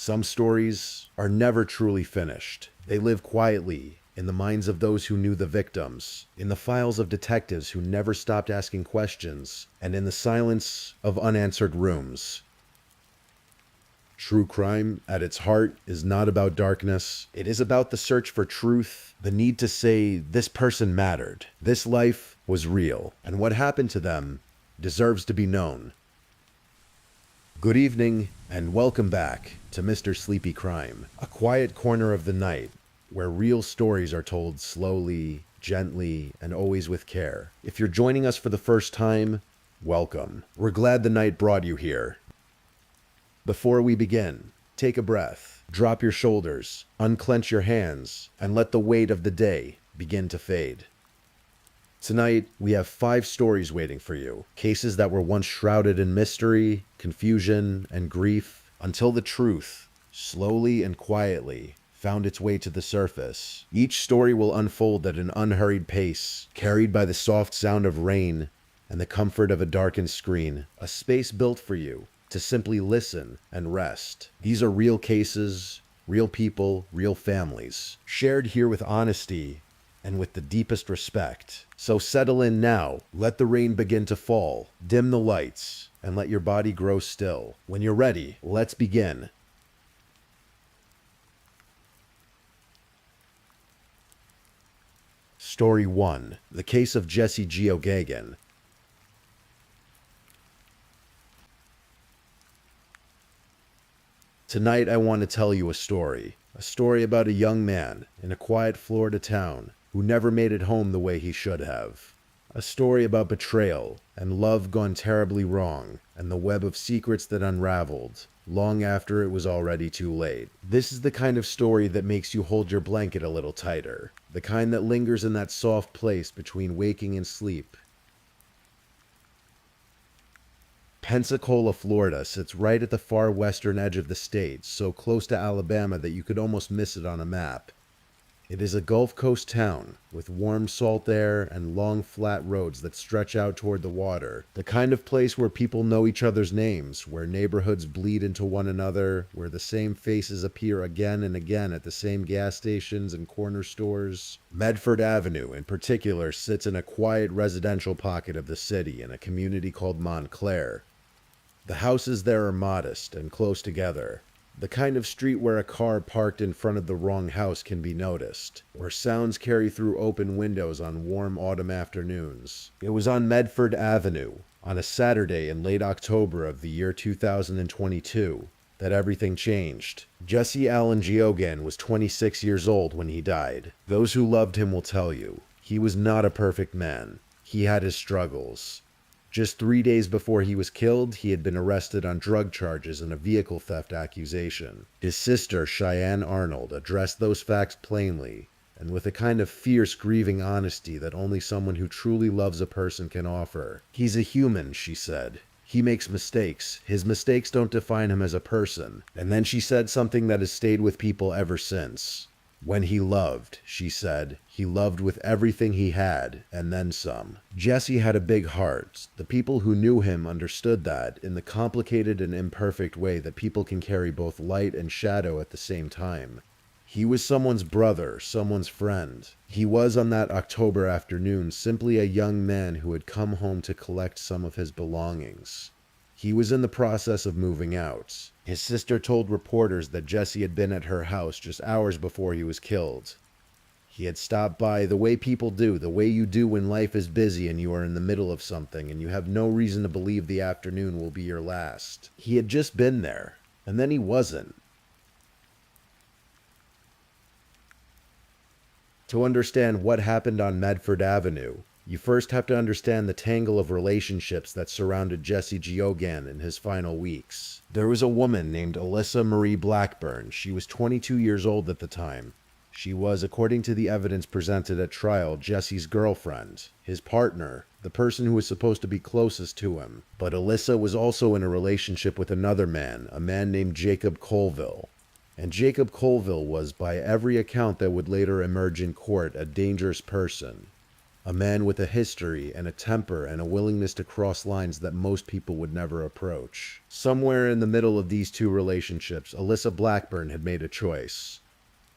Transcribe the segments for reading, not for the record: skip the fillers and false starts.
Some stories are never truly finished. They live quietly in the minds of those who knew the victims, in the files of detectives who never stopped asking questions, and in the silence of unanswered rooms. True crime, at its heart, is not about darkness. It is about the search for truth, the need to say, this person mattered, this life was real, and what happened to them deserves to be known. Good evening, and welcome back to Mr. Sleepy Crime, a quiet corner of the night where real stories are told slowly, gently, and always with care. If you're joining us for the first time, welcome. We're glad the night brought you here. Before we begin, take a breath, drop your shoulders, unclench your hands, and let the weight of the day begin to fade. Tonight, we have 5 stories waiting for you. Cases that were once shrouded in mystery, confusion, and grief, until the truth, slowly and quietly, found its way to the surface. Each story will unfold at an unhurried pace, carried by the soft sound of rain and the comfort of a darkened screen, a space built for you to simply listen and rest. These are real cases, real people, real families, shared here with honesty and with the deepest respect. So settle in now, let the rain begin to fall, dim the lights, and let your body grow still. When you're ready, let's begin. Story 1. The Case of Jesse Geoghegan. Tonight I want to tell you a story about a young man in a quiet Florida town who never made it home the way he should have. A story about betrayal and love gone terribly wrong, and the web of secrets that unraveled long after it was already too late. This is the kind of story that makes you hold your blanket a little tighter, the kind that lingers in that soft place between waking and sleep. Pensacola, Florida sits right at the far western edge of the state, so close to Alabama that you could almost miss it on a map. It is a Gulf Coast town with warm salt air and long flat roads that stretch out toward the water. The kind of place where people know each other's names, where neighborhoods bleed into one another, where the same faces appear again and again at the same gas stations and corner stores. Medford Avenue, in particular, sits in a quiet residential pocket of the city in a community called Montclair. The houses there are modest and close together. The kind of street where a car parked in front of the wrong house can be noticed, where sounds carry through open windows on warm autumn afternoons. It was on Medford Avenue, on a Saturday in late October of the year 2022, that everything changed. Jesse Allen Geoghegan was 26 years old when he died. Those who loved him will tell you, he was not a perfect man. He had his struggles. Just 3 days before he was killed, he had been arrested on drug charges and a vehicle theft accusation. His sister, Cheyenne Arnold, addressed those facts plainly, and with a kind of fierce, grieving honesty that only someone who truly loves a person can offer. He's a human, she said. He makes mistakes. His mistakes don't define him as a person. And then she said something that has stayed with people ever since. When he loved, she said, he loved with everything he had, and then some. Jesse had a big heart. The people who knew him understood that, in the complicated and imperfect way that people can carry both light and shadow at the same time. He was someone's brother, someone's friend. He was, on that October afternoon, simply a young man who had come home to collect some of his belongings. He was in the process of moving out. His sister told reporters that Jesse had been at her house just hours before he was killed. He had stopped by the way people do, the way you do when life is busy and you are in the middle of something and you have no reason to believe the afternoon will be your last. He had just been there, and then he wasn't. To understand what happened on Medford Avenue, you first have to understand the tangle of relationships that surrounded Jesse Geoghegan in his final weeks. There was a woman named Alyssa Marie Blackburn. She was 22 years old at the time. She was, according to the evidence presented at trial, Jesse's girlfriend, his partner, the person who was supposed to be closest to him. But Alyssa was also in a relationship with another man, a man named Jacob Colville. And Jacob Colville was, by every account that would later emerge in court, a dangerous person. A man with a history and a temper and a willingness to cross lines that most people would never approach. Somewhere in the middle of these two relationships, Alyssa Blackburn had made a choice.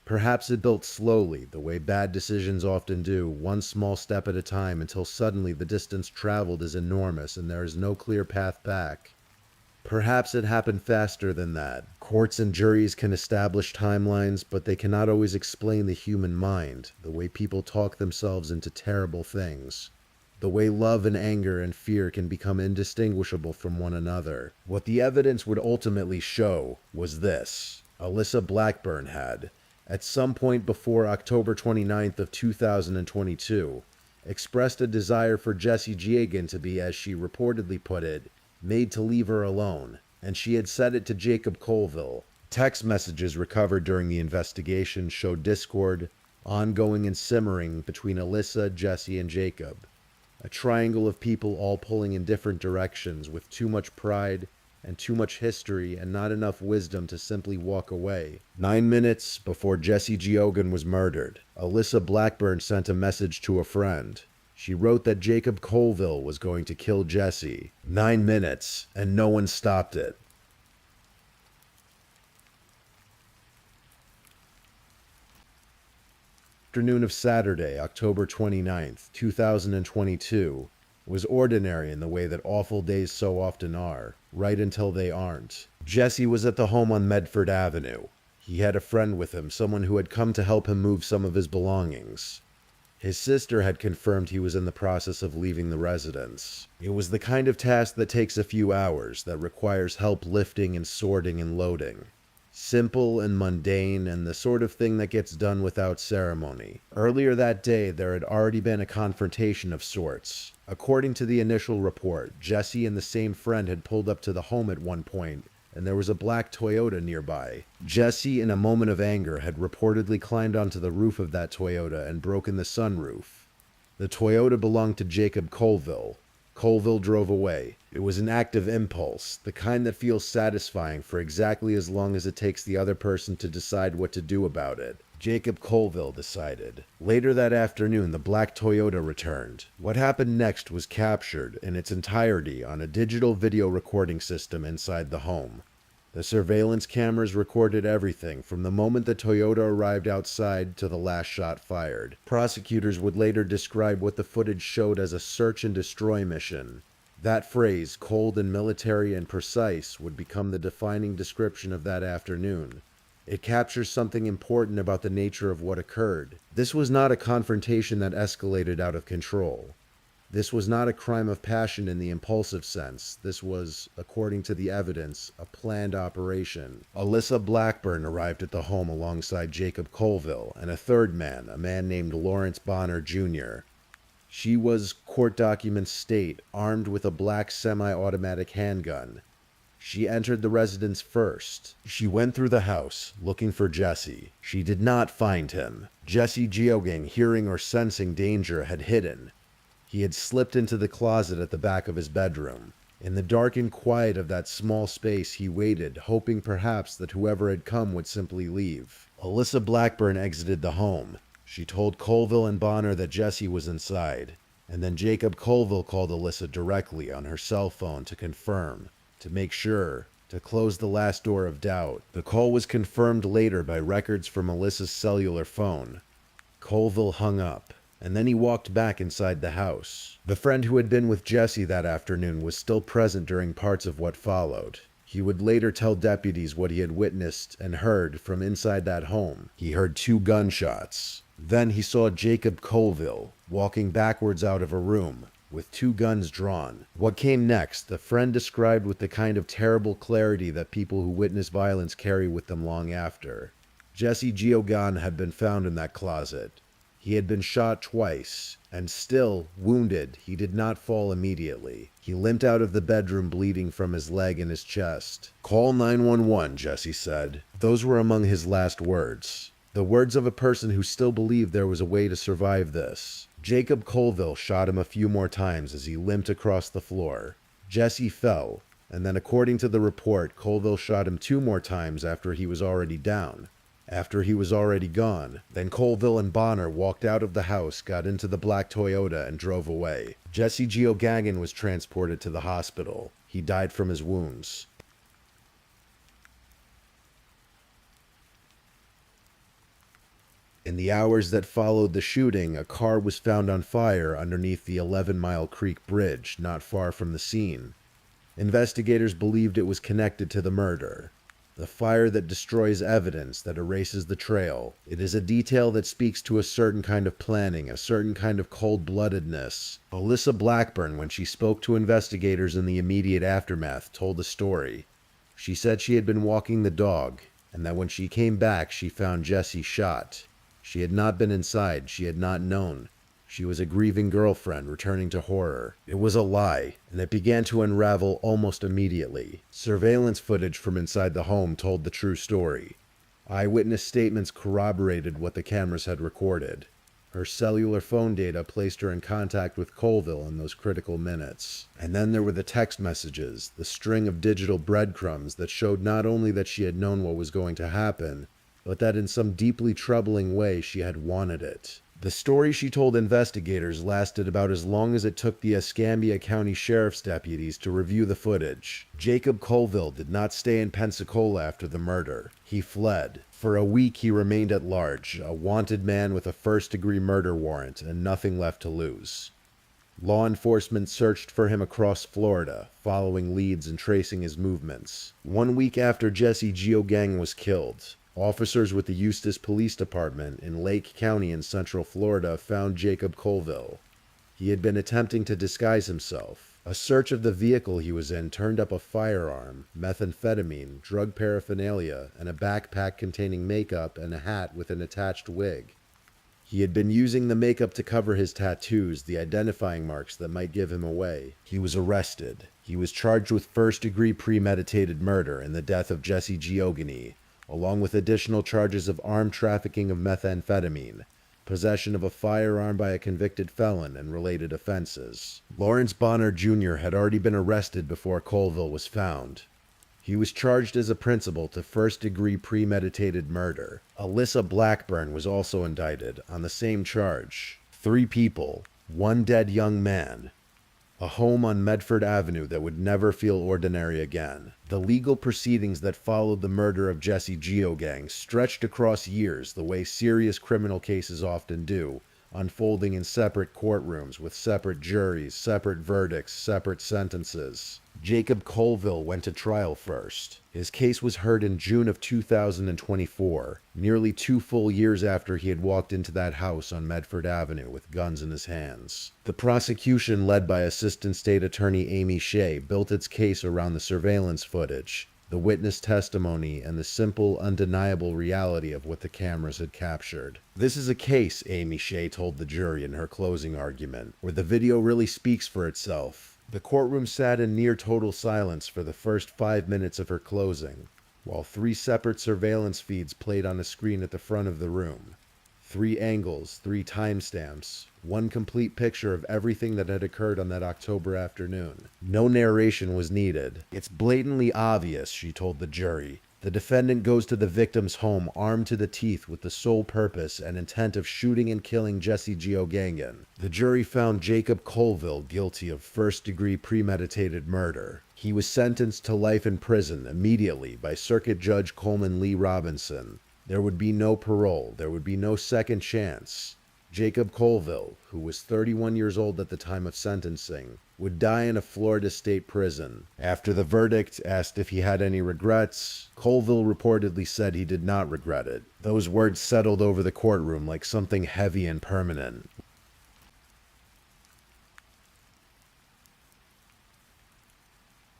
Perhaps it built slowly, the way bad decisions often do, one small step at a time, until suddenly the distance traveled is enormous and there is no clear path back. Perhaps it happened faster than that. Courts and juries can establish timelines, but they cannot always explain the human mind, the way people talk themselves into terrible things. The way love and anger and fear can become indistinguishable from one another. What the evidence would ultimately show was this. Alyssa Blackburn had, at some point before October 29th of 2022, expressed a desire for Jesse Giagan to be, as she reportedly put it, made to leave her alone, and she had said it to Jacob Colville. Text messages recovered during the investigation showed discord, ongoing and simmering between Alyssa, Jesse, and Jacob. A triangle of people all pulling in different directions with too much pride and too much history and not enough wisdom to simply walk away. 9 minutes before Jesse Giagan was murdered, Alyssa Blackburn sent a message to a friend. She wrote that Jacob Colville was going to kill Jesse. 9 minutes, and no one stopped it. Afternoon of Saturday, October 29th, 2022, was ordinary in the way that awful days so often are, right until they aren't. Jesse was at the home on Medford Avenue. He had a friend with him, someone who had come to help him move some of his belongings. His sister had confirmed he was in the process of leaving the residence. It was the kind of task that takes a few hours, that requires help lifting and sorting and loading. Simple and mundane, and the sort of thing that gets done without ceremony. Earlier that day, there had already been a confrontation of sorts. According to the initial report, Jesse and the same friend had pulled up to the home at one point, and there was a black Toyota nearby. Jesse, in a moment of anger, had reportedly climbed onto the roof of that Toyota and broken the sunroof. The Toyota belonged to Jacob Colville. Colville drove away. It was an act of impulse, the kind that feels satisfying for exactly as long as it takes the other person to decide what to do about it. Jacob Colville decided. Later that afternoon, the black Toyota returned. What happened next was captured in its entirety on a digital video recording system inside the home. The surveillance cameras recorded everything from the moment the Toyota arrived outside to the last shot fired. Prosecutors would later describe what the footage showed as a search and destroy mission. That phrase, cold and military and precise, would become the defining description of that afternoon. It captures something important about the nature of what occurred. This was not a confrontation that escalated out of control. This was not a crime of passion in the impulsive sense. This was, according to the evidence, a planned operation. Alyssa Blackburn arrived at the home alongside Jacob Colville and a third man, a man named Lawrence Bonner Jr. She was, court documents state, armed with a black semi-automatic handgun. She entered the residence first. She went through the house, looking for Jesse. She did not find him. Jesse Giagan, hearing or sensing danger, had hidden. He had slipped into the closet at the back of his bedroom. In the darkened quiet of that small space, he waited, hoping perhaps that whoever had come would simply leave. Alyssa Blackburn exited the home. She told Colville and Bonner that Jesse was inside, and then Jacob Colville called Alyssa directly on her cell phone to confirm, to make sure, to close the last door of doubt. The call was confirmed later by records from Alyssa's cellular phone. Colville hung up, and then he walked back inside the house. The friend who had been with Jesse that afternoon was still present during parts of what followed. He would later tell deputies what he had witnessed and heard from inside that home. He heard 2 gunshots. Then he saw Jacob Colville walking backwards out of a room with 2 guns drawn. What came next, the friend described with the kind of terrible clarity that people who witness violence carry with them long after. Jesse Giagan had been found in that closet. He had been shot twice, and still, wounded, he did not fall immediately. He limped out of the bedroom bleeding from his leg and his chest. "Call 911, Jesse said. Those were among his last words. The words of a person who still believed there was a way to survive this. Jacob Colville shot him a few more times as he limped across the floor. Jesse fell, and then according to the report, Colville shot him 2 more times after he was already down. after he was already gone. Then Colville and Bonner walked out of the house, got into the black Toyota, and drove away. Jesse Geoghegan was transported to the hospital. He died from his wounds. In the hours that followed the shooting, a car was found on fire underneath the 11-Mile Creek Bridge, not far from the scene. Investigators believed it was connected to the murder. The fire that destroys evidence, that erases the trail. It is a detail that speaks to a certain kind of planning, a certain kind of cold-bloodedness. Alyssa Blackburn, when she spoke to investigators in the immediate aftermath, told the story. She said she had been walking the dog, and that when she came back, she found Jesse shot. She had not been inside. She had not known. She was a grieving girlfriend returning to horror. It was a lie, and it began to unravel almost immediately. Surveillance footage from inside the home told the true story. Eyewitness statements corroborated what the cameras had recorded. Her cellular phone data placed her in contact with Colville in those critical minutes. And then there were the text messages, the string of digital breadcrumbs that showed not only that she had known what was going to happen, but that in some deeply troubling way she had wanted it. The story she told investigators lasted about as long as it took the Escambia County Sheriff's deputies to review the footage. Jacob Colville did not stay in Pensacola after the murder. He fled. For a week he remained at large, a wanted man with a first-degree murder warrant and nothing left to lose. Law enforcement searched for him across Florida, following leads and tracing his movements. 1 week after Jesse Geoghegan was killed, officers with the Eustis Police Department in Lake County in Central Florida found Jacob Colville. He had been attempting to disguise himself. A search of the vehicle he was in turned up a firearm, methamphetamine, drug paraphernalia, and a backpack containing makeup and a hat with an attached wig. He had been using the makeup to cover his tattoos, the identifying marks that might give him away. He was arrested. He was charged with first-degree premeditated murder in the death of Jesse Geoghegan, along with additional charges of armed trafficking of methamphetamine, possession of a firearm by a convicted felon, and related offenses. Lawrence Bonner Jr. had already been arrested before Colville was found. He was charged as a principal to first-degree premeditated murder. Alyssa Blackburn was also indicted on the same charge. 3 people, 1 dead young man. A home on Medford Avenue that would never feel ordinary again. The legal proceedings that followed the murder of Jesse Geoghegan stretched across years the way serious criminal cases often do, unfolding in separate courtrooms with separate juries, separate verdicts, separate sentences. Jacob Colville went to trial first. His case was heard in June of 2024, nearly 2 full years after he had walked into that house on Medford Avenue with guns in his hands. The prosecution, led by Assistant State Attorney Amy Shea, built its case around the surveillance footage, the witness testimony, and the simple, undeniable reality of what the cameras had captured. This is a case, Amy Shea told the jury in her closing argument, where the video really speaks for itself. The courtroom sat in near total silence for the first 5 minutes of her closing, while 3 separate surveillance feeds played on a screen at the front of the room. 3 angles, 3 timestamps, 1 complete picture of everything that had occurred on that October afternoon. No narration was needed. It's blatantly obvious, she told the jury. The defendant goes to the victim's home armed to the teeth with the sole purpose and intent of shooting and killing Jesse Geoghegan. The jury found Jacob Colville guilty of first-degree premeditated murder. He was sentenced to life in prison immediately by Circuit Judge Coleman Lee Robinson. There would be no parole. There would be no second chance. Jacob Colville, who was 31 years old at the time of sentencing, would die in a Florida state prison. After the verdict, asked if he had any regrets, Colville reportedly said he did not regret it. Those words settled over the courtroom like something heavy and permanent.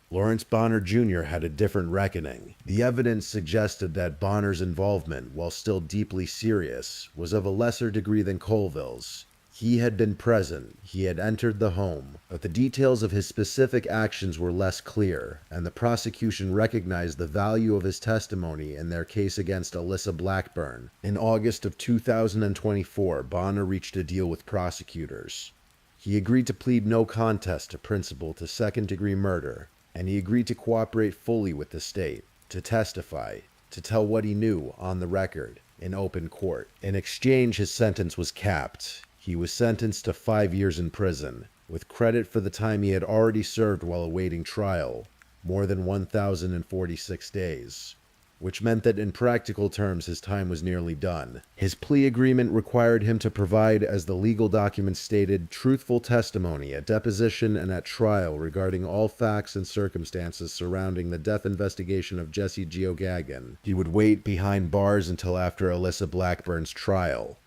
Lawrence Bonner Jr. had a different reckoning. The evidence suggested that Bonner's involvement, while still deeply serious, was of a lesser degree than Colville's. He had been present, he had entered the home, but the details of his specific actions were less clear, and the prosecution recognized the value of his testimony in their case against Alyssa Blackburn. In August of 2024, Bonner reached a deal with prosecutors. He agreed to plead no contest to principal to second-degree murder, and he agreed to cooperate fully with the state, to testify. to tell what he knew on the record in open court. In exchange, his sentence was capped. He was sentenced to 5 years in prison, with credit for the time he had already served while awaiting trial, more than 1,046 days, which meant that in practical terms his time was nearly done. His plea agreement required him to provide, as the legal documents stated, truthful testimony at deposition and at trial regarding all facts and circumstances surrounding the death investigation of Jesse Geoghegan. He would wait behind bars until after Alyssa Blackburn's trial,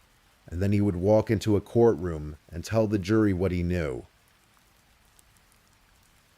and then he would walk into a courtroom and tell the jury what he knew.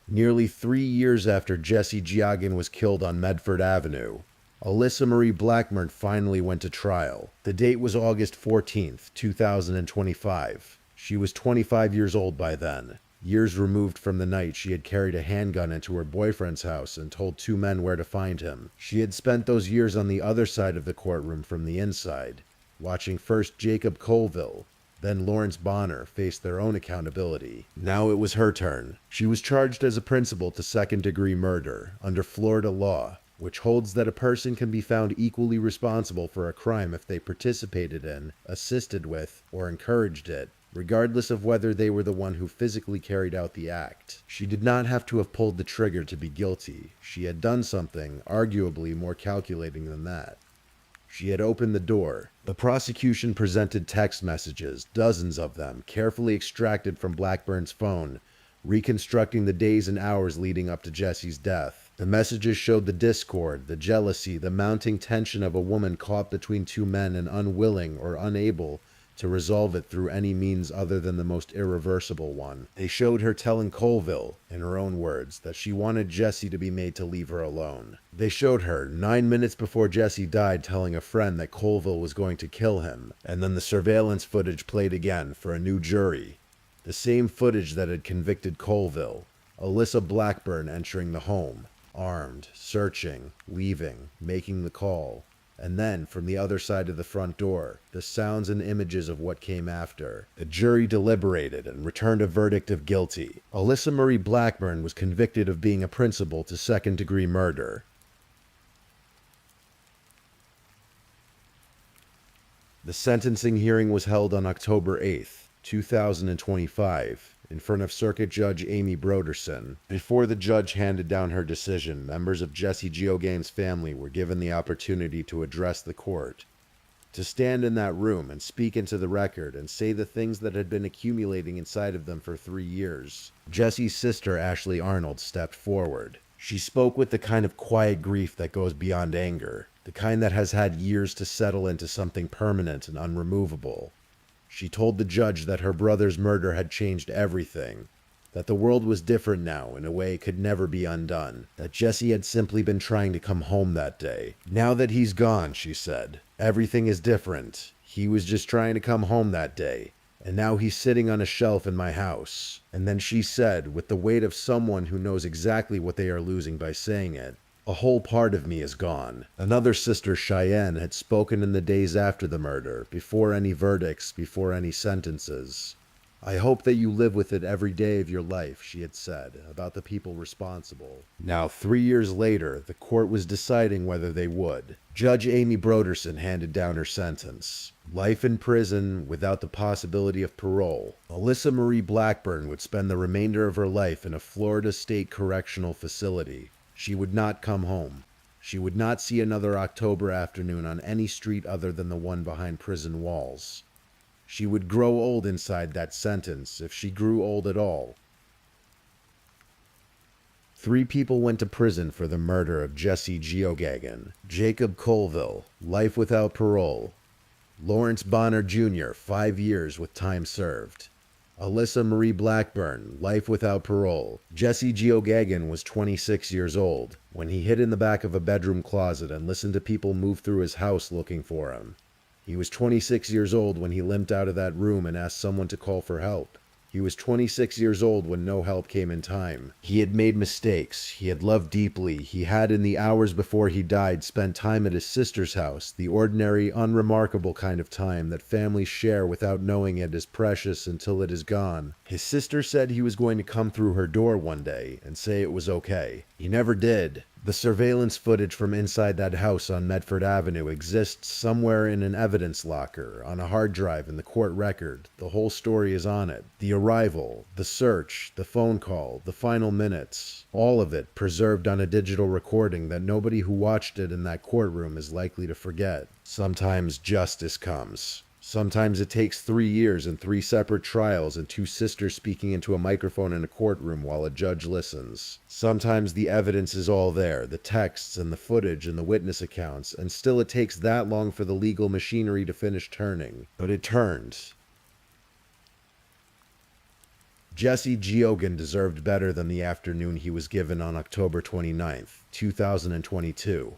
Nearly 3 years after Jesse Geoghegan was killed on Medford Avenue, Alyssa Marie Blackburn finally went to trial. The date was August 14th, 2025. She was 25 years old by then, years removed from the night she had carried a handgun into her boyfriend's house and told 2 men where to find him. She had spent those years on the other side of the courtroom from the inside, watching first Jacob Colville, then Lawrence Bonner face their own accountability. Now it was her turn. She was charged as a principal to second-degree murder under Florida law, which holds that a person can be found equally responsible for a crime if they participated in, assisted with, or encouraged it, regardless of whether they were the one who physically carried out the act. She did not have to have pulled the trigger to be guilty. She had done something, arguably more calculating than that. She had opened the door. The prosecution presented text messages, dozens of them, carefully extracted from Blackburn's phone, reconstructing the days and hours leading up to Jesse's death. The messages showed the discord, the jealousy, the mounting tension of a woman caught between 2 men and unwilling or unable to resolve it through any means other than the most irreversible one. They showed her telling Colville, in her own words, that she wanted Jesse to be made to leave her alone. They showed her, 9 minutes before Jesse died, telling a friend that Colville was going to kill him, and then the surveillance footage played again for a new jury. The same footage that had convicted Colville. Alyssa Blackburn entering the home, armed, searching, leaving, making the call. And then, from the other side of the front door, the sounds and images of what came after. The jury deliberated and returned a verdict of guilty. Alyssa Marie Blackburn was convicted of being a principal to second-degree murder. The sentencing hearing was held on October 8th, 2025, in front of Circuit Judge Amy Broderson. Before the judge handed down her decision, members of Jesse Geoghegan's family were given the opportunity to address the court, to stand in that room and speak into the record and say the things that had been accumulating inside of them for 3 years. Jesse's sister, Ashley Arnold, stepped forward. She spoke with the kind of quiet grief that goes beyond anger, the kind that has had years to settle into something permanent and unremovable. She told the judge that her brother's murder had changed everything, that the world was different now in a way it could never be undone, that Jesse had simply been trying to come home that day. Now that he's gone, she said, everything is different. He was just trying to come home that day, and now he's sitting on a shelf in my house. And then she said, with the weight of someone who knows exactly what they are losing by saying it, a whole part of me is gone. Another sister, Cheyenne, had spoken in the days after the murder, before any verdicts, before any sentences. I hope that you live with it every day of your life, she had said, about the people responsible. Now, 3 years later, the court was deciding whether they would. Judge Amy Broderson handed down her sentence. Life in prison without the possibility of parole. Alyssa Marie Blackburn would spend the remainder of her life in a Florida State Correctional Facility. She would not come home. She would not see another October afternoon on any street other than the one behind prison walls. She would grow old inside that sentence, if she grew old at all. 3 people went to prison for the murder of Jesse Geoghegan. Jacob Colville, life without parole. Lawrence Bonner Jr., 5 years with time served. Alyssa Marie Blackburn, life without parole. Jesse Geoghegan was 26 years old when he hid in the back of a bedroom closet and listened to people move through his house looking for him. He was 26 years old when he limped out of that room and asked someone to call for help. He was 26 years old when no help came in time. He had made mistakes. He had loved deeply. He had, in the hours before he died, spent time at his sister's house, the ordinary, unremarkable kind of time that families share without knowing it is precious until it is gone. His sister said he was going to come through her door one day and say it was okay. He never did. The surveillance footage from inside that house on Medford Avenue exists somewhere in an evidence locker, on a hard drive in the court record. The whole story is on it. The arrival, the search, the phone call, the final minutes, all of it preserved on a digital recording that nobody who watched it in that courtroom is likely to forget. Sometimes justice comes. Sometimes it takes 3 years and 3 separate trials and 2 sisters speaking into a microphone in a courtroom while a judge listens. Sometimes the evidence is all there, the texts and the footage and the witness accounts, and still it takes that long for the legal machinery to finish turning. But it turned. Jesse Geoghegan deserved better than the afternoon he was given on October 29th, 2022.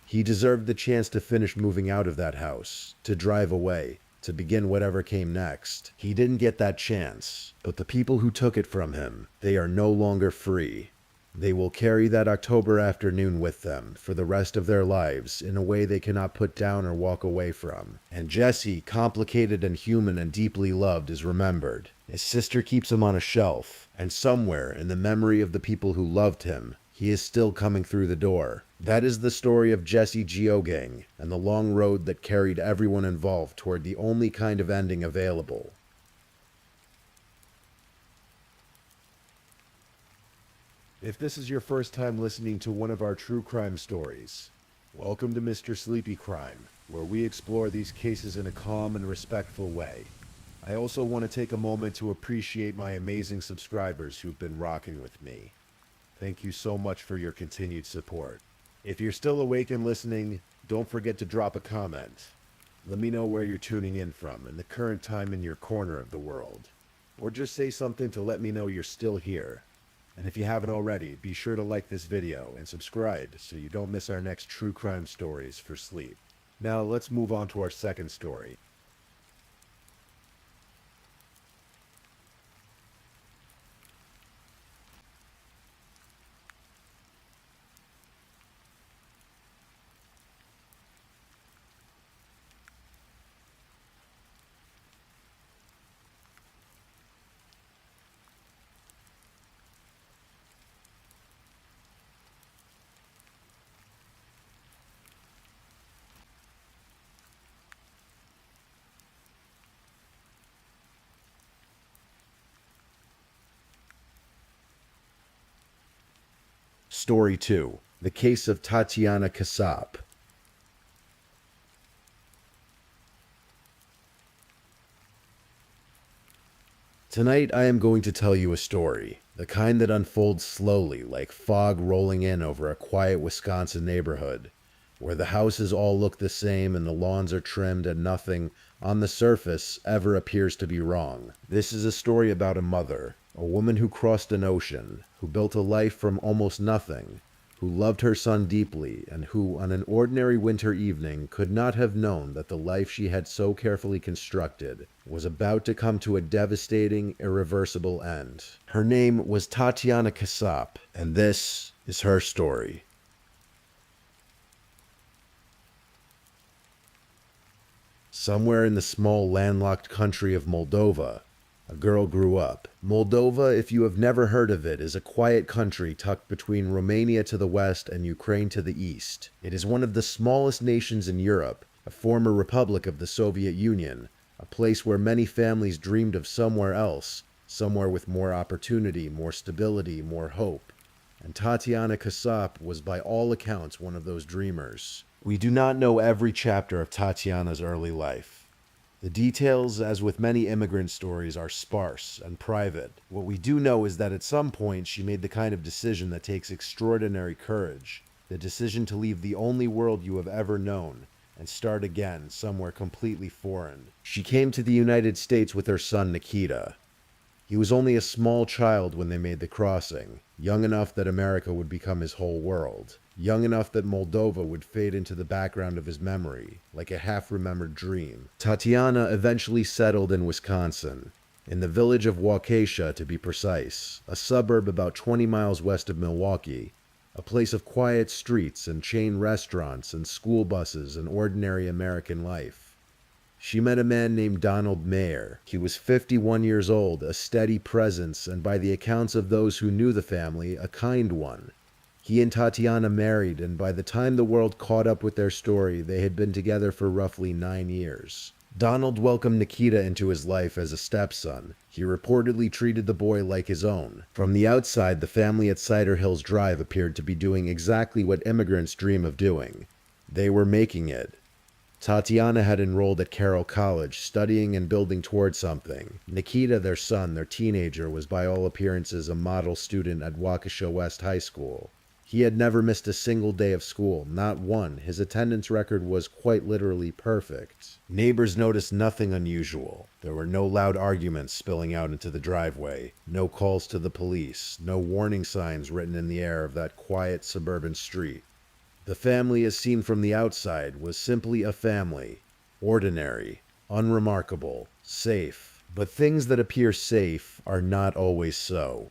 He deserved the chance to finish moving out of that house, to drive away, to begin whatever came next. He didn't get that chance, but the people who took it from him, they are no longer free. They will carry that October afternoon with them for the rest of their lives in a way they cannot put down or walk away from. And Jesse, complicated and human and deeply loved, is remembered. His sister keeps him on a shelf, and somewhere in the memory of the people who loved him, he is still coming through the door. That is the story of Jesse Geoghegan and the long road that carried everyone involved toward the only kind of ending available. If this is your first time listening to one of our true crime stories, welcome to Mr. Sleepy Crime, where we explore these cases in a calm and respectful way. I also want to take a moment to appreciate my amazing subscribers who've been rocking with me. Thank you so much for your continued support. If you're still awake and listening, don't forget to drop a comment. Let me know where you're tuning in from and the current time in your corner of the world. Or just say something to let me know you're still here. And if you haven't already, be sure to like this video and subscribe so you don't miss our next true crime stories for sleep. Now let's move on to our second story. Story 2. The Case of Tatiana Kassab. Tonight I am going to tell you a story, the kind that unfolds slowly like fog rolling in over a quiet Wisconsin neighborhood, where the houses all look the same and the lawns are trimmed and nothing, on the surface, ever appears to be wrong. This is a story about a mother, a woman who crossed an ocean, who built a life from almost nothing, who loved her son deeply, and who, on an ordinary winter evening, could not have known that the life she had so carefully constructed was about to come to a devastating, irreversible end. Her name was Tatiana Kassab, and this is her story. Somewhere in the small landlocked country of Moldova, a girl grew up. Moldova, if you have never heard of it, is a quiet country tucked between Romania to the west and Ukraine to the east. It is one of the smallest nations in Europe, a former republic of the Soviet Union, a place where many families dreamed of somewhere else, somewhere with more opportunity, more stability, more hope. And Tatiana Kassab was by all accounts one of those dreamers. We do not know every chapter of Tatiana's early life. The details, as with many immigrant stories, are sparse and private. What we do know is that at some point she made the kind of decision that takes extraordinary courage, the decision to leave the only world you have ever known and start again somewhere completely foreign. She came to the United States with her son Nikita. He was only a small child when they made the crossing, young enough that America would become his whole world, young enough that Moldova would fade into the background of his memory, like a half-remembered dream. Tatiana eventually settled in Wisconsin, in the village of Waukesha to be precise, a suburb about 20 miles west of Milwaukee, a place of quiet streets and chain restaurants and school buses and ordinary American life. She met a man named Donald Mayer. He was 51 years old, a steady presence, and by the accounts of those who knew the family, a kind one. He and Tatiana married, and by the time the world caught up with their story, they had been together for roughly 9 years. Donald welcomed Nikita into his life as a stepson. He reportedly treated the boy like his own. From the outside, the family at Cider Hills Drive appeared to be doing exactly what immigrants dream of doing. They were making it. Tatiana had enrolled at Carroll College, studying and building toward something. Nikita, their son, their teenager, was by all appearances a model student at Waukesha West High School. He had never missed a single day of school, not one. His attendance record was quite literally perfect. Neighbors noticed nothing unusual. There were no loud arguments spilling out into the driveway, no calls to the police, no warning signs written in the air of that quiet suburban street. The family, as seen from the outside, was simply a family. Ordinary, unremarkable, safe. But things that appear safe are not always so.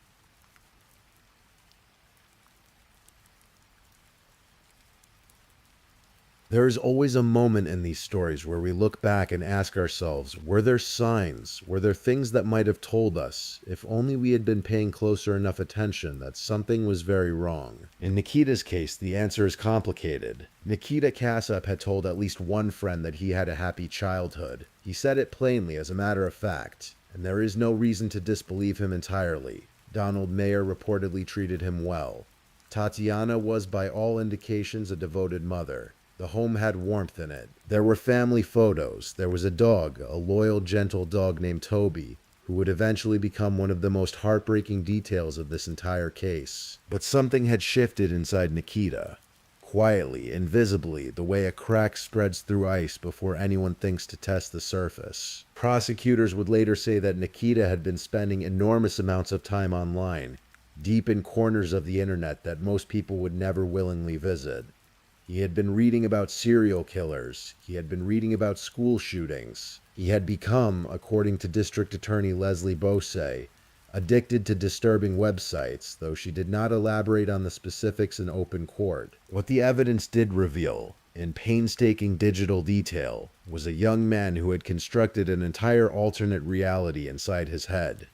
There is always a moment in these stories where we look back and ask ourselves, were there signs, were there things that might have told us, if only we had been paying closer enough attention, that something was very wrong? In Nikita's case, the answer is complicated. Nikita Kassup had told at least one friend that he had a happy childhood. He said it plainly, as a matter of fact, and there is no reason to disbelieve him entirely. Donald Mayer reportedly treated him well. Tatiana was, by all indications, a devoted mother. The home had warmth in it. There were family photos. There was a dog, a loyal, gentle dog named Toby, who would eventually become one of the most heartbreaking details of this entire case. But something had shifted inside Nikita. Quietly, invisibly, the way a crack spreads through ice before anyone thinks to test the surface. Prosecutors would later say that Nikita had been spending enormous amounts of time online, deep in corners of the internet that most people would never willingly visit. He had been reading about serial killers. He had been reading about school shootings. He had become, according to District Attorney Leslie Bose, addicted to disturbing websites, though she did not elaborate on the specifics in open court. What the evidence did reveal, in painstaking digital detail, was a young man who had constructed an entire alternate reality inside his head.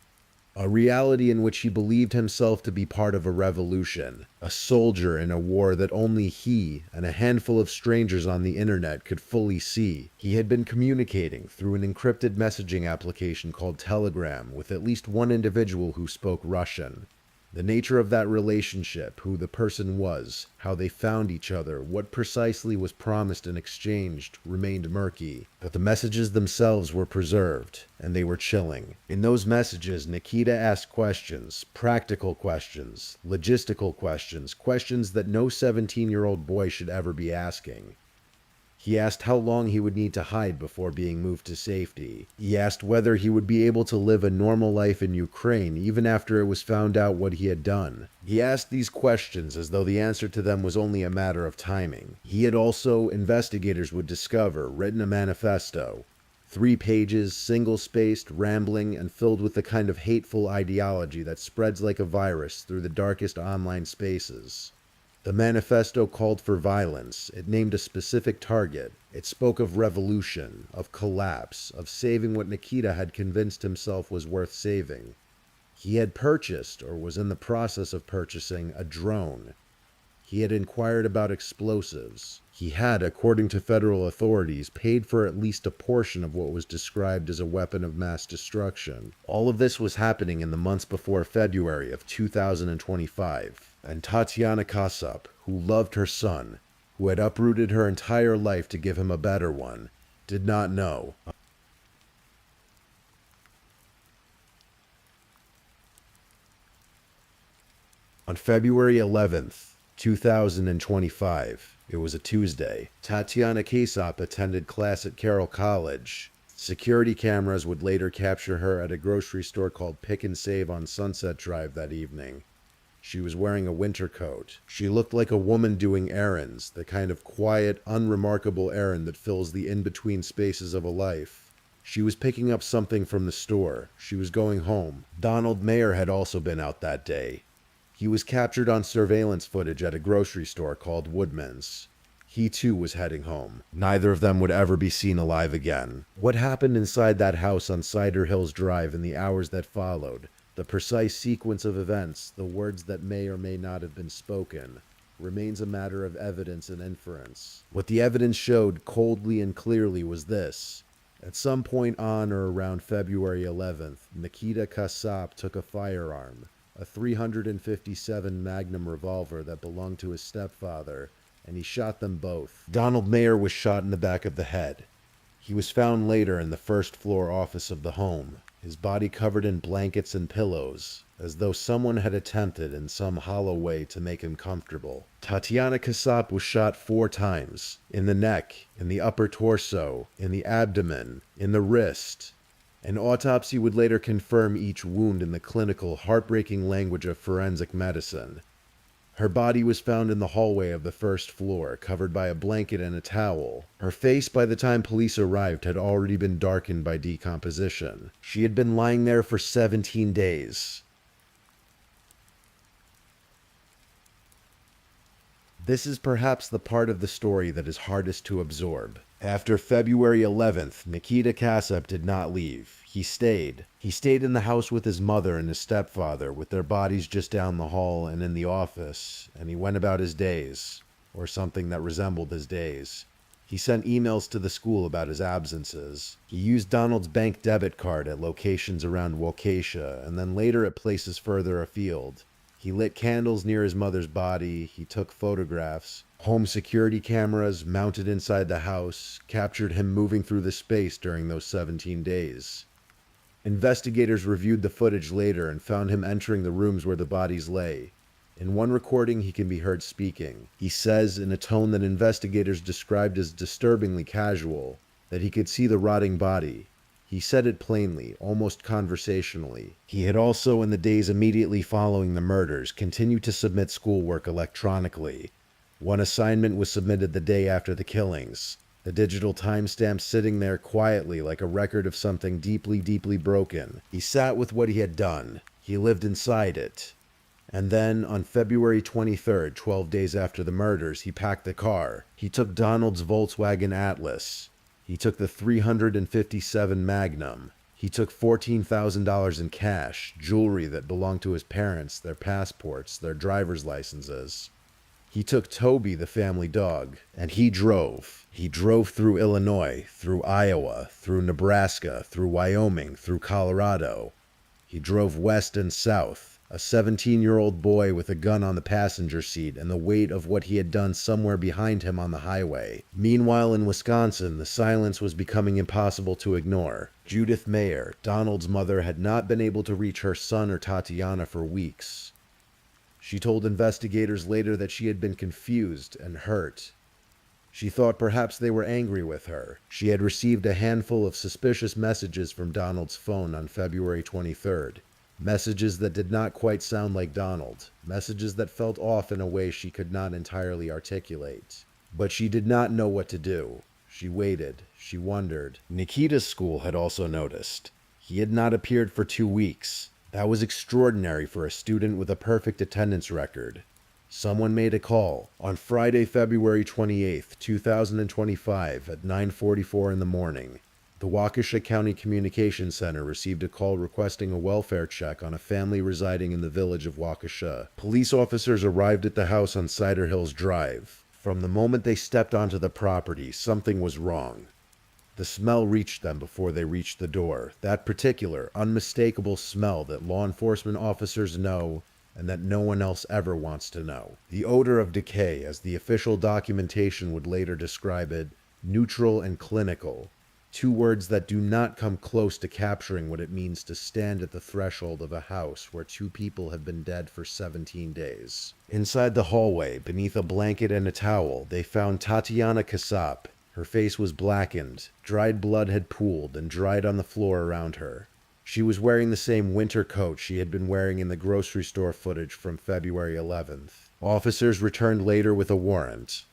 A reality in which he believed himself to be part of a revolution, a soldier in a war that only he and a handful of strangers on the internet could fully see. He had been communicating through an encrypted messaging application called Telegram with at least one individual who spoke Russian. The nature of that relationship, who the person was, how they found each other, what precisely was promised and exchanged, remained murky. But the messages themselves were preserved, and they were chilling. In those messages, Nikita asked questions, practical questions, logistical questions, questions that no 17-year-old boy should ever be asking. He asked how long he would need to hide before being moved to safety. He asked whether he would be able to live a normal life in Ukraine even after it was found out what he had done. He asked these questions as though the answer to them was only a matter of timing. He had also, investigators would discover, written a manifesto. 3 pages, single-spaced, rambling, and filled with the kind of hateful ideology that spreads like a virus through the darkest online spaces. The manifesto called for violence. It named a specific target. It spoke of revolution, of collapse, of saving what Nikita had convinced himself was worth saving. He had purchased, or was in the process of purchasing, a drone. He had inquired about explosives. He had, according to federal authorities, paid for at least a portion of what was described as a weapon of mass destruction. All of this was happening in the months before February of 2025. And Tatiana Kassup, who loved her son, who had uprooted her entire life to give him a better one, did not know. On February 11th, 2025, it was a Tuesday, Tatiana Kassup attended class at Carroll College. Security cameras would later capture her at a grocery store called Pick and Save on Sunset Drive that evening. She was wearing a winter coat. She looked like a woman doing errands, the kind of quiet, unremarkable errand that fills the in-between spaces of a life. She was picking up something from the store. She was going home. Donald Mayer had also been out that day. He was captured on surveillance footage at a grocery store called Woodman's. He too was heading home. Neither of them would ever be seen alive again. What happened inside that house on Cider Hills Drive in the hours that followed? The precise sequence of events, the words that may or may not have been spoken, remains a matter of evidence and inference. What the evidence showed coldly and clearly was this. At some point on or around February 11th, Nikita Kasap took a firearm, a .357 Magnum revolver that belonged to his stepfather, and he shot them both. Donald Mayer was shot in the back of the head. He was found later in the first-floor office of the home, his body covered in blankets and pillows, as though someone had attempted in some hollow way to make him comfortable. Tatiana Kasap was shot 4 times, in the neck, in the upper torso, in the abdomen, in the wrist. An autopsy would later confirm each wound in the clinical, heartbreaking language of forensic medicine. Her body was found in the hallway of the first floor, covered by a blanket and a towel. Her face, by the time police arrived, had already been darkened by decomposition. She had been lying there for 17 days. This is perhaps the part of the story that is hardest to absorb. After February 11th, Nikita Kasap did not leave. He stayed. He stayed in the house with his mother and his stepfather, with their bodies just down the hall and in the office, and he went about his days, or something that resembled his days. He sent emails to the school about his absences. He used Donald's bank debit card at locations around Waukesha, and then later at places further afield. He lit candles near his mother's body. He took photographs. Home security cameras mounted inside the house captured him moving through the space during those 17 days. Investigators reviewed the footage later and found him entering the rooms where the bodies lay. In one recording, he can be heard speaking. He says, in a tone that investigators described as disturbingly casual, that he could see the rotting body. He said it plainly, almost conversationally. He had also, in the days immediately following the murders, continued to submit schoolwork electronically. One assignment was submitted the day after the killings. The digital timestamp sitting there quietly like a record of something deeply, deeply broken. He sat with what he had done. He lived inside it. And then, on February 23rd, 12 days after the murders, he packed the car. He took Donald's Volkswagen Atlas. He took the .357 Magnum. He took $14,000 in cash, jewelry that belonged to his parents, their passports, their driver's licenses. He took Toby, the family dog, and he drove. He drove through Illinois, through Iowa, through Nebraska, through Wyoming, through Colorado. He drove west and south, a 17-year-old boy with a gun on the passenger seat and the weight of what he had done somewhere behind him on the highway. Meanwhile, in Wisconsin, the silence was becoming impossible to ignore. Judith Mayer, Donald's mother, had not been able to reach her son or Tatiana for weeks. She told investigators later that she had been confused and hurt. She thought perhaps they were angry with her. She had received a handful of suspicious messages from Donald's phone on February 23rd. Messages that did not quite sound like Donald. Messages that felt off in a way she could not entirely articulate. But she did not know what to do. She waited. She wondered. Nikita's school had also noticed. He had not appeared for 2 weeks. That was extraordinary for a student with a perfect attendance record. Someone made a call. On Friday, February 28th, 2025, at 9:44 in the morning, the Waukesha County Communications Center received a call requesting a welfare check on a family residing in the village of Waukesha. Police officers arrived at the house on Cider Hills Drive. From the moment they stepped onto the property, something was wrong. The smell reached them before they reached the door. That particular, unmistakable smell that law enforcement officers know and that no one else ever wants to know. The odor of decay, as the official documentation would later describe it, neutral and clinical. 2 words that do not come close to capturing what it means to stand at the threshold of a house where 2 people have been dead for 17 days. Inside the hallway, beneath a blanket and a towel, they found Tatiana Kasap. Her face was blackened, dried blood had pooled and dried on the floor around her. She was wearing the same winter coat she had been wearing in the grocery store footage from February 11th. Officers returned later with a warrant.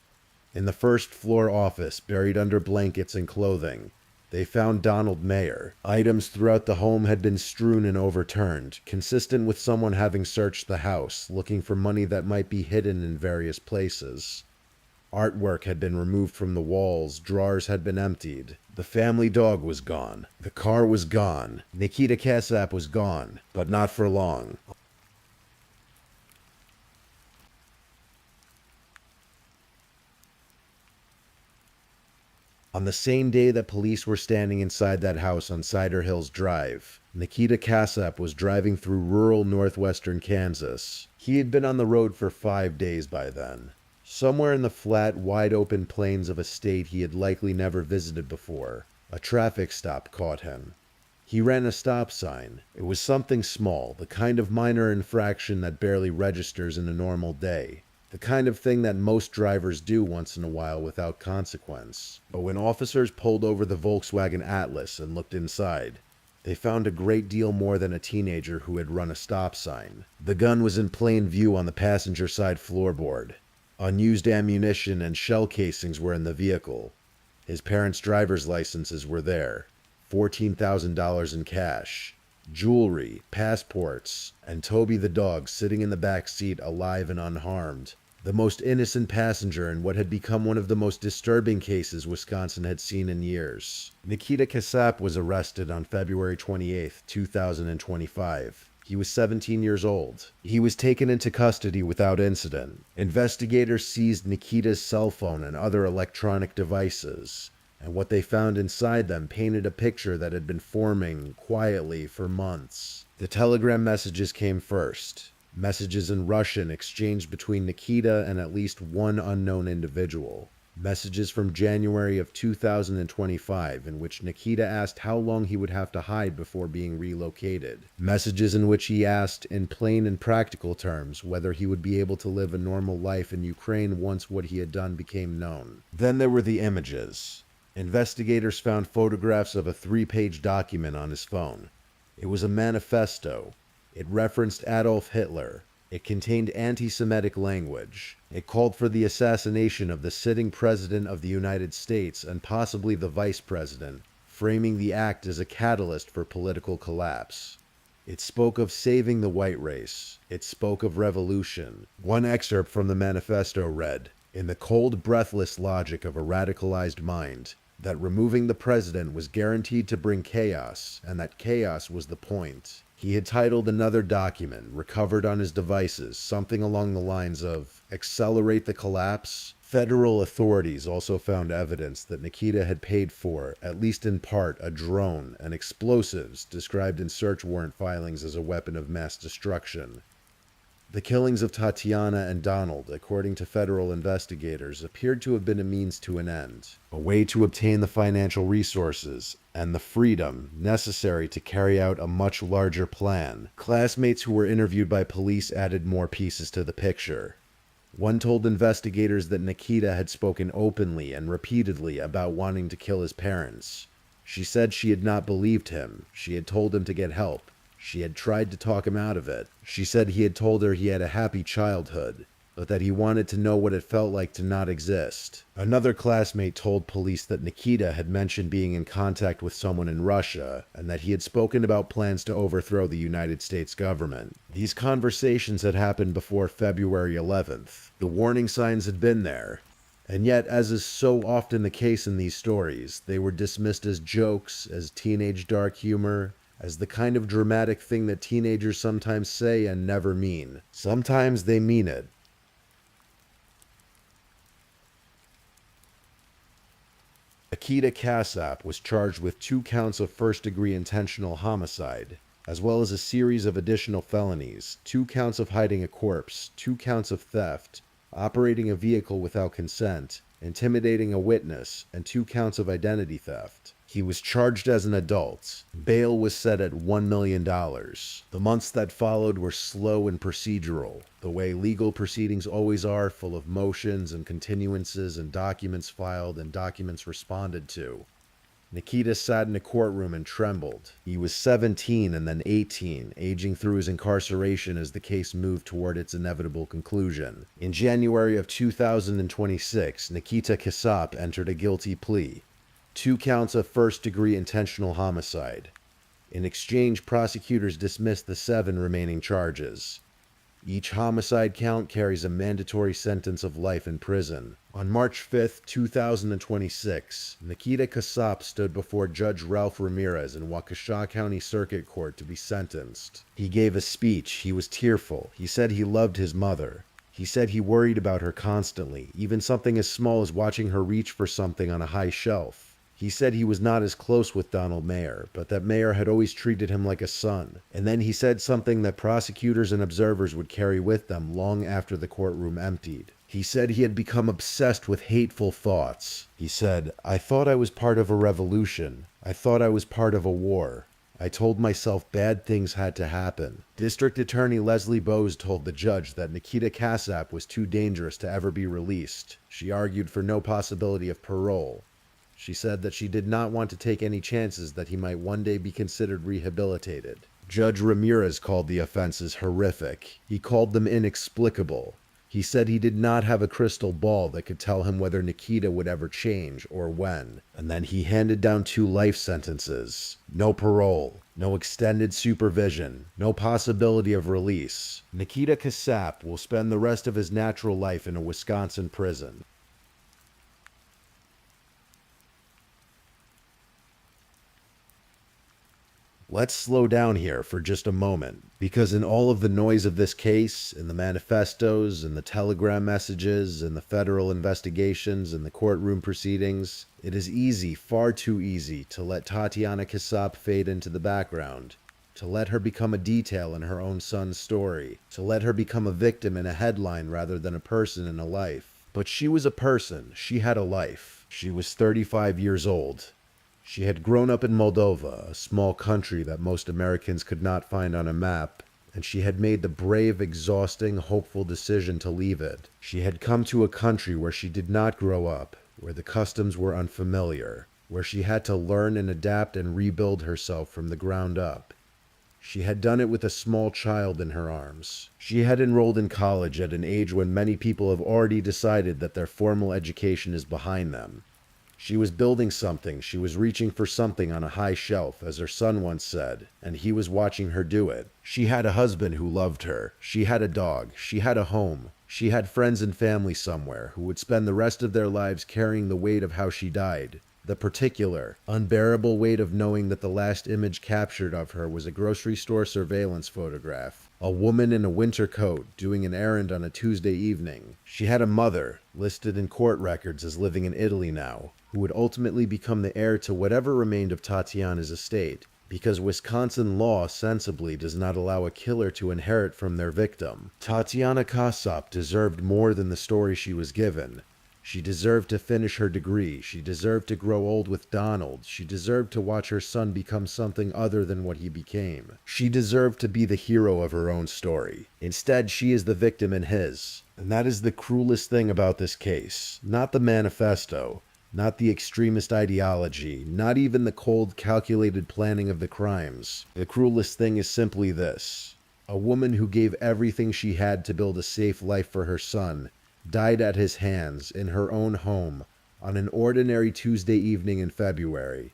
In the first floor office, buried under blankets and clothing, they found Donald Mayer. Items throughout the home had been strewn and overturned, consistent with someone having searched the house, looking for money that might be hidden in various places. Artwork had been removed from the walls, drawers had been emptied. The family dog was gone. The car was gone. Nikita Kasap was gone, but not for long. On the same day that police were standing inside that house on Cider Hills Drive, Nikita Kasap was driving through rural northwestern Kansas. He had been on the road for 5 days by then. Somewhere in the flat, wide-open plains of a state he had likely never visited before, a traffic stop caught him. He ran a stop sign. It was something small, the kind of minor infraction that barely registers in a normal day. The kind of thing that most drivers do once in a while without consequence. But when officers pulled over the Volkswagen Atlas and looked inside, they found a great deal more than a teenager who had run a stop sign. The gun was in plain view on the passenger side floorboard. Unused ammunition and shell casings were in the vehicle. His parents' driver's licenses were there. $14,000 in cash. Jewelry, passports, and Toby the dog sitting in the back seat alive and unharmed. The most innocent passenger in what had become one of the most disturbing cases Wisconsin had seen in years. Nikita Kasap was arrested on February 28, 2025. He was 17 years old. He was taken into custody without incident. Investigators seized Nikita's cell phone and other electronic devices, and what they found inside them painted a picture that had been forming quietly for months. The telegram messages came first. Messages in Russian exchanged between Nikita and at least one unknown individual. Messages from January of 2025 in which Nikita asked how long he would have to hide before being relocated. Messages in which he asked, in plain and practical terms, whether he would be able to live a normal life in Ukraine once what he had done became known. Then there were the images. Investigators found photographs of a 3-page document on his phone. It was a manifesto. It referenced Adolf Hitler. It contained anti-Semitic language. It called for the assassination of the sitting president of the United States and possibly the vice president, framing the act as a catalyst for political collapse. It spoke of saving the white race. It spoke of revolution. One excerpt from the manifesto read, "In the cold, breathless logic of a radicalized mind, that removing the president was guaranteed to bring chaos, and that chaos was the point." He had titled another document, recovered on his devices, something along the lines of, "Accelerate the collapse." Federal authorities also found evidence that Nikita had paid for, at least in part, a drone and explosives described in search warrant filings as a weapon of mass destruction. The killings of Tatiana and Donald, according to federal investigators, appeared to have been a means to an end, a way to obtain the financial resources and the freedom necessary to carry out a much larger plan. Classmates who were interviewed by police added more pieces to the picture. One told investigators that Nikita had spoken openly and repeatedly about wanting to kill his parents. She said she had not believed him. She had told him to get help. She had tried to talk him out of it. She said he had told her he had a happy childhood, but that he wanted to know what it felt like to not exist. Another classmate told police that Nikita had mentioned being in contact with someone in Russia, and that he had spoken about plans to overthrow the United States government. These conversations had happened before February 11th. The warning signs had been there. And yet, as is so often the case in these stories, they were dismissed as jokes, as teenage dark humor, as the kind of dramatic thing that teenagers sometimes say and never mean. Sometimes they mean it. Nikita Kasap was charged with 2 counts of first-degree intentional homicide, as well as a series of additional felonies, 2 counts of hiding a corpse, 2 counts of theft, operating a vehicle without consent, intimidating a witness, and 2 counts of identity theft. He was charged as an adult. Bail was set at $1 million. The months that followed were slow and procedural, the way legal proceedings always are, full of motions and continuances and documents filed and documents responded to. Nikita sat in a courtroom and trembled. He was 17 and then 18, aging through his incarceration as the case moved toward its inevitable conclusion. In January of 2026, Nikita Kasap entered a guilty plea. 2 counts of first-degree intentional homicide. In exchange, prosecutors dismissed the 7 remaining charges. Each homicide count carries a mandatory sentence of life in prison. On March 5th, 2026, Nikita Kasap stood before Judge Ralph Ramirez in Waukesha County Circuit Court to be sentenced. He gave a speech. He was tearful. He said he loved his mother. He said he worried about her constantly, even something as small as watching her reach for something on a high shelf. He said he was not as close with Donald Mayer, but that Mayer had always treated him like a son. And then he said something that prosecutors and observers would carry with them long after the courtroom emptied. He said he had become obsessed with hateful thoughts. He said, "I thought I was part of a revolution. I thought I was part of a war. I told myself bad things had to happen." District Attorney Leslie Bowes told the judge that Nikita Kasap was too dangerous to ever be released. She argued for no possibility of parole. She said that she did not want to take any chances that he might one day be considered rehabilitated. Judge Ramirez called the offenses horrific. He called them inexplicable. He said he did not have a crystal ball that could tell him whether Nikita would ever change or when. And then he handed down 2 life sentences. No parole, no extended supervision, no possibility of release. Nikita Kasap will spend the rest of his natural life in a Wisconsin prison. Let's slow down here for just a moment, because in all of the noise of this case, in the manifestos, in the telegram messages, in the federal investigations, in the courtroom proceedings, it is easy, far too easy, to let Tatiana Kasap fade into the background, to let her become a detail in her own son's story, to let her become a victim in a headline rather than a person in a life. But she was a person, she had a life. She was 35 years old. She had grown up in Moldova, a small country that most Americans could not find on a map, and she had made the brave, exhausting, hopeful decision to leave it. She had come to a country where she did not grow up, where the customs were unfamiliar, where she had to learn and adapt and rebuild herself from the ground up. She had done it with a small child in her arms. She had enrolled in college at an age when many people have already decided that their formal education is behind them. She was building something, she was reaching for something on a high shelf, as her son once said, and he was watching her do it. She had a husband who loved her. She had a dog. She had a home. She had friends and family somewhere who would spend the rest of their lives carrying the weight of how she died. The particular, unbearable weight of knowing that the last image captured of her was a grocery store surveillance photograph. A woman in a winter coat doing an errand on a Tuesday evening. She had a mother, listed in court records as living in Italy now, who would ultimately become the heir to whatever remained of Tatiana's estate, because Wisconsin law sensibly does not allow a killer to inherit from their victim. Tatiana Kasap deserved more than the story she was given. She deserved to finish her degree. She deserved to grow old with Donald. She deserved to watch her son become something other than what he became. She deserved to be the hero of her own story. Instead, she is the victim in his. And that is the cruelest thing about this case. Not the manifesto, not the extremist ideology, not even the cold, calculated planning of the crimes. The cruelest thing is simply this. A woman who gave everything she had to build a safe life for her son died at his hands in her own home on an ordinary Tuesday evening in February.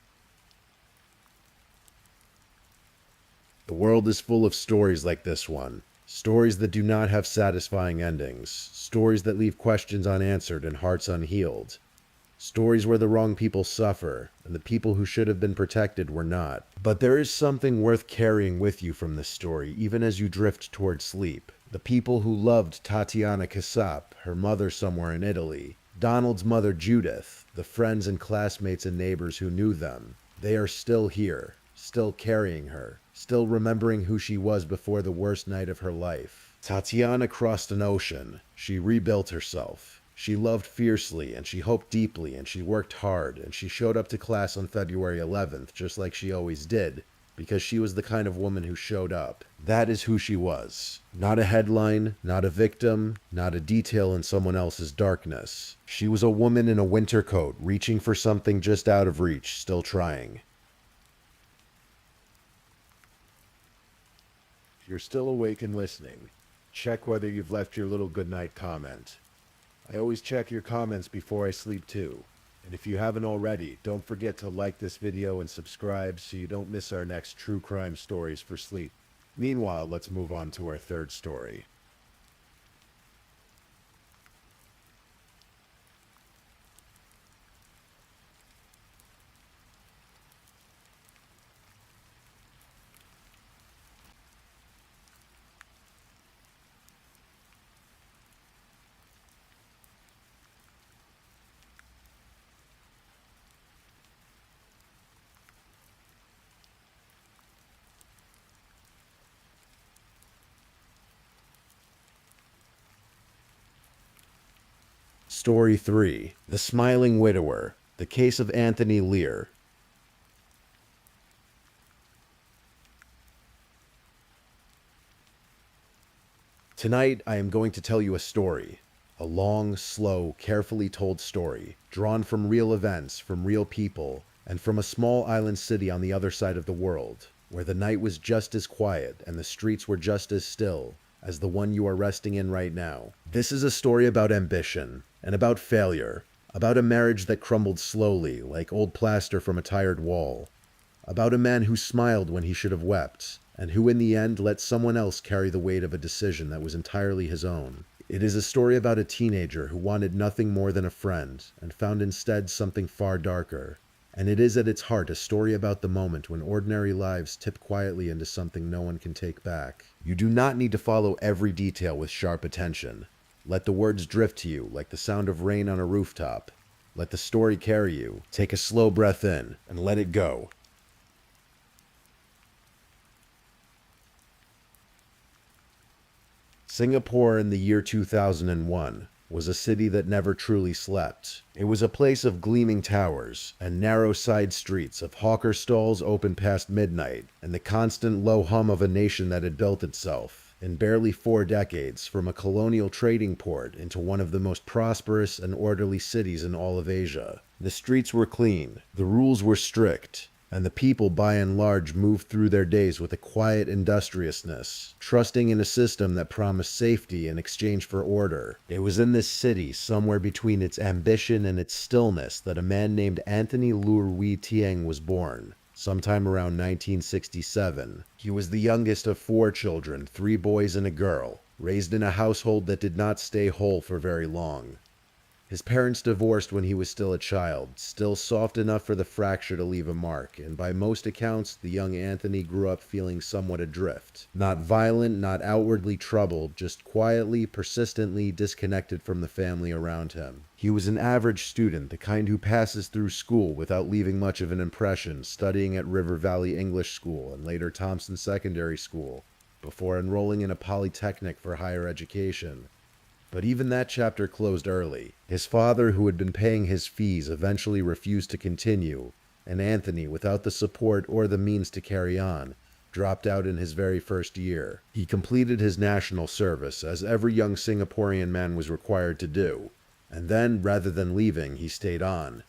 The world is full of stories like this one. Stories that do not have satisfying endings. Stories that leave questions unanswered and hearts unhealed. Stories where the wrong people suffer, and the people who should have been protected were not. But there is something worth carrying with you from this story, even as you drift toward sleep. The people who loved Tatiana Kasap, her mother somewhere in Italy, Donald's mother Judith, the friends and classmates and neighbors who knew them, they are still here, still carrying her, still remembering who she was before the worst night of her life. Tatiana crossed an ocean. She rebuilt herself. She loved fiercely, and she hoped deeply, and she worked hard, and she showed up to class on February 11th, just like she always did, because she was the kind of woman who showed up. That is who she was. Not a headline, not a victim, not a detail in someone else's darkness. She was a woman in a winter coat, reaching for something just out of reach, still trying. If you're still awake and listening, check whether you've left your little goodnight comment. I always check your comments before I sleep too. And if you haven't already, don't forget to like this video and subscribe so you don't miss our next true crime stories for sleep. Meanwhile, let's move on to our third story. Story 3. The Smiling Widower. The Case of Anthony Lear. Tonight, I am going to tell you a story. A long, slow, carefully told story, drawn from real events, from real people, and from a small island city on the other side of the world, where the night was just as quiet and the streets were just as still as the one you are resting in right now. This is a story about ambition, and about failure, about a marriage that crumbled slowly, like old plaster from a tired wall, about a man who smiled when he should have wept, and who in the end let someone else carry the weight of a decision that was entirely his own. It is a story about a teenager who wanted nothing more than a friend, and found instead something far darker. And it is at its heart a story about the moment when ordinary lives tip quietly into something no one can take back. You do not need to follow every detail with sharp attention. Let the words drift to you like the sound of rain on a rooftop. Let the story carry you. Take a slow breath in and let it go. Singapore in the year 2001 was a city that never truly slept. It was a place of gleaming towers and narrow side streets, of hawker stalls open past midnight, and the constant low hum of a nation that had built itself, in barely 4 decades, from a colonial trading port into one of the most prosperous and orderly cities in all of Asia. The streets were clean, the rules were strict, and the people by and large moved through their days with a quiet industriousness, trusting in a system that promised safety in exchange for order. It was in this city, somewhere between its ambition and its stillness, that a man named Anthony Lear Tieng was born, sometime around 1967. He was the youngest of 4 children, 3 boys and a girl, raised in a household that did not stay whole for very long. His parents divorced when he was still a child, still soft enough for the fracture to leave a mark, and by most accounts, the young Anthony grew up feeling somewhat adrift. Not violent, not outwardly troubled, just quietly, persistently disconnected from the family around him. He was an average student, the kind who passes through school without leaving much of an impression, studying at River Valley English School and later Thompson Secondary School, before enrolling in a polytechnic for higher education. But even that chapter closed early. His father, who had been paying his fees, eventually refused to continue, and Anthony, without the support or the means to carry on, dropped out in his very first year. He completed his national service, as every young Singaporean man was required to do, and then, rather than leaving, he stayed on.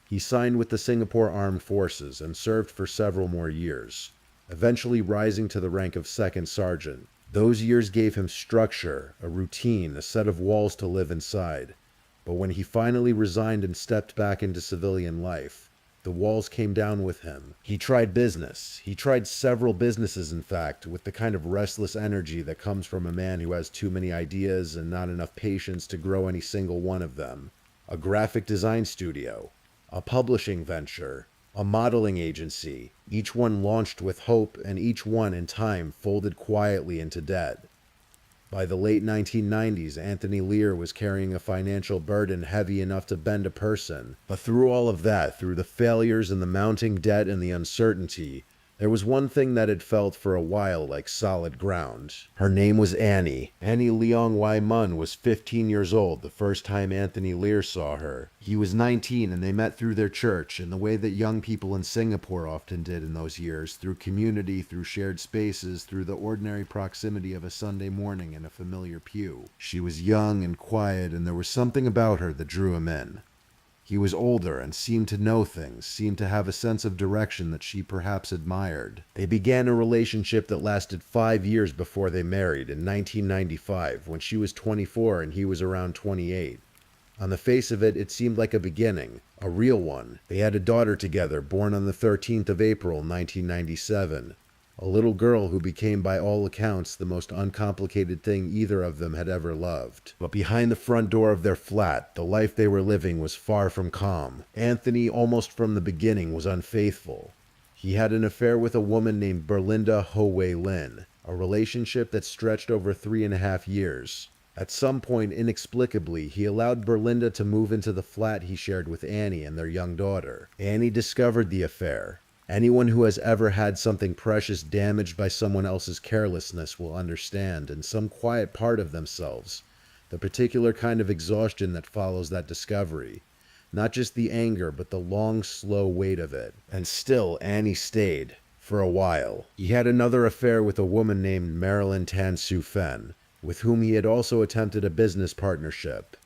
He signed with the Singapore Armed Forces and served for several more years, eventually rising to the rank of second sergeant. Those years gave him structure, a routine, a set of walls to live inside. But when he finally resigned and stepped back into civilian life, the walls came down with him. He tried business. He tried several businesses, in fact, with the kind of restless energy that comes from a man who has too many ideas and not enough patience to grow any single one of them. A graphic design studio, a publishing venture, a modeling agency, each one launched with hope, and each one in time folded quietly into debt. By the late 1990s, Anthony Lear was carrying a financial burden heavy enough to bend a person. But through all of that, through the failures and the mounting debt and the uncertainty, there was one thing that had felt for a while like solid ground. Her name was Annie. Annie Leong Wai Mun was 15 years old the first time Anthony Lear saw her. He was 19, and they met through their church in the way that young people in Singapore often did in those years, through community, through shared spaces, through the ordinary proximity of a Sunday morning in a familiar pew. She was young and quiet, and there was something about her that drew him in. He was older and seemed to know things, seemed to have a sense of direction that she perhaps admired. They began a relationship that lasted 5 years before they married in 1995, when she was 24 and he was around 28. On the face of it, it seemed like a beginning, a real one. They had a daughter together, born on the 13th of April, 1997. A little girl who became, by all accounts, the most uncomplicated thing either of them had ever loved. But behind the front door of their flat, the life they were living was far from calm. Anthony, almost from the beginning, was unfaithful. He had an affair with a woman named Berlinda Ho Wei Lin, a relationship that stretched over 3.5 years. At some point, inexplicably, he allowed Berlinda to move into the flat he shared with Annie and their young daughter. Annie discovered the affair. Anyone who has ever had something precious damaged by someone else's carelessness will understand, in some quiet part of themselves, the particular kind of exhaustion that follows that discovery. Not just the anger, but the long, slow weight of it. And still, Annie stayed. For a while. He had another affair with a woman named Marilyn Tan Su Fen, with whom he had also attempted a business partnership.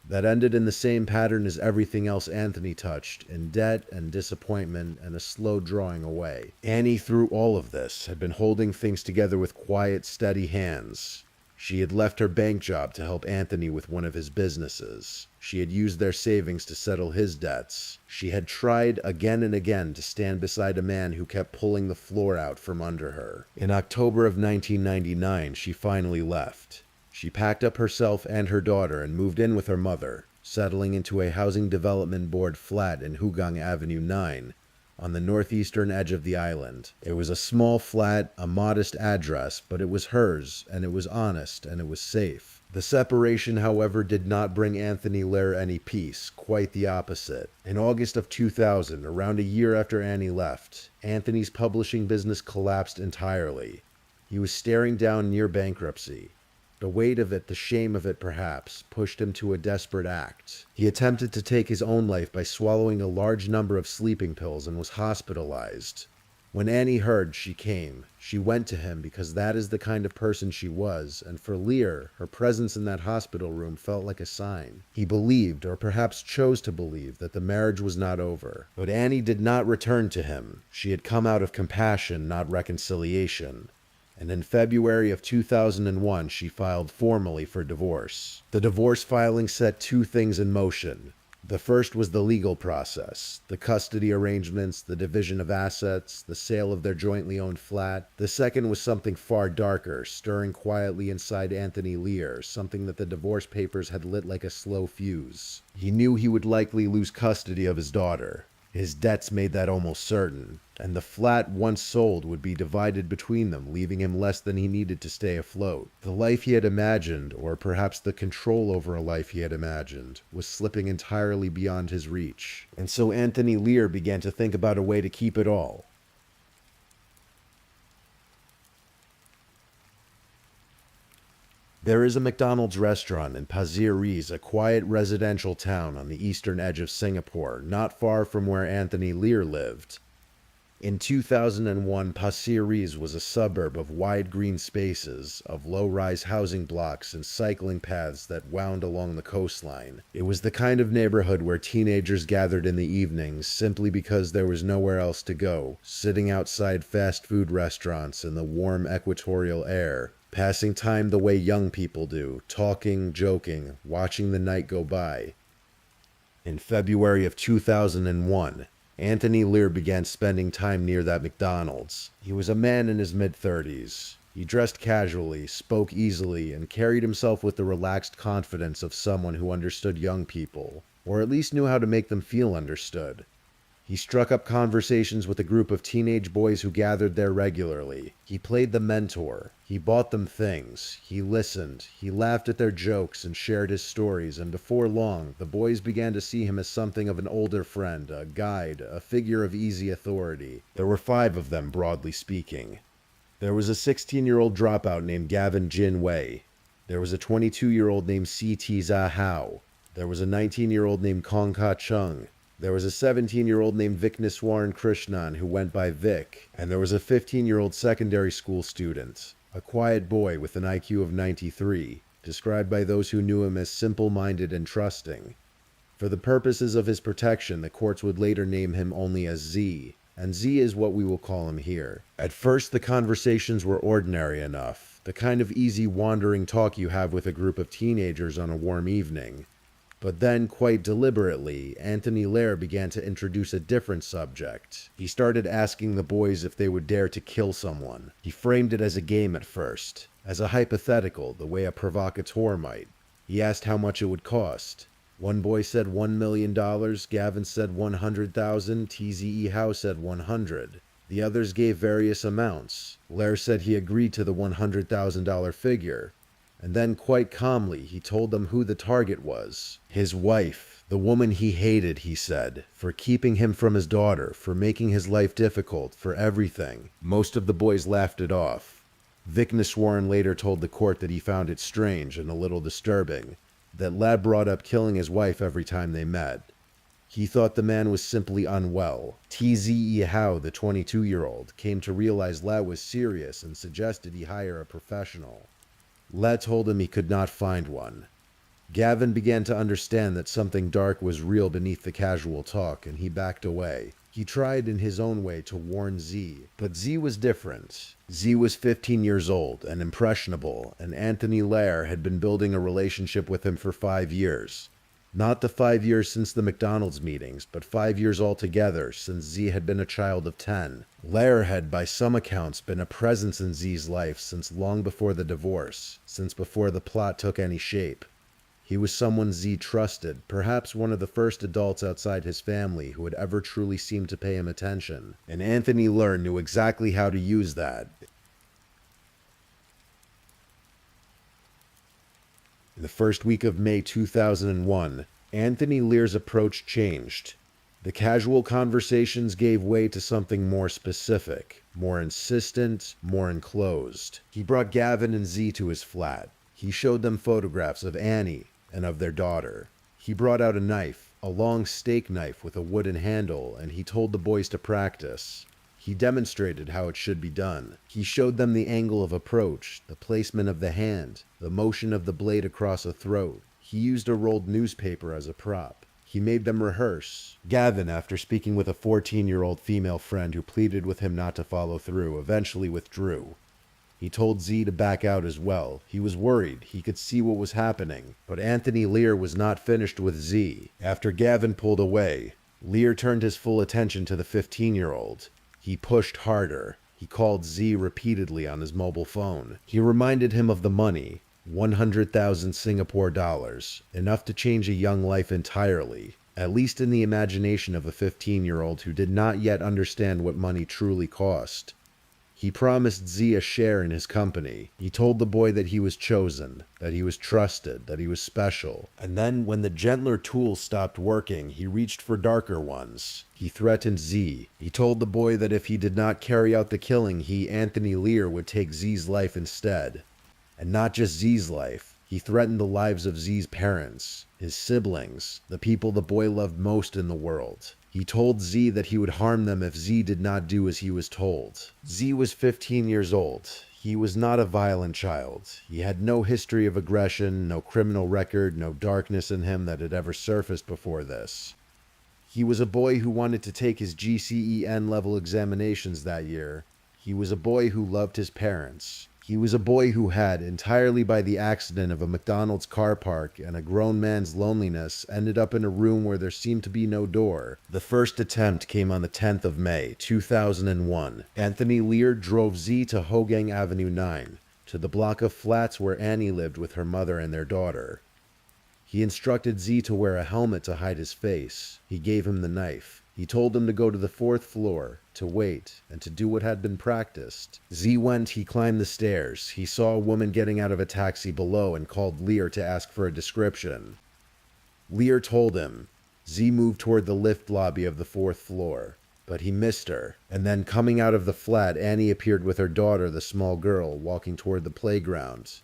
That ended in the same pattern as everything else Anthony touched, in debt and disappointment and a slow drawing away. Annie, through all of this, had been holding things together with quiet, steady hands. She had left her bank job to help Anthony with one of his businesses. She had used their savings to settle his debts. She had tried again and again to stand beside a man who kept pulling the floor out from under her. In October of 1999, she finally left. She packed up herself and her daughter and moved in with her mother, settling into a Housing Development Board flat in Hugang Avenue 9, on the northeastern edge of the island. It was a small flat, a modest address, but it was hers, and it was honest, and it was safe. The separation, however, did not bring Anthony Lehr any peace, quite the opposite. In August of 2000, around a year after Annie left, Anthony's publishing business collapsed entirely. He was staring down near bankruptcy. The weight of it, the shame of it perhaps, pushed him to a desperate act. He attempted to take his own life by swallowing a large number of sleeping pills and was hospitalized. When Annie heard, she came. She went to him because that is the kind of person she was, and for Lehr, her presence in that hospital room felt like a sign. He believed, or perhaps chose to believe, that the marriage was not over. But Annie did not return to him. She had come out of compassion, not reconciliation. And in February of 2001, she filed formally for divorce. The divorce filing set two things in motion. The first was the legal process, the custody arrangements, the division of assets, the sale of their jointly owned flat. The second was something far darker, stirring quietly inside Anthony Lehr, something that the divorce papers had lit like a slow fuse. He knew he would likely lose custody of his daughter. His debts made that almost certain, and the flat, once sold, would be divided between them, leaving him less than he needed to stay afloat. The life he had imagined, or perhaps the control over a life he had imagined, was slipping entirely beyond his reach. And so Anthony Lehr began to think about a way to keep it all. There is a McDonald's restaurant in Pasir Ris, a quiet residential town on the eastern edge of Singapore, not far from where Anthony Lehr lived. In 2001, Pasir Ris was a suburb of wide green spaces, of low-rise housing blocks and cycling paths that wound along the coastline. It was the kind of neighborhood where teenagers gathered in the evenings simply because there was nowhere else to go, sitting outside fast food restaurants in the warm equatorial air, passing time the way young people do, talking, joking, watching the night go by. In February of 2001, Anthony Lehr began spending time near that McDonald's. He was a man in his mid-30s. He dressed casually, spoke easily, and carried himself with the relaxed confidence of someone who understood young people, or at least knew how to make them feel understood. He struck up conversations with a group of teenage boys who gathered there regularly. He played the mentor. He bought them things. He listened. He laughed at their jokes and shared his stories, and before long, the boys began to see him as something of an older friend, a guide, a figure of easy authority. There were 5 of them, broadly speaking. There was a 16-year-old dropout named Gavin Jin Wei. There was a 22-year-old named C.T. Za Hao. There was a 19-year-old named Kong Ka Chung. There was a 17-year-old named Vikneswaran Krishnan who went by Vic, and there was a 15-year-old secondary school student, a quiet boy with an IQ of 93, described by those who knew him as simple-minded and trusting. For the purposes of his protection, the courts would later name him only as Z, and Z is what we will call him here. At first, the conversations were ordinary enough, the kind of easy wandering talk you have with a group of teenagers on a warm evening. But then, quite deliberately, Anthony Lehr began to introduce a different subject. He started asking the boys if they would dare to kill someone. He framed it as a game at first, as a hypothetical, the way a provocateur might. He asked how much it would cost. One boy said $1 million, Gavin said 100,000, TZE Howe said 100. The others gave various amounts. Lehr said he agreed to the $100,000 figure. And then, quite calmly, he told them who the target was. His wife, the woman he hated, he said, for keeping him from his daughter, for making his life difficult, for everything. Most of the boys laughed it off. Vicness Warren later told the court that he found it strange and a little disturbing that Ladd brought up killing his wife every time they met. He thought the man was simply unwell. T.Z.E. Howe, the 22-year-old, came to realize Ladd was serious and suggested he hire a professional. Ladd told him he could not find one. Gavin began to understand that something dark was real beneath the casual talk, and he backed away. He tried in his own way to warn Z, but Z was different. Z was 15 years old and impressionable, and Anthony Lair had been building a relationship with him for 5 years. Not the 5 years since the McDonald's meetings, but 5 years altogether since Z had been a child of 10. Lair had, by some accounts, been a presence in Z's life since long before the divorce, since before the plot took any shape. He was someone Z trusted, perhaps one of the first adults outside his family who had ever truly seemed to pay him attention, and Anthony Lair knew exactly how to use that. In the first week of May 2001, Anthony Lair's approach changed. The casual conversations gave way to something more specific, more insistent, more enclosed. He brought Gavin and Z to his flat. He showed them photographs of Annie and of their daughter. He brought out a knife, a long steak knife with a wooden handle, and he told the boys to practice. He demonstrated how it should be done. He showed them the angle of approach, the placement of the hand, the motion of the blade across a throat. He used a rolled newspaper as a prop. He made them rehearse. Gavin, after speaking with a 14-year-old female friend who pleaded with him not to follow through, eventually withdrew. He told Z to back out as well. He was worried. He could see what was happening. But Anthony Lair was not finished with Z. After Gavin pulled away, Lair turned his full attention to the 15-year-old. He pushed harder. He called Z repeatedly on his mobile phone. He reminded him of the money, 100,000 Singapore dollars, enough to change a young life entirely, at least in the imagination of a 15-year-old who did not yet understand what money truly cost. He promised Z a share in his company. He told the boy that he was chosen, that he was trusted, that he was special. And then, when the gentler tools stopped working, he reached for darker ones. He threatened Z. He told the boy that if he did not carry out the killing, he, Anthony Lair, would take Z's life instead. And not just Z's life. He threatened the lives of Z's parents, his siblings, the people the boy loved most in the world. He told Z that he would harm them if Z did not do as he was told. Z was 15 years old. He was not a violent child. He had no history of aggression, no criminal record, no darkness in him that had ever surfaced before this. He was a boy who wanted to take his GCE level examinations that year. He was a boy who loved his parents. He was a boy who had, entirely by the accident of a McDonald's car park and a grown man's loneliness, ended up in a room where there seemed to be no door. The first attempt came on the 10th of May, 2001. Anthony Lair drove Z to Hogang Avenue 9, to the block of flats where Annie lived with her mother and their daughter. He instructed Z to wear a helmet to hide his face. He gave him the knife. He told him to go to the 4th floor, to wait, and to do what had been practiced. Z went, he climbed the stairs. He saw a woman getting out of a taxi below and called Lair to ask for a description. Lair told him. Z moved toward the lift lobby of the 4th floor, but he missed her. And then coming out of the flat, Annie appeared with her daughter, the small girl, walking toward the playground.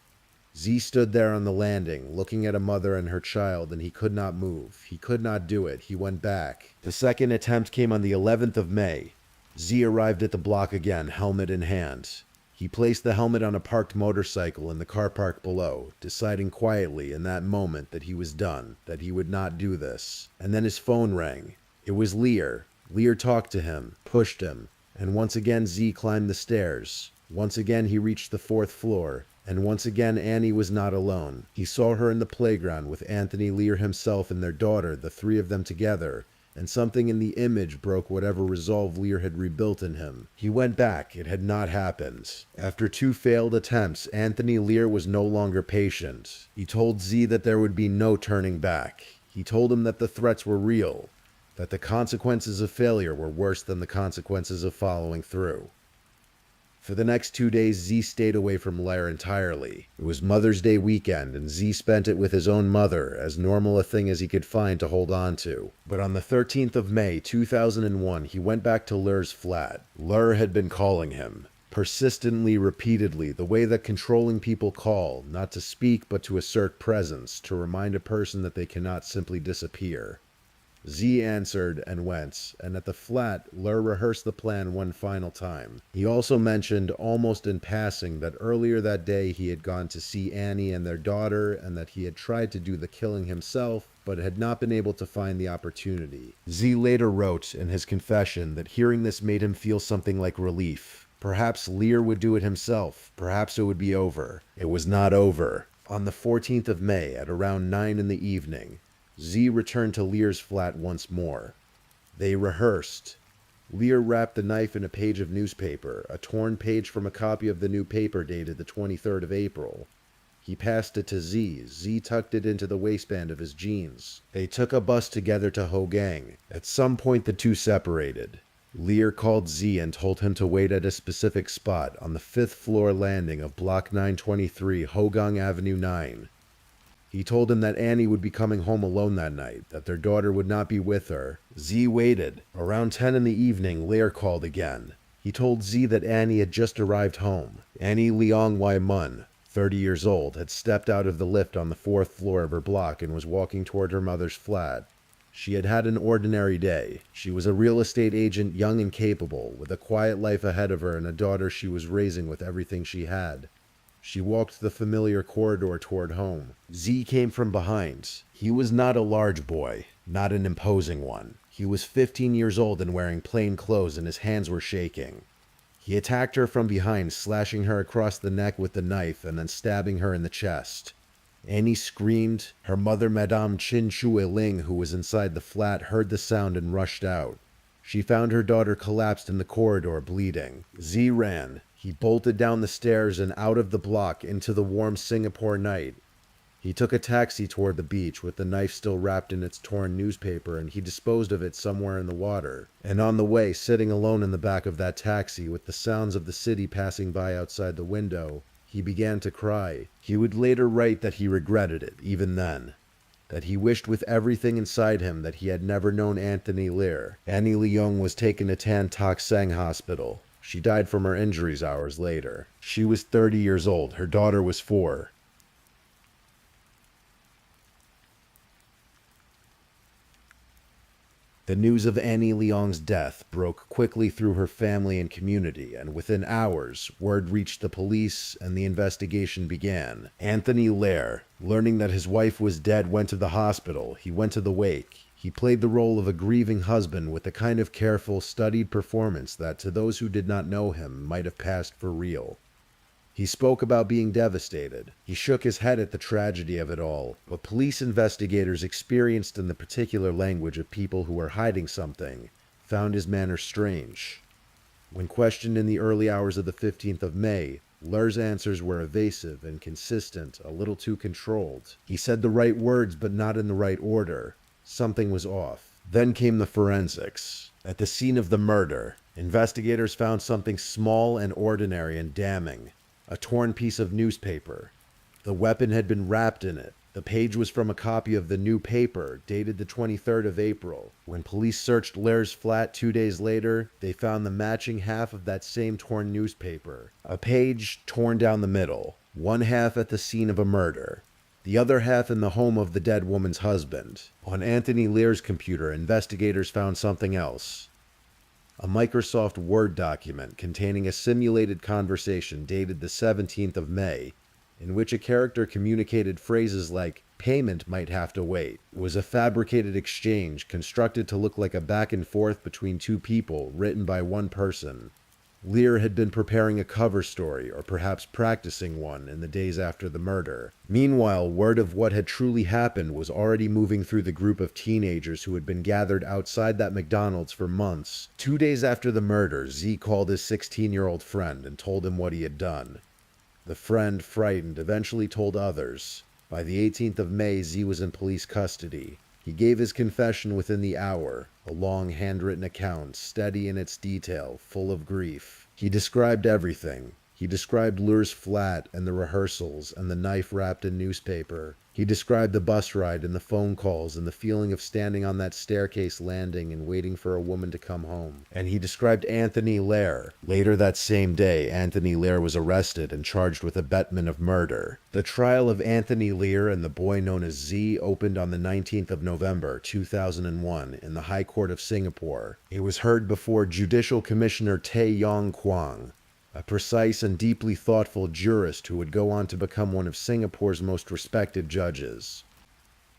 Z stood there on the landing, looking at a mother and her child, and he could not move. He could not do it. He went back. The second attempt came on the 11th of May. Z arrived at the block again, helmet in hand. He placed the helmet on a parked motorcycle in the car park below, deciding quietly in that moment that he was done, that he would not do this. And then his phone rang. It was Lair. Lair talked to him, pushed him, and once again Z climbed the stairs. Once again he reached the 4th floor. And once again, Annie was not alone. He saw her in the playground with Anthony Lair himself and their daughter, the three of them together, and something in the image broke whatever resolve Lair had rebuilt in him. He went back. It had not happened. After 2 failed attempts, Anthony Lair was no longer patient. He told Z that there would be no turning back. He told him that the threats were real, that the consequences of failure were worse than the consequences of following through. For the next 2 days, Z stayed away from Lair entirely. It was Mother's Day weekend, and Z spent it with his own mother, as normal a thing as he could find to hold on to. But on the 13th of May, 2001, he went back to Lair's flat. Lair had been calling him. Persistently, repeatedly, the way that controlling people call, not to speak but to assert presence, to remind a person that they cannot simply disappear. Z answered and went, and at the flat, Lur rehearsed the plan one final time. He also mentioned, almost in passing, that earlier that day he had gone to see Annie and their daughter, and that he had tried to do the killing himself, but had not been able to find the opportunity. Z later wrote in his confession that hearing this made him feel something like relief. Perhaps Lear would do it himself. Perhaps it would be over. It was not over. On the 14th of May, at around 9 in the evening, Z returned to Lear's flat once more. They rehearsed. Lear wrapped the knife in a page of newspaper, a torn page from a copy of the new paper dated the 23rd of April. He passed it to Z. Z tucked it into the waistband of his jeans. They took a bus together to Hogang. At some point the two separated. Lear called Z and told him to wait at a specific spot on the 5th floor landing of Block 923, Hogang Avenue 9. He told him that Annie would be coming home alone that night, that their daughter would not be with her. Z waited. Around 10 in the evening, Lear called again. He told Z that Annie had just arrived home. Annie Leong Wai Mun, 30 years old, had stepped out of the lift on the 4th floor of her block and was walking toward her mother's flat. She had had an ordinary day. She was a real estate agent, young and capable, with a quiet life ahead of her and a daughter she was raising with everything she had. She walked the familiar corridor toward home. Z came from behind. He was not a large boy, not an imposing one. He was 15 years old and wearing plain clothes, and his hands were shaking. He attacked her from behind, slashing her across the neck with the knife and then stabbing her in the chest. Annie screamed. Her mother, Madame Chin Shui Ling, who was inside the flat, heard the sound and rushed out. She found her daughter collapsed in the corridor, bleeding. Z ran. He bolted down the stairs and out of the block into the warm Singapore night. He took a taxi toward the beach with the knife still wrapped in its torn newspaper, and he disposed of it somewhere in the water. And on the way, sitting alone in the back of that taxi with the sounds of the city passing by outside the window, he began to cry. He would later write that he regretted it, even then. That he wished with everything inside him that he had never known Anthony Lear. Annie Leong was taken to Tan Tock Seng Hospital. She died from her injuries hours later. She was 30 years old. Her daughter was 4. The news of Annie Leong's death broke quickly through her family and community, and within hours, word reached the police and the investigation began. Anthony Lear, learning that his wife was dead, went to the hospital. He went to the wake. He played the role of a grieving husband with the kind of careful, studied performance that, to those who did not know him, might have passed for real. He spoke about being devastated. He shook his head at the tragedy of it all. But police investigators, experienced in the particular language of people who were hiding something, found his manner strange. When questioned in the early hours of the 15th of May, Lear's answers were evasive, inconsistent, a little too controlled. He said the right words, but not in the right order. Something was off. Then came the forensics. At the scene of the murder, investigators found something small and ordinary and damning. A torn piece of newspaper. The weapon had been wrapped in it. The page was from a copy of the new paper, dated the 23rd of April. When police searched Lear's flat 2 days later, they found the matching half of that same torn newspaper. A page torn down the middle. One half at the scene of a murder. The other half in the home of the dead woman's husband. On Anthony Lear's computer, investigators found something else. A Microsoft Word document containing a simulated conversation dated the 17th of May, in which a character communicated phrases like, "Payment might have to wait." It was a fabricated exchange constructed to look like a back and forth between two people, written by one person. Lear had been preparing a cover story, or perhaps practicing one, in the days after the murder. Meanwhile, word of what had truly happened was already moving through the group of teenagers who had been gathered outside that McDonald's for months. 2 days after the murder, Z called his 16-year-old friend and told him what he had done. The friend, frightened, eventually told others. By the 18th of May, Z was in police custody. He gave his confession within the hour, a long handwritten account, steady in its detail, full of grief. He described everything. He described Lear's flat and the rehearsals and the knife wrapped in newspaper. He He described the bus ride and the phone calls and the feeling of standing on that staircase landing and waiting for a woman to come home. And he described Anthony Lear. Later that same day, Anthony Lear was arrested and charged with abetment of murder. The trial of Anthony Lear and the boy known as Z opened on the 19th of November, 2001 in the High Court of Singapore. It was heard before Judicial Commissioner Tay Yong Kwang, a precise and deeply thoughtful jurist who would go on to become one of Singapore's most respected judges.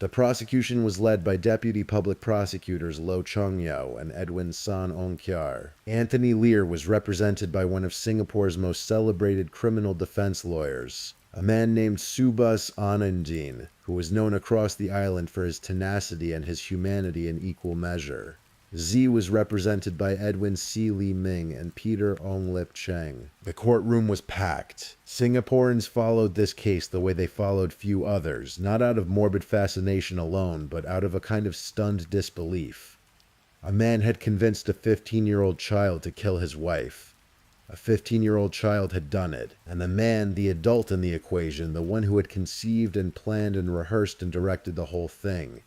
The prosecution was led by Deputy Public Prosecutors Lo Chung Yao and Edwin San Ong Kiar. Anthony Lear was represented by one of Singapore's most celebrated criminal defense lawyers, a man named Subhas Anandin, who was known across the island for his tenacity and his humanity in equal measure. Z was represented by Edwin C. Lee Ming and Peter Ong Lip Cheng. The courtroom was packed. Singaporeans followed this case the way they followed few others, not out of morbid fascination alone, but out of a kind of stunned disbelief. A man had convinced a 15-year-old child to kill his wife. A 15-year-old child had done it, and the man, the adult in the equation, the one who had conceived and planned and rehearsed and directed the whole thing,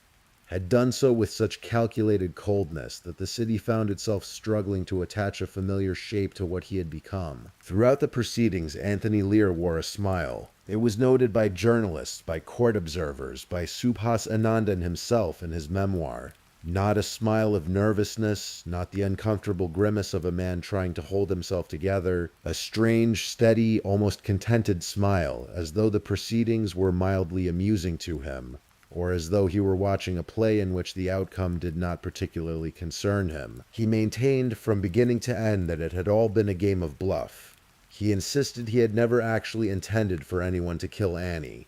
had done so with such calculated coldness that the city found itself struggling to attach a familiar shape to what he had become. Throughout the proceedings, Anthony Lear wore a smile. It was noted by journalists, by court observers, by Subhas Anandan himself in his memoir. Not a smile of nervousness, not the uncomfortable grimace of a man trying to hold himself together. A strange, steady, almost contented smile, as though the proceedings were mildly amusing to him, or as though he were watching a play in which the outcome did not particularly concern him. He maintained from beginning to end that it had all been a game of bluff. He insisted he had never actually intended for anyone to kill Annie.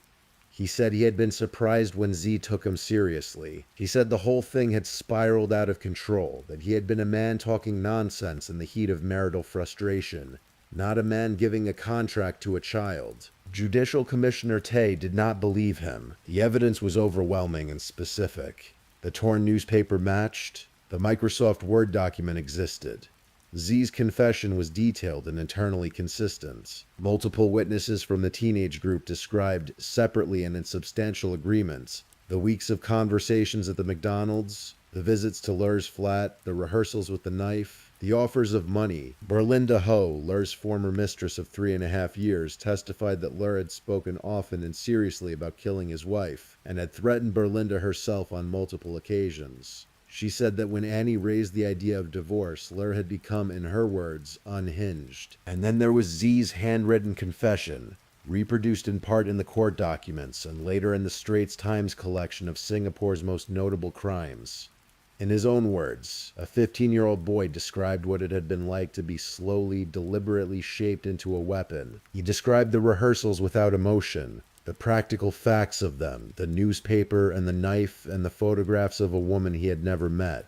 He said he had been surprised when Z took him seriously. He said the whole thing had spiraled out of control, that he had been a man talking nonsense in the heat of marital frustration, not a man giving a contract to a child. Judicial Commissioner Tay did not believe him. The evidence was overwhelming and specific. The torn newspaper matched. The Microsoft Word document existed. Z's confession was detailed and internally consistent. Multiple witnesses from the teenage group described, separately and in substantial agreement, the weeks of conversations at the McDonald's, the visits to Lur's flat, the rehearsals with the knife, the offers of money. Berlinda Ho, Lur's former mistress of 3.5 years, testified that Lur had spoken often and seriously about killing his wife, and had threatened Berlinda herself on multiple occasions. She said that when Annie raised the idea of divorce, Lur had become, in her words, unhinged. And then there was Z's handwritten confession, reproduced in part in the court documents and later in the Straits Times collection of Singapore's most notable crimes. In his own words, a 15-year-old boy described what it had been like to be slowly, deliberately shaped into a weapon. He described the rehearsals without emotion, the practical facts of them, the newspaper and the knife and the photographs of a woman he had never met.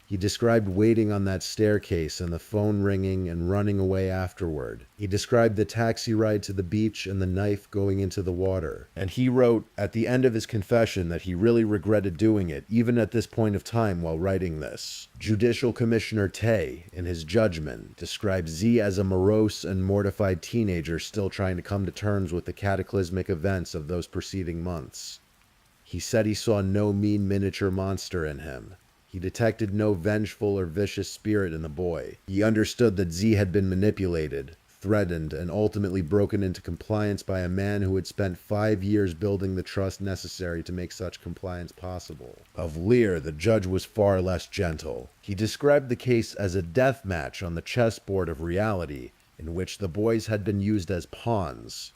He described waiting on that staircase and the phone ringing and running away afterward. He described the taxi ride to the beach and the knife going into the water. And he wrote at the end of his confession that he really regretted doing it, even at this point of time while writing this. Judicial Commissioner Tay, in his judgment, described Z as a morose and mortified teenager still trying to come to terms with the cataclysmic events of those preceding months. He said he saw no mean miniature monster in him. He detected no vengeful or vicious spirit in the boy. He understood that Z had been manipulated, threatened, and ultimately broken into compliance by a man who had spent 5 years building the trust necessary to make such compliance possible. Of Lear, the judge was far less gentle. He described the case as a death match on the chessboard of reality, in which the boys had been used as pawns.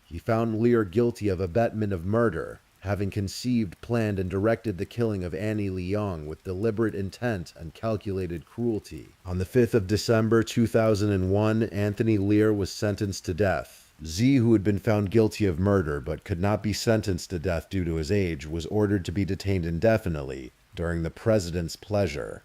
He found Lear guilty of abetment of murder, having conceived, planned, and directed the killing of Annie Leong with deliberate intent and calculated cruelty. On the 5th of December 2001, Anthony Lear was sentenced to death. Z, who had been found guilty of murder but could not be sentenced to death due to his age, was ordered to be detained indefinitely during the president's pleasure.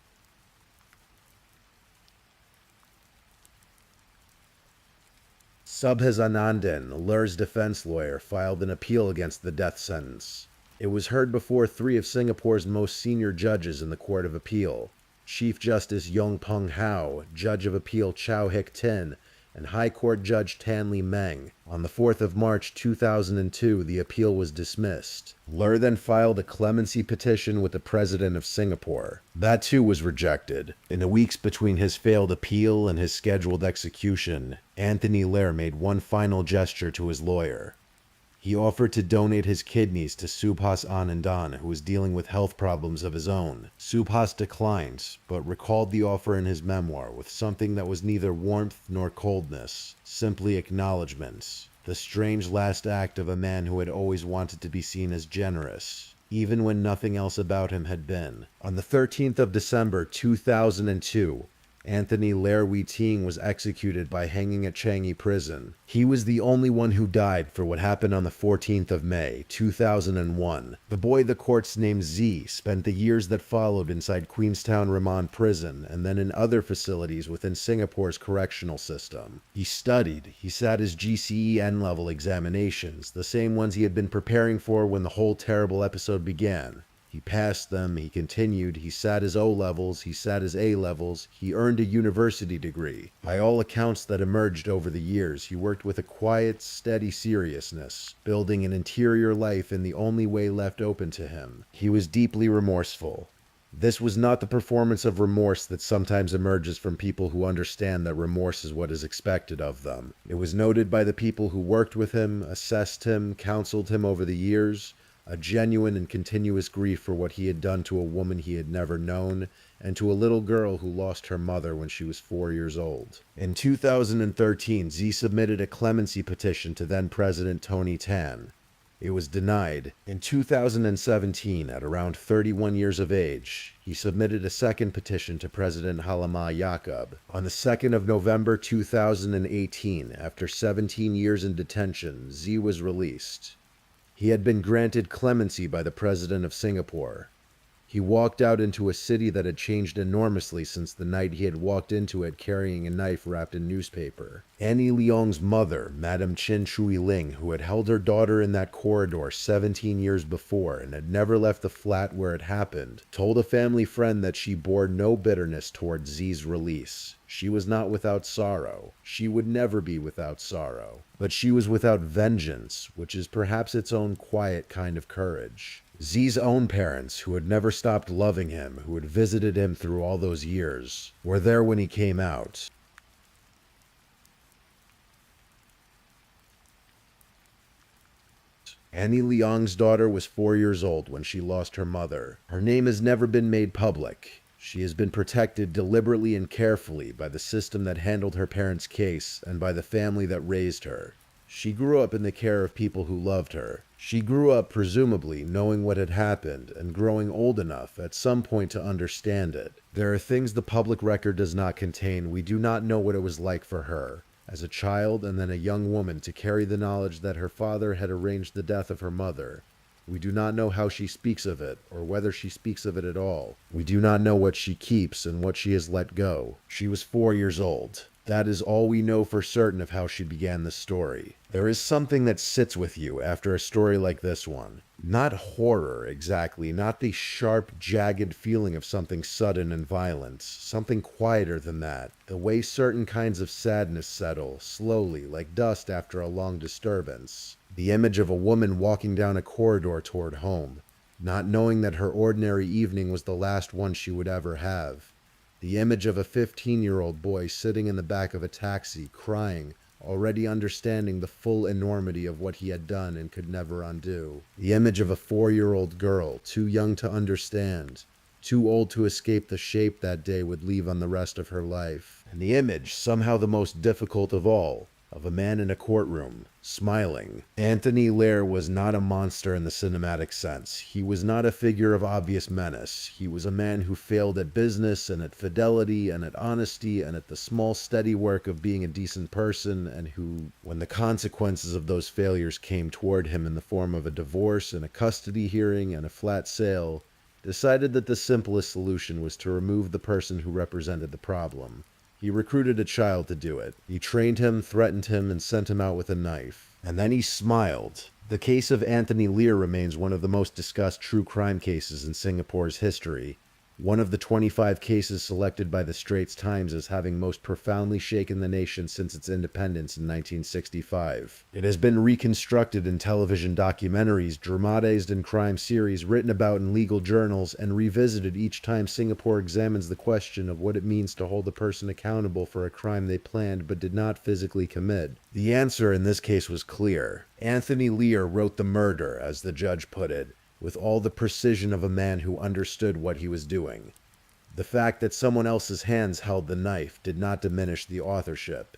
Subhas Anandan, Lur's defense lawyer, filed an appeal against the death sentence. It was heard before 3 of Singapore's most senior judges in the Court of Appeal: Chief Justice Yong Pung Hao, Judge of Appeal Chow Hick Tin, and High Court Judge Tan Lee Meng. On the 4th of March 2002, the appeal was dismissed. Ler then filed a clemency petition with the president of Singapore. That too was rejected. In the weeks between his failed appeal and his scheduled execution, Anthony Ler made one final gesture to his lawyer. He offered to donate his kidneys to Subhas Anandan, who was dealing with health problems of his own. Subhas declined, but recalled the offer in his memoir with something that was neither warmth nor coldness, simply acknowledgement. The strange last act of a man who had always wanted to be seen as generous, even when nothing else about him had been. On the 13th of December 2002, Anthony Ler Wee Ting was executed by hanging at Changi Prison. He was the only one who died for what happened on the 14th of May, 2001. The boy the courts named Z spent the years that followed inside Queenstown Remand Prison and then in other facilities within Singapore's correctional system. He studied. He sat his GCE N-level examinations, the same ones he had been preparing for when the whole terrible episode began. He passed them, he continued, he sat his O-levels, he sat his A-levels, he earned a university degree. By all accounts that emerged over the years, he worked with a quiet, steady seriousness, building an interior life in the only way left open to him. He was deeply remorseful. This was not the performance of remorse that sometimes emerges from people who understand that remorse is what is expected of them. It was noted by the people who worked with him, assessed him, counseled him over the years, a genuine and continuous grief for what he had done to a woman he had never known, and to a little girl who lost her mother when she was 4 years old. In 2013, Z submitted a clemency petition to then-President Tony Tan. It was denied. In 2017, at around 31 years of age, he submitted a second petition to President Halimah Yacob. On the 2nd of November 2018, after 17 years in detention, Z was released. He had been granted clemency by the president of Singapore. He walked out into a city that had changed enormously since the night he had walked into it carrying a knife wrapped in newspaper. Annie Leong's mother, Madam Chin Shui Ling, who had held her daughter in that corridor 17 years before and had never left the flat where it happened, told a family friend that she bore no bitterness toward Z's release. She was not without sorrow. She would never be without sorrow. But she was without vengeance, which is perhaps its own quiet kind of courage. Z's own parents, who had never stopped loving him, who had visited him through all those years, were there when he came out. Annie Leong's daughter was 4 years old when she lost her mother. Her name has never been made public. She has been protected deliberately and carefully by the system that handled her parents' case and by the family that raised her. She grew up in the care of people who loved her. She grew up, presumably, knowing what had happened and growing old enough at some point to understand it. There are things the public record does not contain. We do not know what it was like for her, as a child and then a young woman, to carry the knowledge that her father had arranged the death of her mother. We do not know how she speaks of it, or whether she speaks of it at all. We do not know what she keeps and what she has let go. She was 4 years old. That is all we know for certain of how she began the story. There is something that sits with you after a story like this one. Not horror, exactly, not the sharp, jagged feeling of something sudden and violent. Something quieter than that. The way certain kinds of sadness settle, slowly, like dust after a long disturbance. The image of a woman walking down a corridor toward home, not knowing that her ordinary evening was the last one she would ever have. The image of a 15-year-old boy sitting in the back of a taxi, crying, already understanding the full enormity of what he had done and could never undo. The image of a 4-year-old girl, too young to understand, too old to escape the shape that day would leave on the rest of her life. And the image, somehow the most difficult of all, of a man in a courtroom, smiling. Anthony Ler was not a monster in the cinematic sense. He was not a figure of obvious menace. He was a man who failed at business and at fidelity and at honesty and at the small steady work of being a decent person, and who, when the consequences of those failures came toward him in the form of a divorce and a custody hearing and a flat sale, decided that the simplest solution was to remove the person who represented the problem. He recruited a child to do it. He trained him, threatened him, and sent him out with a knife. And then he smiled. The case of Anthony Ler remains one of the most discussed true crime cases in Singapore's history. one of the 25 cases selected by the Straits Times as having most profoundly shaken the nation since its independence in 1965. It has been reconstructed in television documentaries, dramatized in crime series, written about in legal journals, and revisited each time Singapore examines the question of what it means to hold a person accountable for a crime they planned but did not physically commit. The answer in this case was clear. Anthony Lear wrote the murder, as the judge put it, with all the precision of a man who understood what he was doing. The fact that someone else's hands held the knife did not diminish the authorship.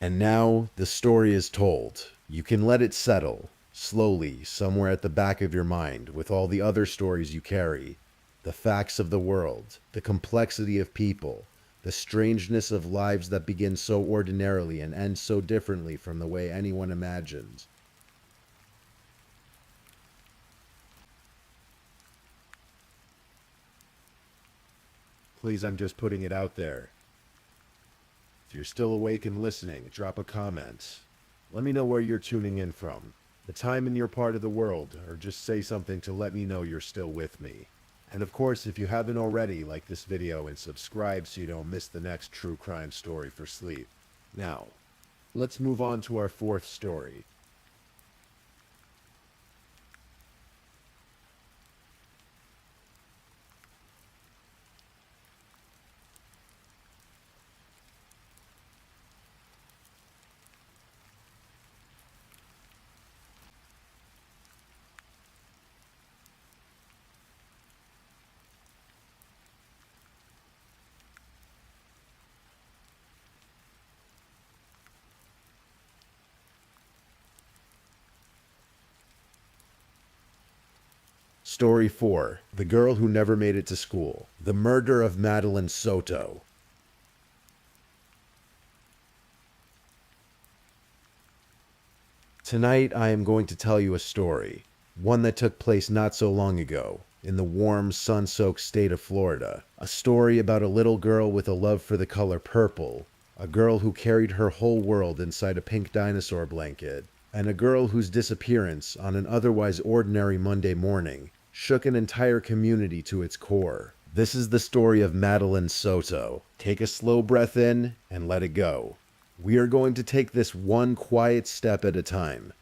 And now the story is told. You can let it settle, slowly, somewhere at the back of your mind, with all the other stories you carry. The facts of the world, the complexity of people, the strangeness of lives that begin so ordinarily and end so differently from the way anyone imagined. Please, I'm just putting it out there. If you're still awake and listening, drop a comment. Let me know where you're tuning in from, the time in your part of the world, or just say something to let me know you're still with me. And of course, if you haven't already, like this video and subscribe so you don't miss the next true crime story for sleep. Now, let's move on to our fourth story. Story 4. The Girl Who Never Made It to School. The Murder of Madeline Soto. Tonight I am going to tell you a story, one that took place not so long ago, in the warm, sun-soaked state of Florida. A story about a little girl with a love for the color purple, a girl who carried her whole world inside a pink dinosaur blanket, and a girl whose disappearance on an otherwise ordinary Monday morning shook an entire community to its core. This is the story of Madeline Soto. Take a slow breath in and let it go. We are going to take this one quiet step at a time.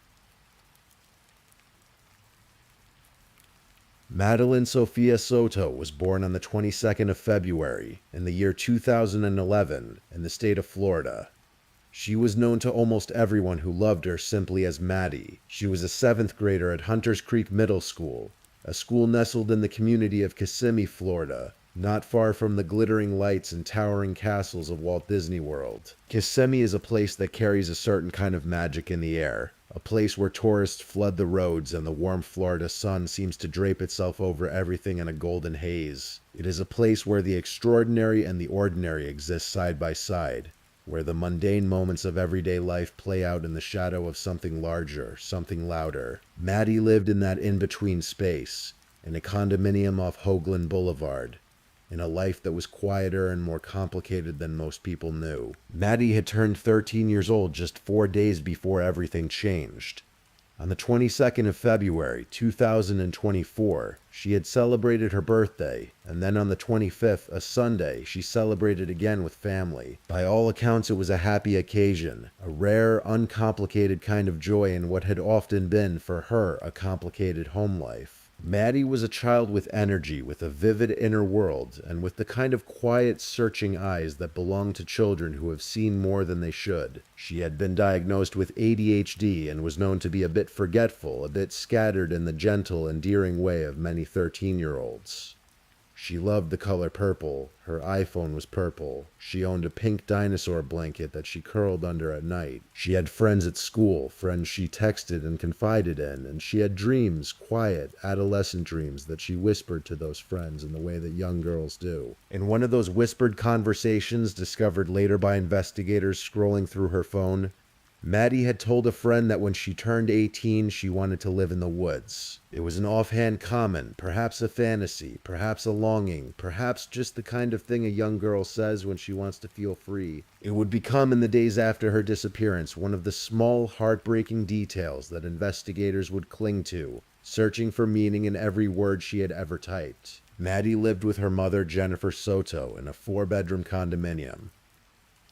Madeline Sophia Soto was born on the 22nd of February in the year 2011 in the state of Florida. She was known to almost everyone who loved her simply as Maddie. She was a 7th grader at Hunters Creek Middle School, a school nestled in the community of Kissimmee, Florida, not far from the glittering lights and towering castles of Walt Disney World. Kissimmee is a place that carries a certain kind of magic in the air, a place where tourists flood the roads and the warm Florida sun seems to drape itself over everything in a golden haze. It is a place where the extraordinary and the ordinary exist side by side, where the mundane moments of everyday life play out in the shadow of something larger, something louder. Maddie lived in that in-between space, in a condominium off Hoagland Boulevard, in a life that was quieter and more complicated than most people knew. Maddie had turned 13 years old just 4 days before everything changed. On the 22nd of February, 2024, she had celebrated her birthday, and then on the 25th, a Sunday, she celebrated again with family. By all accounts, it was a happy occasion, a rare, uncomplicated kind of joy in what had often been, for her, a complicated home life. Maddie was a child with energy, with a vivid inner world, and with the kind of quiet, searching eyes that belong to children who have seen more than they should. She had been diagnosed with ADHD and was known to be a bit forgetful, a bit scattered in the gentle, endearing way of many 13-year-olds. She loved the color purple. Her iPhone was purple. She owned a pink dinosaur blanket that she curled under at night. She had friends at school, friends she texted and confided in, and she had dreams, quiet, adolescent dreams that she whispered to those friends in the way that young girls do. In one of those whispered conversations discovered later by investigators scrolling through her phone, Maddie had told a friend that when she turned 18, she wanted to live in the woods. It was an offhand comment, perhaps a fantasy, perhaps a longing, perhaps just the kind of thing a young girl says when she wants to feel free. It would become, in the days after her disappearance, one of the small, heartbreaking details that investigators would cling to searching for meaning in every word she had ever typed. Maddie lived with her mother, Jennifer Soto, in a 4-bedroom condominium.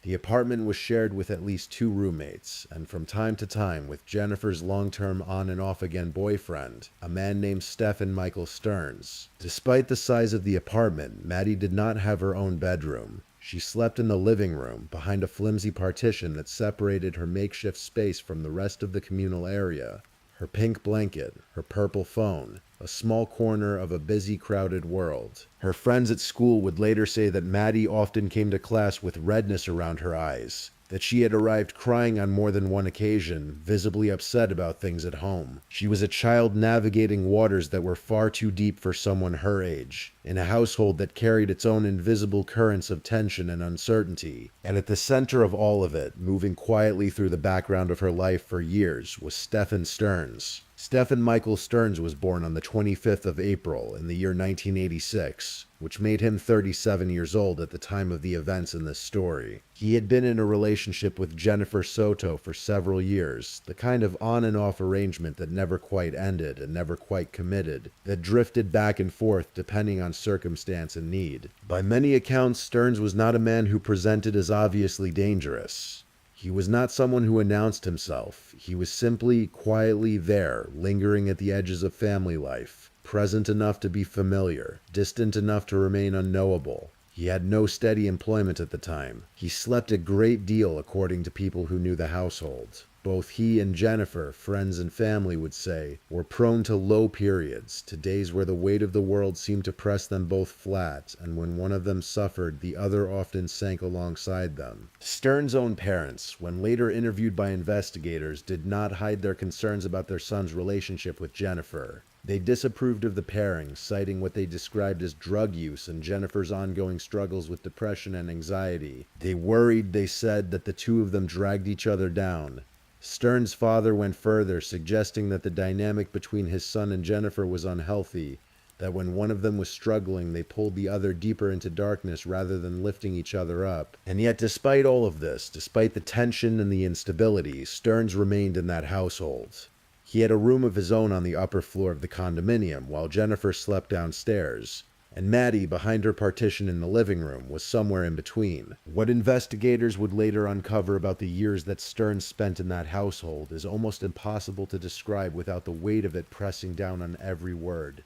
The apartment was shared with at least 2 roommates, and from time to time with Jennifer's long-term on and off again boyfriend, a man named Stephen Michael Stearns. Despite the size of the apartment, Maddie did not have her own bedroom. She slept in the living room, behind a flimsy partition that separated her makeshift space from the rest of the communal area. Her pink blanket, her purple phone, a small corner of a busy, crowded world. Her friends at school would later say that Maddie often came to class with redness around her eyes, that she had arrived crying on more than one occasion, visibly upset about things at home. She was a child navigating waters that were far too deep for someone her age, in a household that carried its own invisible currents of tension and uncertainty. And at the center of all of it, moving quietly through the background of her life for years, was Stephen Stearns. Stephen Michael Stearns was born on the 25th of April in the year 1986, which made him 37 years old at the time of the events in this story. He had been in a relationship with Jennifer Soto for several years, the kind of on and off arrangement that never quite ended and never quite committed, that drifted back and forth depending on circumstance and need. By many accounts, Stearns was not a man who presented as obviously dangerous. He was not someone who announced himself. He was simply, quietly there, lingering at the edges of family life, present enough to be familiar, distant enough to remain unknowable. He had no steady employment at the time. He slept a great deal, according to people who knew the household. Both he and Jennifer, friends and family would say, were prone to low periods, to days where the weight of the world seemed to press them both flat, and when one of them suffered, the other often sank alongside them. Stearns' own parents, when later interviewed by investigators, did not hide their concerns about their son's relationship with Jennifer. They disapproved of the pairing, citing what they described as drug use and Jennifer's ongoing struggles with depression and anxiety. They worried, they said, that the two of them dragged each other down. Stearns' father went further, suggesting that the dynamic between his son and Jennifer was unhealthy, that when one of them was struggling, they pulled the other deeper into darkness rather than lifting each other up. And yet, despite all of this, despite the tension and the instability, Stearns remained in that household. He had a room of his own on the upper floor of the condominium, while Jennifer slept downstairs. And Maddie, behind her partition in the living room, was somewhere in between. What investigators would later uncover about the years that Stearns spent in that household is almost impossible to describe without the weight of it pressing down on every word.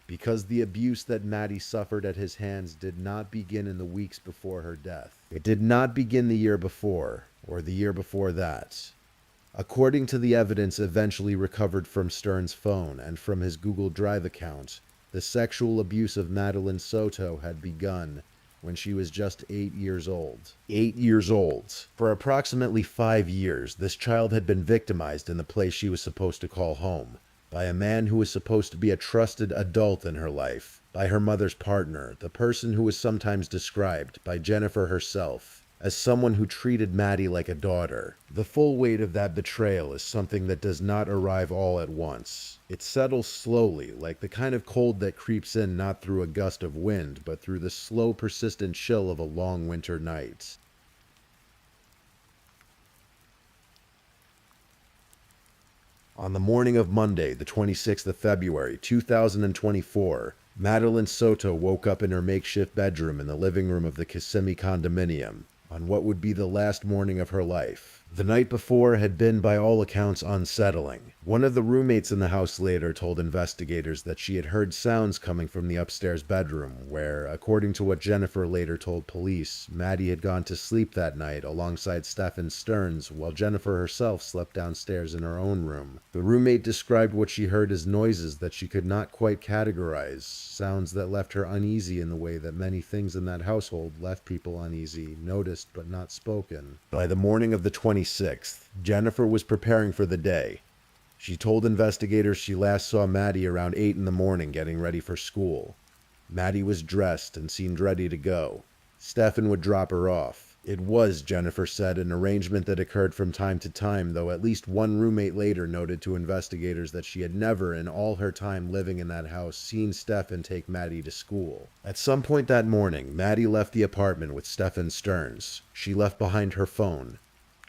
Because the abuse that Maddie suffered at his hands did not begin in the weeks before her death. It did not begin the year before, or the year before that. According to the evidence eventually recovered from Stearns' phone and from his Google Drive account, the sexual abuse of Madeline Soto had begun when she was just 8 years old. 8 years old. For approximately 5 years, this child had been victimized in the place she was supposed to call home, by a man who was supposed to be a trusted adult in her life, by her mother's partner, the person who was sometimes described, by Jennifer herself, as someone who treated Maddie like a daughter. The full weight of that betrayal is something that does not arrive all at once. It settles slowly, like the kind of cold that creeps in not through a gust of wind, but through the slow, persistent chill of a long winter night. On the morning of Monday, the 26th of February, 2024, Madeline Soto woke up in her makeshift bedroom in the living room of the Kissimmee condominium, on what would be the last morning of her life. The night before had been, by all accounts, unsettling. One of the roommates in the house later told investigators that she had heard sounds coming from the upstairs bedroom, where, according to what Jennifer later told police, Maddie had gone to sleep that night alongside Stephen Stearns, while Jennifer herself slept downstairs in her own room. The roommate described what she heard as noises that she could not quite categorize, sounds that left her uneasy in the way that many things in that household left people uneasy, noticed but not spoken. By the morning of the 26th, Jennifer was preparing for the day. She told investigators she last saw Maddie around 8 in the morning getting ready for school. Maddie was dressed and seemed ready to go. Stephen would drop her off. It was, Jennifer said, an arrangement that occurred from time to time, though at least one roommate later noted to investigators that she had never, in all her time living in that house, seen Stephen take Maddie to school. At some point that morning, Maddie left the apartment with Stephen Stearns. She left behind her phone.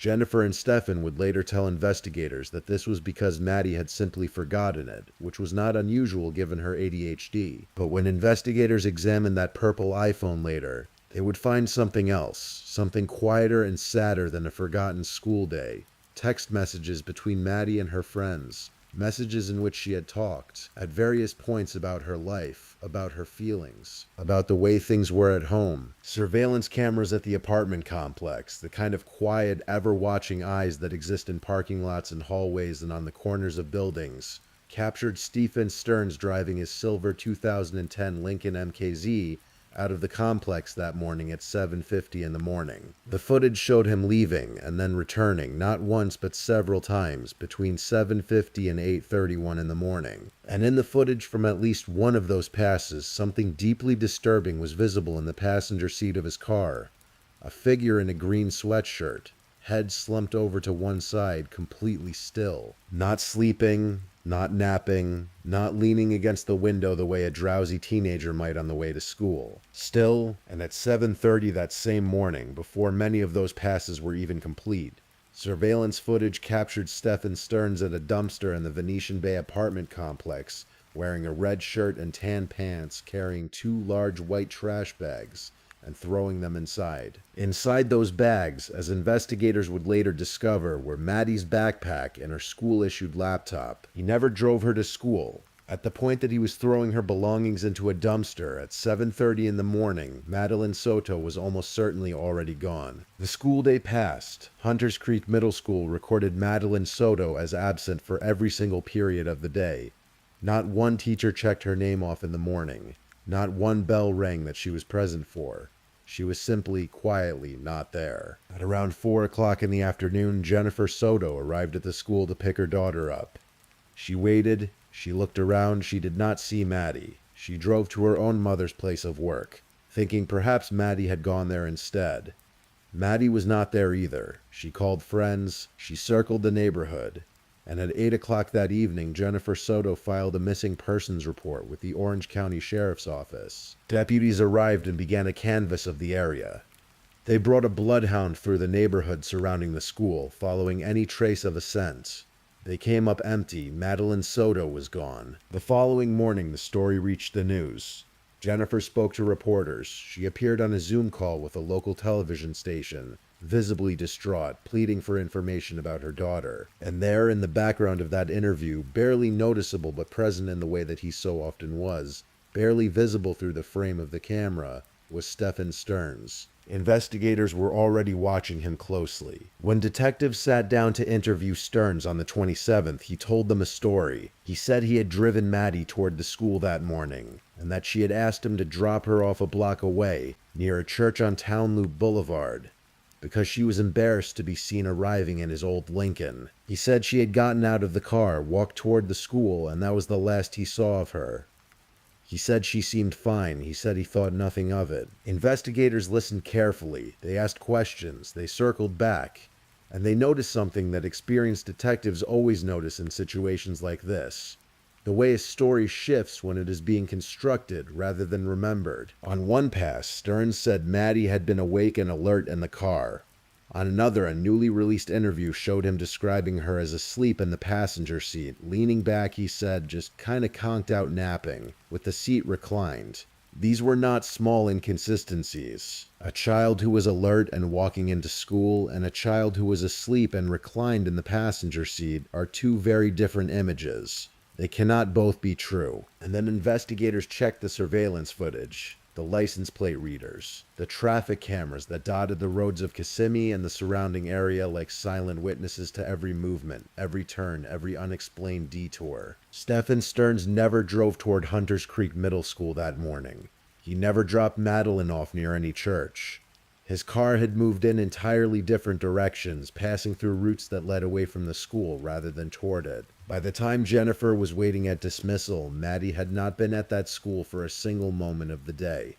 Jennifer and Stefan would later tell investigators that this was because Maddie had simply forgotten it, which was not unusual given her ADHD. But when investigators examined that purple iPhone later, they would find something else, something quieter and sadder than a forgotten school day. Text messages between Maddie and her friends, messages in which she had talked at various points about her life, about her feelings, about the way things were at home. Surveillance cameras at the apartment complex, the kind of quiet, ever-watching eyes that exist in parking lots and hallways and on the corners of buildings, captured Stephen Stearns driving his silver 2010 Lincoln MKZ out of the complex that morning at 7:50 in the morning. The footage showed him leaving and then returning, not once but several times, between 7:50 and 8:31 in the morning. And in the footage from at least one of those passes, something deeply disturbing was visible in the passenger seat of his car. A figure in a green sweatshirt, head slumped over to one side, completely still. Not sleeping, not napping, not leaning against the window the way a drowsy teenager might on the way to school. Still, and at 7:30 that same morning, before many of those passes were even complete, surveillance footage captured Stephen Stearns at a dumpster in the Venetian Bay apartment complex, wearing a red shirt and tan pants, carrying 2 large white trash bags, and throwing them inside. Inside those bags, as investigators would later discover, were Maddie's backpack and her school-issued laptop. He never drove her to school. At the point that he was throwing her belongings into a dumpster at 7:30 in the morning, Madeline Soto was almost certainly already gone. The school day passed. Hunters Creek Middle School recorded Madeline Soto as absent for every single period of the day. Not one teacher checked her name off in the morning. Not one bell rang that she was present for. She was simply, quietly not there. At around 4 o'clock in the afternoon, Jennifer Soto arrived at the school to pick her daughter up. She waited, she looked around, she did not see Maddie. She drove to her own mother's place of work, thinking perhaps Maddie had gone there instead. Maddie was not there either. She called friends, she circled the neighborhood. And at 8 o'clock that evening, Jennifer Soto filed a missing persons report with the Orange County Sheriff's Office. Deputies arrived and began a canvass of the area. They brought a bloodhound through the neighborhood surrounding the school, following any trace of a scent. They came up empty. Madeline Soto was gone. The following morning, the story reached the news. Jennifer spoke to reporters. She appeared on a Zoom call with a local television station, visibly distraught, pleading for information about her daughter. And there, in the background of that interview, barely noticeable but present in the way that he so often was, barely visible through the frame of the camera, was Stephen Stearns. Investigators were already watching him closely. When detectives sat down to interview Stearns on the 27th, he told them a story. He said he had driven Maddie toward the school that morning, and that she had asked him to drop her off a block away, near a church on Town Loop Boulevard, because she was embarrassed to be seen arriving in his old Lincoln. He said she had gotten out of the car, walked toward the school, and that was the last he saw of her. He said she seemed fine. He said he thought nothing of it. Investigators listened carefully. They asked questions. They circled back. And they noticed something that experienced detectives always notice in situations like this: the way a story shifts when it is being constructed rather than remembered. On one pass, Stearns said Maddie had been awake and alert in the car. On another, a newly released interview showed him describing her as asleep in the passenger seat, leaning back, he said, just kinda conked out napping, with the seat reclined. These were not small inconsistencies. A child who was alert and walking into school, and a child who was asleep and reclined in the passenger seat are 2 very different images. They cannot both be true. And then investigators checked the surveillance footage, the license plate readers, the traffic cameras that dotted the roads of Kissimmee and the surrounding area like silent witnesses to every movement, every turn, every unexplained detour. Stephen Stearns never drove toward Hunters Creek Middle School that morning. He never dropped Madeline off near any church. His car had moved in entirely different directions, passing through routes that led away from the school rather than toward it. By the time Jennifer was waiting at dismissal, Maddie had not been at that school for a single moment of the day.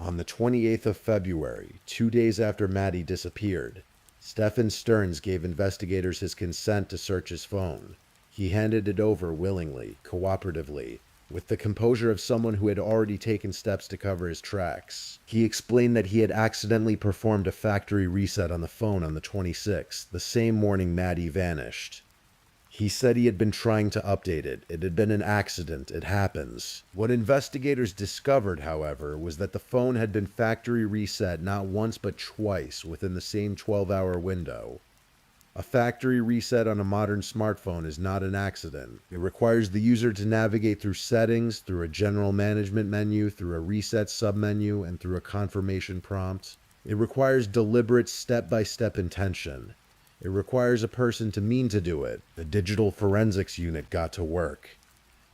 On the 28th of February, 2 days after Maddie disappeared, Stephen Stearns gave investigators his consent to search his phone. He handed it over willingly, cooperatively, with the composure of someone who had already taken steps to cover his tracks. He explained that he had accidentally performed a factory reset on the phone on the 26th, the same morning Maddie vanished. He said he had been trying to update it. It had been an accident. It happens. What investigators discovered, however, was that the phone had been factory reset not once but twice within the same 12-hour window. A factory reset on a modern smartphone is not an accident. It requires the user to navigate through settings, through a general management menu, through a reset submenu, and through a confirmation prompt. It requires deliberate step-by-step intention. It requires a person to mean to do it. The digital forensics unit got to work.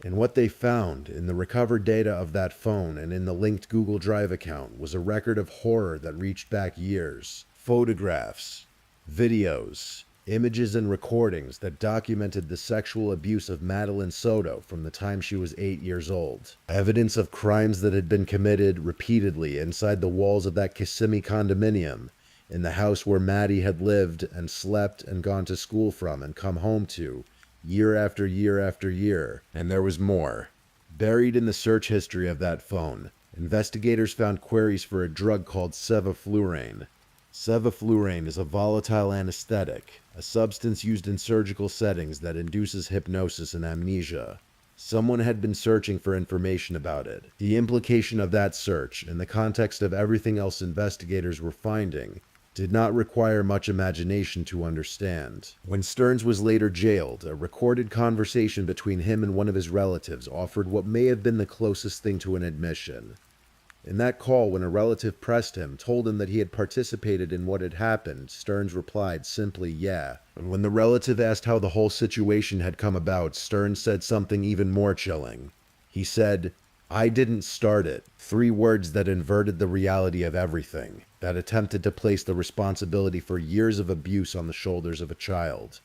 And what they found in the recovered data of that phone and in the linked Google Drive account was a record of horror that reached back years. Photographs, videos, images and recordings that documented the sexual abuse of Madeline Soto from the time she was 8 years old. Evidence of crimes that had been committed repeatedly inside the walls of that Kissimmee condominium, in the house where Maddie had lived and slept and gone to school from and come home to, year after year after year. And there was more. Buried in the search history of that phone, investigators found queries for a drug called sevoflurane. Sevoflurane is a volatile anesthetic, a substance used in surgical settings that induces hypnosis and amnesia. Someone had been searching for information about it. The implication of that search, in the context of everything else investigators were finding, did not require much imagination to understand. When Stearns was later jailed, a recorded conversation between him and one of his relatives offered what may have been the closest thing to an admission. In that call, when a relative pressed him, told him that he had participated in what had happened, Stearns replied simply, "Yeah." And when the relative asked how the whole situation had come about, Stearns said something even more chilling. He said, "I didn't start it." 3 words that inverted the reality of everything, that attempted to place the responsibility for years of abuse on the shoulders of a child.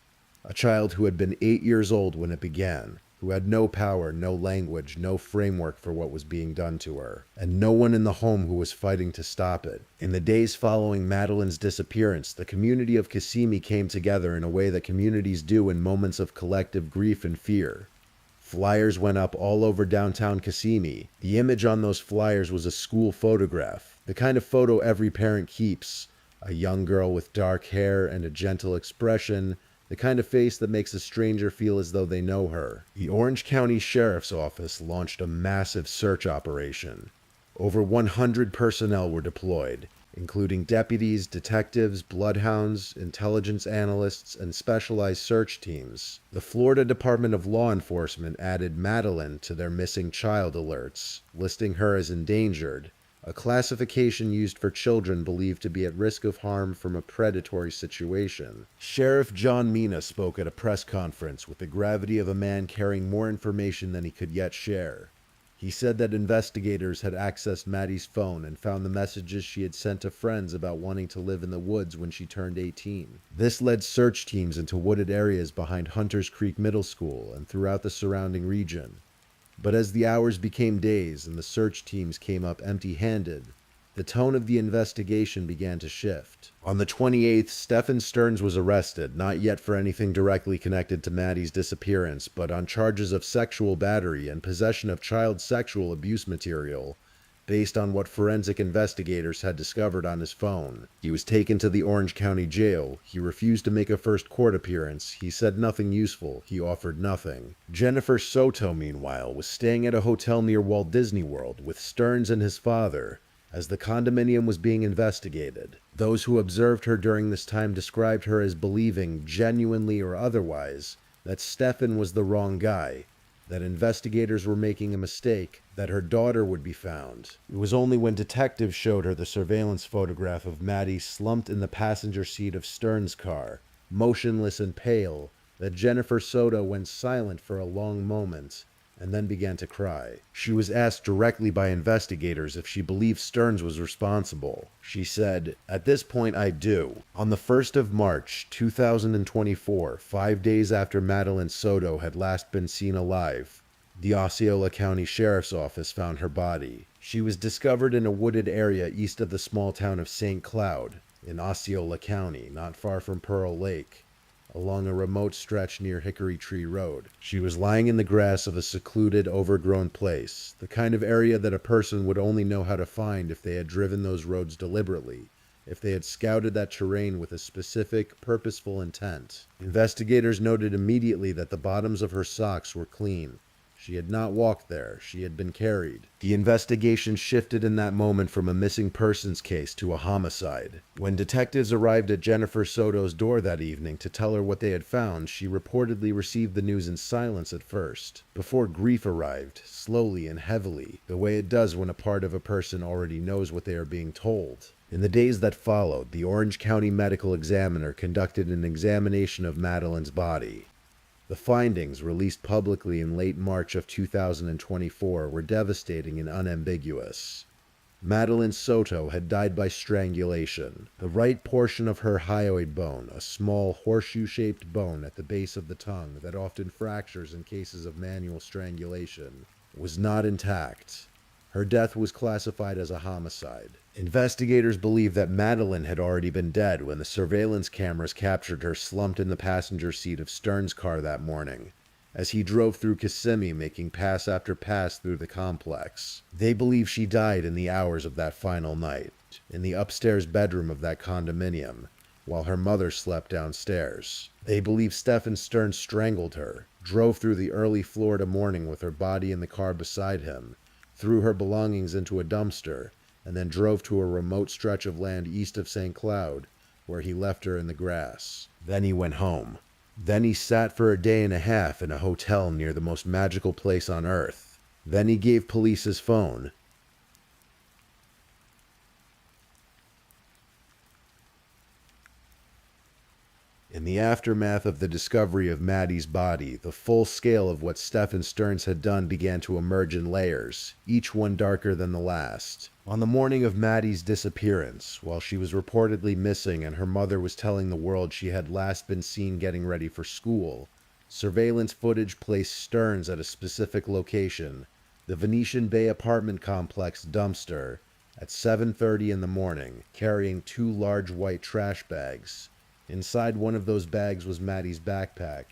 A child who had been 8 years old when it began, who had no power, no language, no framework for what was being done to her, and no one in the home who was fighting to stop it. In the days following Madeline's disappearance, the community of Kissimmee came together in a way that communities do in moments of collective grief and fear. Flyers went up all over downtown Kissimmee. The image on those flyers was a school photograph, the kind of photo every parent keeps. A young girl with dark hair and a gentle expression, the kind of face that makes a stranger feel as though they know her. The Orange County Sheriff's Office launched a massive search operation. Over 100 personnel were deployed, including deputies, detectives, bloodhounds, intelligence analysts, and specialized search teams. The Florida Department of Law Enforcement added Madeline to their missing child alerts, listing her as endangered, a classification used for children believed to be at risk of harm from a predatory situation. Sheriff John Mina spoke at a press conference with the gravity of a man carrying more information than he could yet share. He said that investigators had accessed Maddie's phone and found the messages she had sent to friends about wanting to live in the woods when she turned 18. This led search teams into wooded areas behind Hunters Creek Middle School and throughout the surrounding region. But as the hours became days and the search teams came up empty-handed, the tone of the investigation began to shift. On the 28th, Stephen Stearns was arrested, not yet for anything directly connected to Maddie's disappearance, but on charges of sexual battery and possession of child sexual abuse material, based on what forensic investigators had discovered on his phone. He was taken to the Orange County Jail. He refused to make a first court appearance. He said nothing useful. He offered nothing. Jennifer Soto, meanwhile, was staying at a hotel near Walt Disney World with Stearns and his father, as the condominium was being investigated. Those who observed her during this time described her as believing, genuinely or otherwise, that Stephen was the wrong guy, that investigators were making a mistake, that her daughter would be found. It was only when detectives showed her the surveillance photograph of Maddie slumped in the passenger seat of Stearns' car, motionless and pale, that Jennifer Soto went silent for a long moment, and then began to cry. She was asked directly by investigators if she believed Stearns was responsible. She said, "At this point I do." On the 1st of March, 2024, 5 days after Madeline Soto had last been seen alive, the Osceola County Sheriff's Office found her body. She was discovered in a wooded area east of the small town of St. Cloud, in Osceola County, not far from Pearl Lake. along a remote stretch near Hickory Tree Road. She was lying in the grass of a secluded, overgrown place, the kind of area that a person would only know how to find if they had driven those roads deliberately, if they had scouted that terrain with a specific, purposeful intent. Investigators noted immediately that the bottoms of her socks were clean. She had not walked there, she had been carried. The investigation shifted in that moment from a missing persons case to a homicide. When detectives arrived at Jennifer Soto's door that evening to tell her what they had found, she reportedly received the news in silence at first, before grief arrived, slowly and heavily, the way it does when a part of a person already knows what they are being told. In the days that followed, the Orange County Medical Examiner conducted an examination of Madeline's body. The findings, released publicly in late March of 2024, were devastating and unambiguous. Madeline Soto had died by strangulation. The right portion of her hyoid bone, a small horseshoe-shaped bone at the base of the tongue that often fractures in cases of manual strangulation, was not intact. Her death was classified as a homicide. Investigators believe that Madeline had already been dead when the surveillance cameras captured her slumped in the passenger seat of Stern's car that morning, as he drove through Kissimmee, making pass after pass through the complex. They believe she died in the hours of that final night, in the upstairs bedroom of that condominium, while her mother slept downstairs. They believe Stephen Stern strangled her, drove through the early Florida morning with her body in the car beside him, threw her belongings into a dumpster, and then drove to a remote stretch of land east of St. Cloud, where he left her in the grass. Then he went home. Then he sat for a day and a half in a hotel near the most magical place on earth. Then he gave police his phone. In the aftermath of the discovery of Maddie's body, the full scale of what Stephen Stearns had done began to emerge in layers, each one darker than the last. On the morning of Maddie's disappearance, while she was reportedly missing and her mother was telling the world she had last been seen getting ready for school, surveillance footage placed Stearns at a specific location, the Venetian Bay apartment complex dumpster, at 7:30 in the morning, carrying 2 large white trash bags. Inside one of those bags was Maddie's backpack.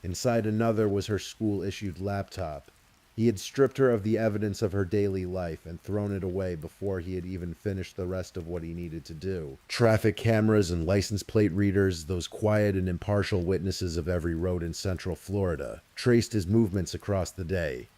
Inside another was her school-issued laptop. He had stripped her of the evidence of her daily life and thrown it away before he had even finished the rest of what he needed to do. Traffic cameras and license plate readers, those quiet and impartial witnesses of every road in Central Florida, traced his movements across the day.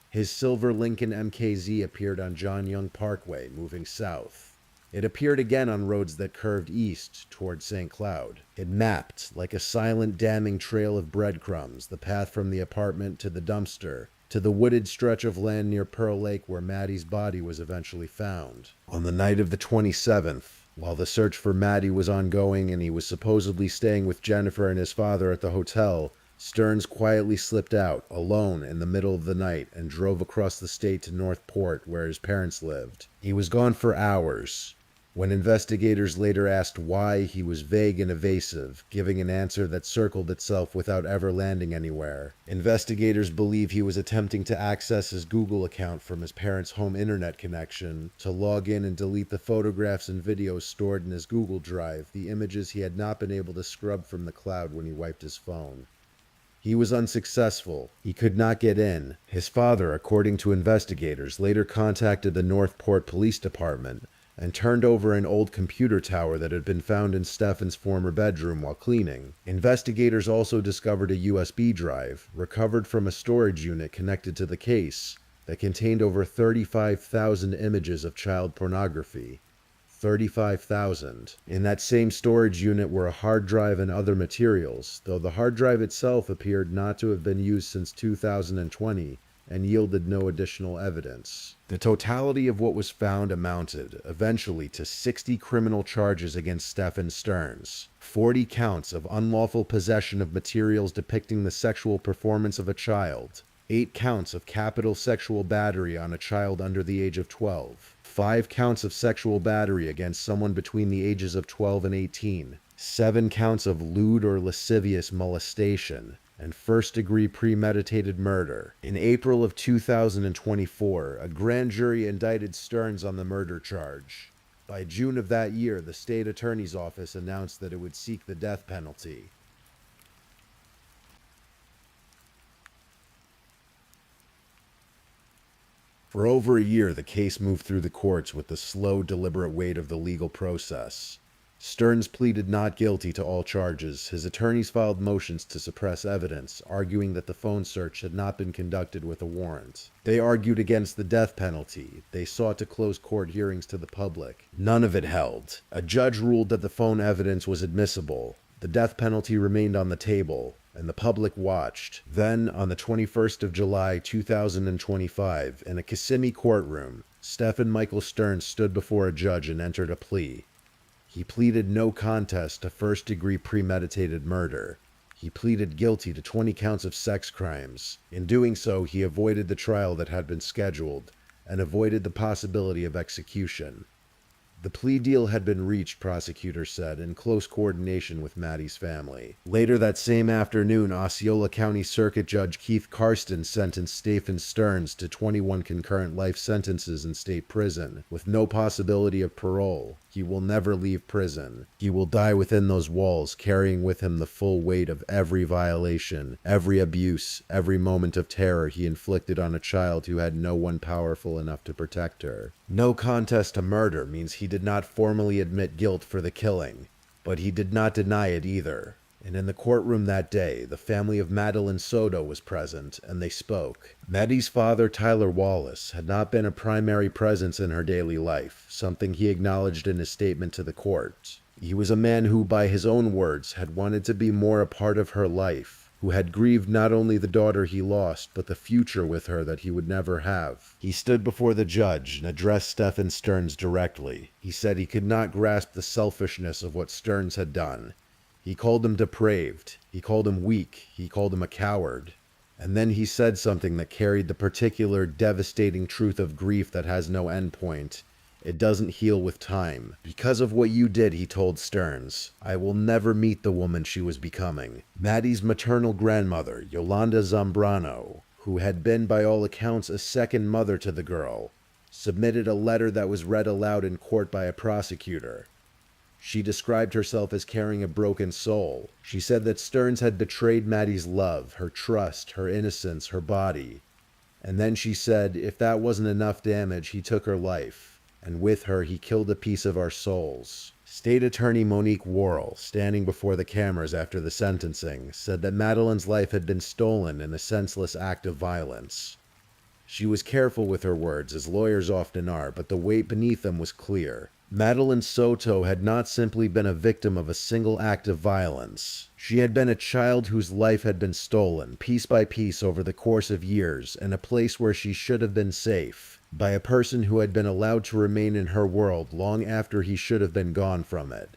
His silver Lincoln MKZ appeared on John Young Parkway, moving south. It appeared again on roads that curved east toward St. Cloud. It mapped, like a silent damning trail of breadcrumbs, the path from the apartment to the dumpster, to the wooded stretch of land near Pearl Lake where Maddie's body was eventually found. On the night of the 27th, while the search for Maddie was ongoing and he was supposedly staying with Jennifer and his father at the hotel, Stearns quietly slipped out, alone, in the middle of the night and drove across the state to North Port, where his parents lived. He was gone for hours. When investigators later asked why, he was vague and evasive, giving an answer that circled itself without ever landing anywhere. Investigators believe he was attempting to access his Google account from his parents' home internet connection, to log in and delete the photographs and videos stored in his Google Drive, the images he had not been able to scrub from the cloud when he wiped his phone. He was unsuccessful. He could not get in. His father, according to investigators, later contacted the North Port Police Department and turned over an old computer tower that had been found in Stephen's former bedroom while cleaning. Investigators also discovered a USB drive, recovered from a storage unit connected to the case, that contained over 35,000 images of child pornography. 35,000. In that same storage unit were a hard drive and other materials, though the hard drive itself appeared not to have been used since 2020, and yielded no additional evidence. The totality of what was found amounted, eventually, to 60 criminal charges against Stephen Stearns, 40 counts of unlawful possession of materials depicting the sexual performance of a child, 8 counts of capital sexual battery on a child under the age of 12, 5 counts of sexual battery against someone between the ages of 12 and 18, 7 counts of lewd or lascivious molestation, and first-degree premeditated murder. In April of 2024, a grand jury indicted Stearns on the murder charge. By June of that year, the state attorney's office announced that it would seek the death penalty. For over a year, the case moved through the courts with the slow, deliberate weight of the legal process. Stearns pleaded not guilty to all charges. His attorneys filed motions to suppress evidence, arguing that the phone search had not been conducted with a warrant. They argued against the death penalty. They sought to close court hearings to the public. None of it held. A judge ruled that the phone evidence was admissible. The death penalty remained on the table, and the public watched. Then, on the 21st of July, 2025, in a Kissimmee courtroom, Stephen Michael Stearns stood before a judge and entered a plea. He pleaded no contest to first-degree premeditated murder. He pleaded guilty to 20 counts of sex crimes. In doing so, he avoided the trial that had been scheduled and avoided the possibility of execution. The plea deal had been reached, prosecutors said, in close coordination with Maddie's family. Later that same afternoon, Osceola County Circuit Judge Keith Karsten sentenced Stephen Stearns to 21 concurrent life sentences in state prison, with no possibility of parole. He will never leave prison. He will die within those walls, carrying with him the full weight of every violation, every abuse, every moment of terror he inflicted on a child who had no one powerful enough to protect her. No contest to murder means he did not formally admit guilt for the killing, but he did not deny it either. And in the courtroom that day, the family of Madeline Soto was present, and they spoke. Maddie's father, Tyler Wallace, had not been a primary presence in her daily life, something he acknowledged in his statement to the court. He was a man who, by his own words, had wanted to be more a part of her life, who had grieved not only the daughter he lost, but the future with her that he would never have. He stood before the judge and addressed Stephen Stearns directly. He said he could not grasp the selfishness of what Stearns had done. He called him depraved. He called him weak. He called him a coward. And then he said something that carried the particular devastating truth of grief that has no endpoint. It doesn't heal with time. Because of what you did, he told Stearns, I will never meet the woman she was becoming. Maddie's maternal grandmother, Yolanda Zambrano, who had been by all accounts a second mother to the girl, submitted a letter that was read aloud in court by a prosecutor. She described herself as carrying a broken soul. She said that Stearns had betrayed Maddie's love, her trust, her innocence, her body. And then she said, if that wasn't enough damage, he took her life. And with her, he killed a piece of our souls. State Attorney Monique Worrell, standing before the cameras after the sentencing, said that Madeline's life had been stolen in a senseless act of violence. She was careful with her words, as lawyers often are, but the weight beneath them was clear. Madeline Soto had not simply been a victim of a single act of violence. She had been a child whose life had been stolen, piece by piece over the course of years, in a place where she should have been safe, by a person who had been allowed to remain in her world long after he should have been gone from it.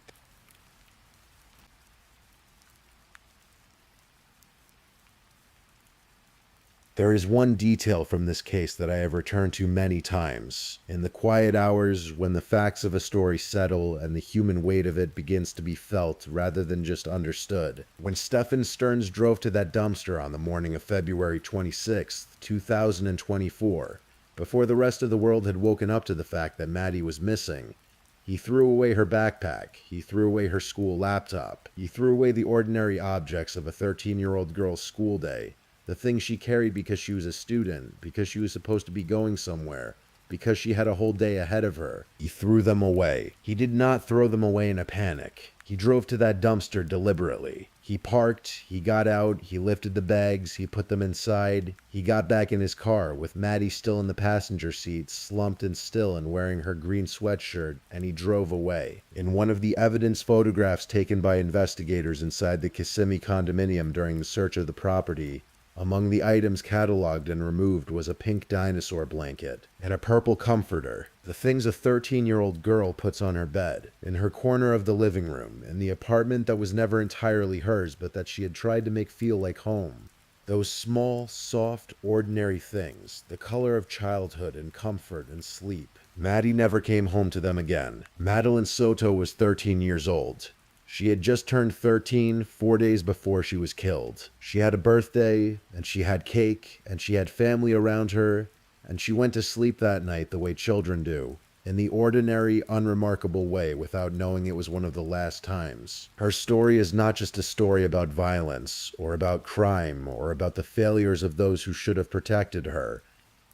There is one detail from this case that I have returned to many times. In the quiet hours, when the facts of a story settle and the human weight of it begins to be felt rather than just understood. When Stephen Stearns drove to that dumpster on the morning of February 26, 2024, before the rest of the world had woken up to the fact that Maddie was missing, he threw away her backpack, he threw away her school laptop, he threw away the ordinary objects of a 13-year-old girl's school day. The things she carried because she was a student, because she was supposed to be going somewhere, because she had a whole day ahead of her. He threw them away. He did not throw them away in a panic. He drove to that dumpster deliberately. He parked, he got out, he lifted the bags, he put them inside. He got back in his car, with Maddie still in the passenger seat, slumped and still and wearing her green sweatshirt, and he drove away. In one of the evidence photographs taken by investigators inside the Kissimmee condominium during the search of the property, among the items cataloged and removed was a pink dinosaur blanket and a purple comforter, the things a 13-year-old girl puts on her bed, in her corner of the living room, in the apartment that was never entirely hers but that she had tried to make feel like home. Those small, soft, ordinary things, the color of childhood and comfort and sleep. Maddie never came home to them again. Madeline Soto was 13 years old. She had just turned 13 4 days before she was killed. She had a birthday, and she had cake, and she had family around her, and she went to sleep that night the way children do, in the ordinary, unremarkable way without knowing it was one of the last times. Her story is not just a story about violence, or about crime, or about the failures of those who should have protected her.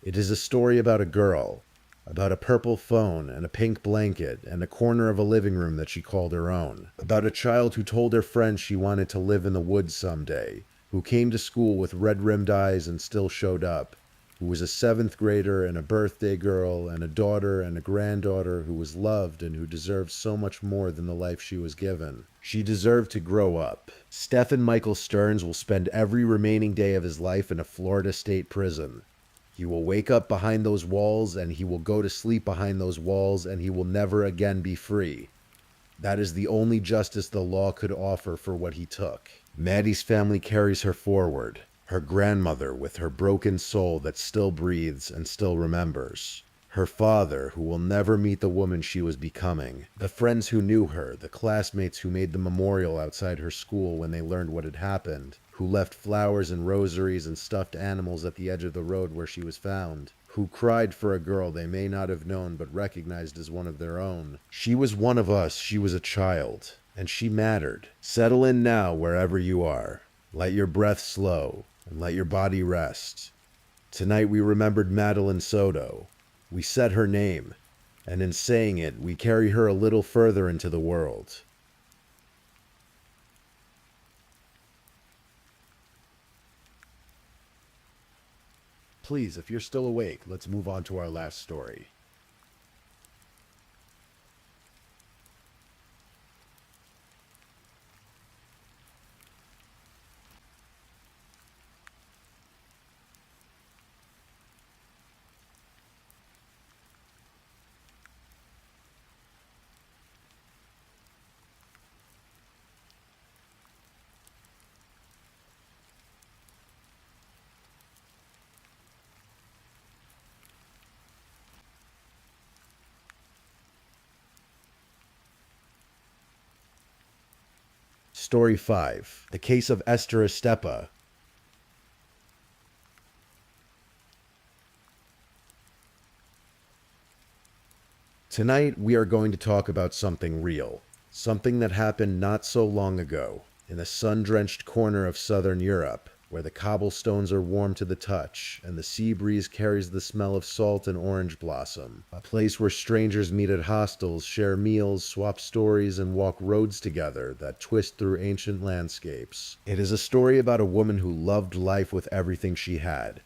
It is a story about a girl, about a purple phone and a pink blanket and a corner of a living room that she called her own, about a child who told her friends she wanted to live in the woods someday, who came to school with red-rimmed eyes and still showed up, who was a seventh grader and a birthday girl and a daughter and a granddaughter who was loved and who deserved so much more than the life she was given. She deserved to grow up. Stephen Michael Stearns will spend every remaining day of his life in a Florida state prison. He will wake up behind those walls and he will go to sleep behind those walls and he will never again be free. That is the only justice the law could offer for what he took. Maddie's family carries her forward. Her grandmother with her broken soul that still breathes and still remembers. Her father who will never meet the woman she was becoming. The friends who knew her, the classmates who made the memorial outside her school when they learned what had happened, who left flowers and rosaries and stuffed animals at the edge of the road where she was found, who cried for a girl they may not have known but recognized as one of their own. She was one of us, she was a child, and she mattered. Settle in now wherever you are. Let your breath slow, and let your body rest. Tonight we remembered Madeline Soto. We said her name, and in saying it, we carry her a little further into the world. Please, if you're still awake, let's move on to our last story. Story 5. The Case of Esther Estepa. Tonight we are going to talk about something real. Something that happened not so long ago, in a sun-drenched corner of southern Europe, where the cobblestones are warm to the touch, and the sea breeze carries the smell of salt and orange blossom. A place where strangers meet at hostels, share meals, swap stories, and walk roads together that twist through ancient landscapes. It is a story about a woman who loved life with everything she had.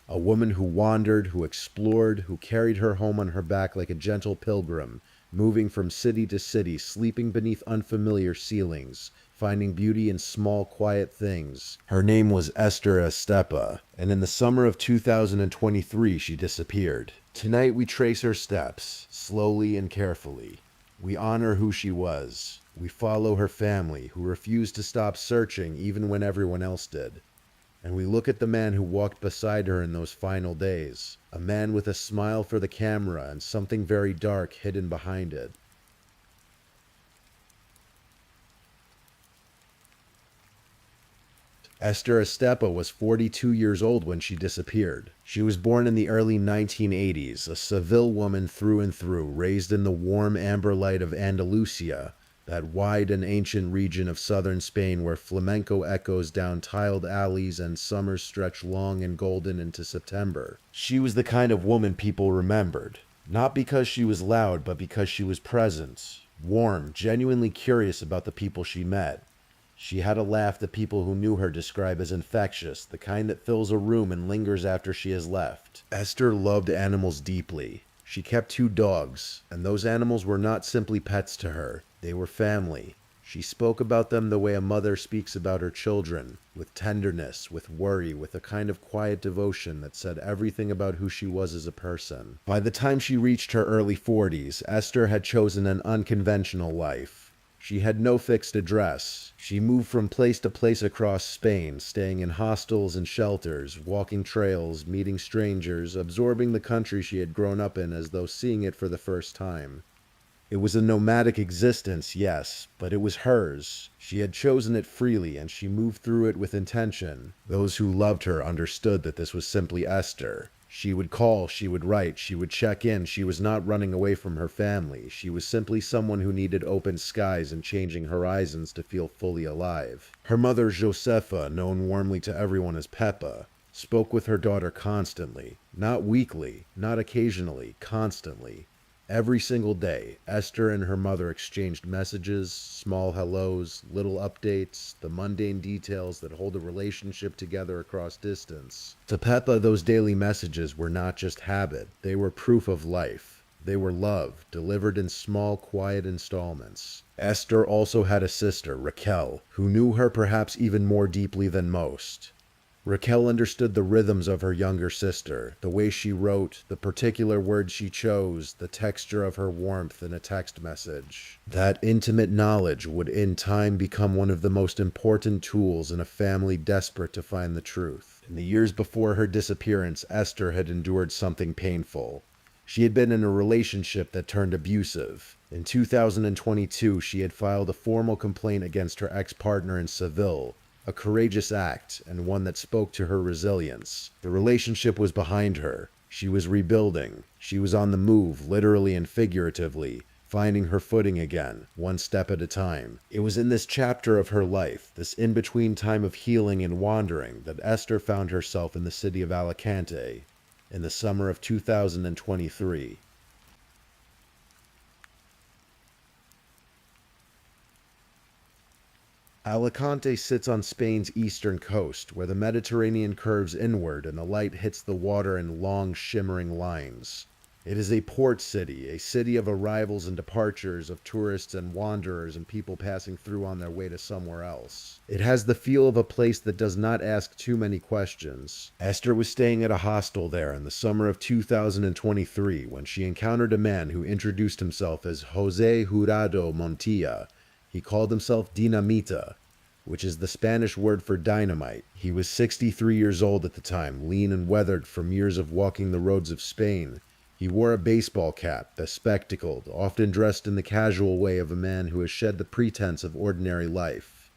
A woman who wandered, who explored, who carried her home on her back like a gentle pilgrim, moving from city to city, sleeping beneath unfamiliar ceilings, finding beauty in small, quiet things. Her name was Esther Estepa, and in the summer of 2023 she disappeared. Tonight we trace her steps, slowly and carefully. We honor who she was. We follow her family, who refused to stop searching even when everyone else did. And we look at the man who walked beside her in those final days, a man with a smile for the camera and something very dark hidden behind it. Esther Estepa was 42 years old when she disappeared. She was born in the early 1980s, a Seville woman through and through, raised in the warm amber light of Andalusia, that wide and ancient region of southern Spain where flamenco echoes down tiled alleys and summers stretch long and golden into September. She was the kind of woman people remembered, not because she was loud, but because she was present, warm, genuinely curious about the people she met. She had a laugh that people who knew her describe as infectious, the kind that fills a room and lingers after she has left. Esther loved animals deeply. She kept 2 dogs, and those animals were not simply pets to her. They were family. She spoke about them the way a mother speaks about her children, with tenderness, with worry, with a kind of quiet devotion that said everything about who she was as a person. By the time she reached her early 40s, Esther had chosen an unconventional life. She had no fixed address. She moved from place to place across Spain, staying in hostels and shelters, walking trails, meeting strangers, absorbing the country she had grown up in as though seeing it for the first time. It was a nomadic existence, yes, but it was hers. She had chosen it freely, and she moved through it with intention. Those who loved her understood that this was simply Esther. She would call, she would write, she would check in. She was not running away from her family. She was simply someone who needed open skies and changing horizons to feel fully alive. Her mother, Josefa, known warmly to everyone as Peppa, spoke with her daughter constantly, not weekly, not occasionally, constantly. Every single day, Esther and her mother exchanged messages, small hellos, little updates, the mundane details that hold a relationship together across distance. To Peppa, those daily messages were not just habit, they were proof of life. They were love, delivered in small, quiet installments. Esther also had a sister, Raquel, who knew her perhaps even more deeply than most. Raquel understood the rhythms of her younger sister, the way she wrote, the particular words she chose, the texture of her warmth in a text message. That intimate knowledge would in time become one of the most important tools in a family desperate to find the truth. In the years before her disappearance, Esther had endured something painful. She had been in a relationship that turned abusive. In 2022, she had filed a formal complaint against her ex-partner in Seville, a courageous act, and one that spoke to her resilience. The relationship was behind her. She was rebuilding. She was on the move, literally and figuratively, finding her footing again, one step at a time. It was in this chapter of her life, this in-between time of healing and wandering, that Esther found herself in the city of Alicante, in the summer of 2023. Alicante sits on Spain's eastern coast, where the Mediterranean curves inward and the light hits the water in long, shimmering lines. It is a port city, a city of arrivals and departures, of tourists and wanderers and people passing through on their way to somewhere else. It has the feel of a place that does not ask too many questions. Esther was staying at a hostel there in the summer of 2023 when she encountered a man who introduced himself as Jose Jurado Montilla. He called himself Dinamita, which is the Spanish word for dynamite. He was 63 years old at the time, lean and weathered from years of walking the roads of Spain. He wore a baseball cap, bespectacled, often dressed in the casual way of a man who has shed the pretense of ordinary life.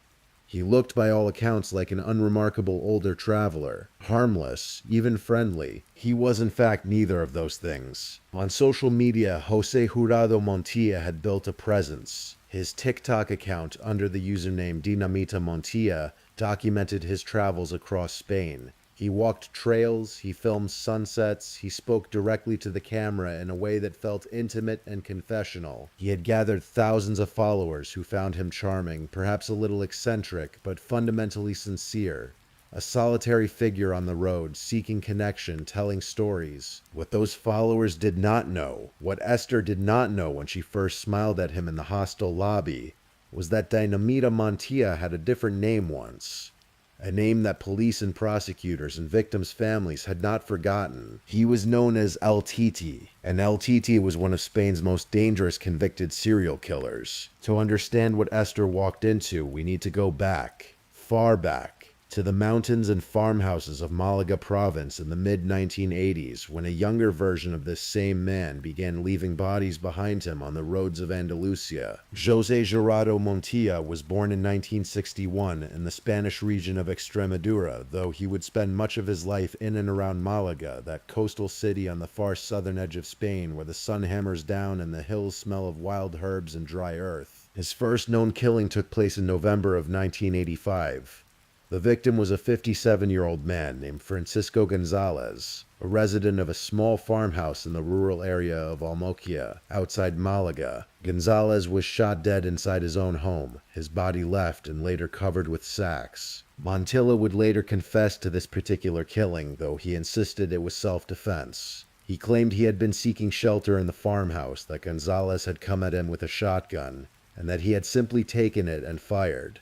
He looked by all accounts like an unremarkable older traveler, harmless, even friendly. He was in fact neither of those things. On social media, Jose Jurado Montilla had built a presence. His TikTok account under the username Dinamita Montilla documented his travels across Spain. He walked trails, he filmed sunsets, he spoke directly to the camera in a way that felt intimate and confessional. He had gathered thousands of followers who found him charming, perhaps a little eccentric, but fundamentally sincere. A solitary figure on the road, seeking connection, telling stories. What those followers did not know, what Esther did not know when she first smiled at him in the hostel lobby, was that Dinamita Montilla had a different name once. A name that police and prosecutors and victims' families had not forgotten. He was known as El Titi, and El Titi was one of Spain's most dangerous convicted serial killers. To understand what Esther walked into, we need to go back, far back, to the mountains and farmhouses of Malaga province in the mid-1980s, when a younger version of this same man began leaving bodies behind him on the roads of Andalusia. Jose Jurado Montilla was born in 1961 in the Spanish region of Extremadura, though he would spend much of his life in and around Malaga, that coastal city on the far southern edge of Spain where the sun hammers down and the hills smell of wild herbs and dry earth. His first known killing took place in November of 1985. The victim was a 57-year-old man named Francisco Gonzalez, a resident of a small farmhouse in the rural area of Almoquia, outside Malaga. Gonzalez was shot dead inside his own home, his body left and later covered with sacks. Montilla would later confess to this particular killing, though he insisted it was self-defense. He claimed he had been seeking shelter in the farmhouse, that Gonzalez had come at him with a shotgun, and that he had simply taken it and fired.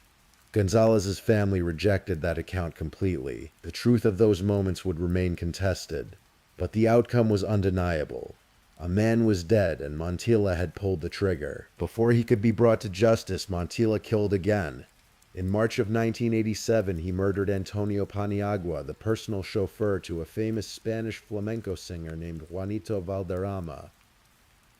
Gonzalez's family rejected that account completely. The truth of those moments would remain contested. But the outcome was undeniable. A man was dead and Montilla had pulled the trigger. Before he could be brought to justice, Montilla killed again. In March of 1987, he murdered Antonio Paniagua, the personal chauffeur to a famous Spanish flamenco singer named Juanito Valderrama.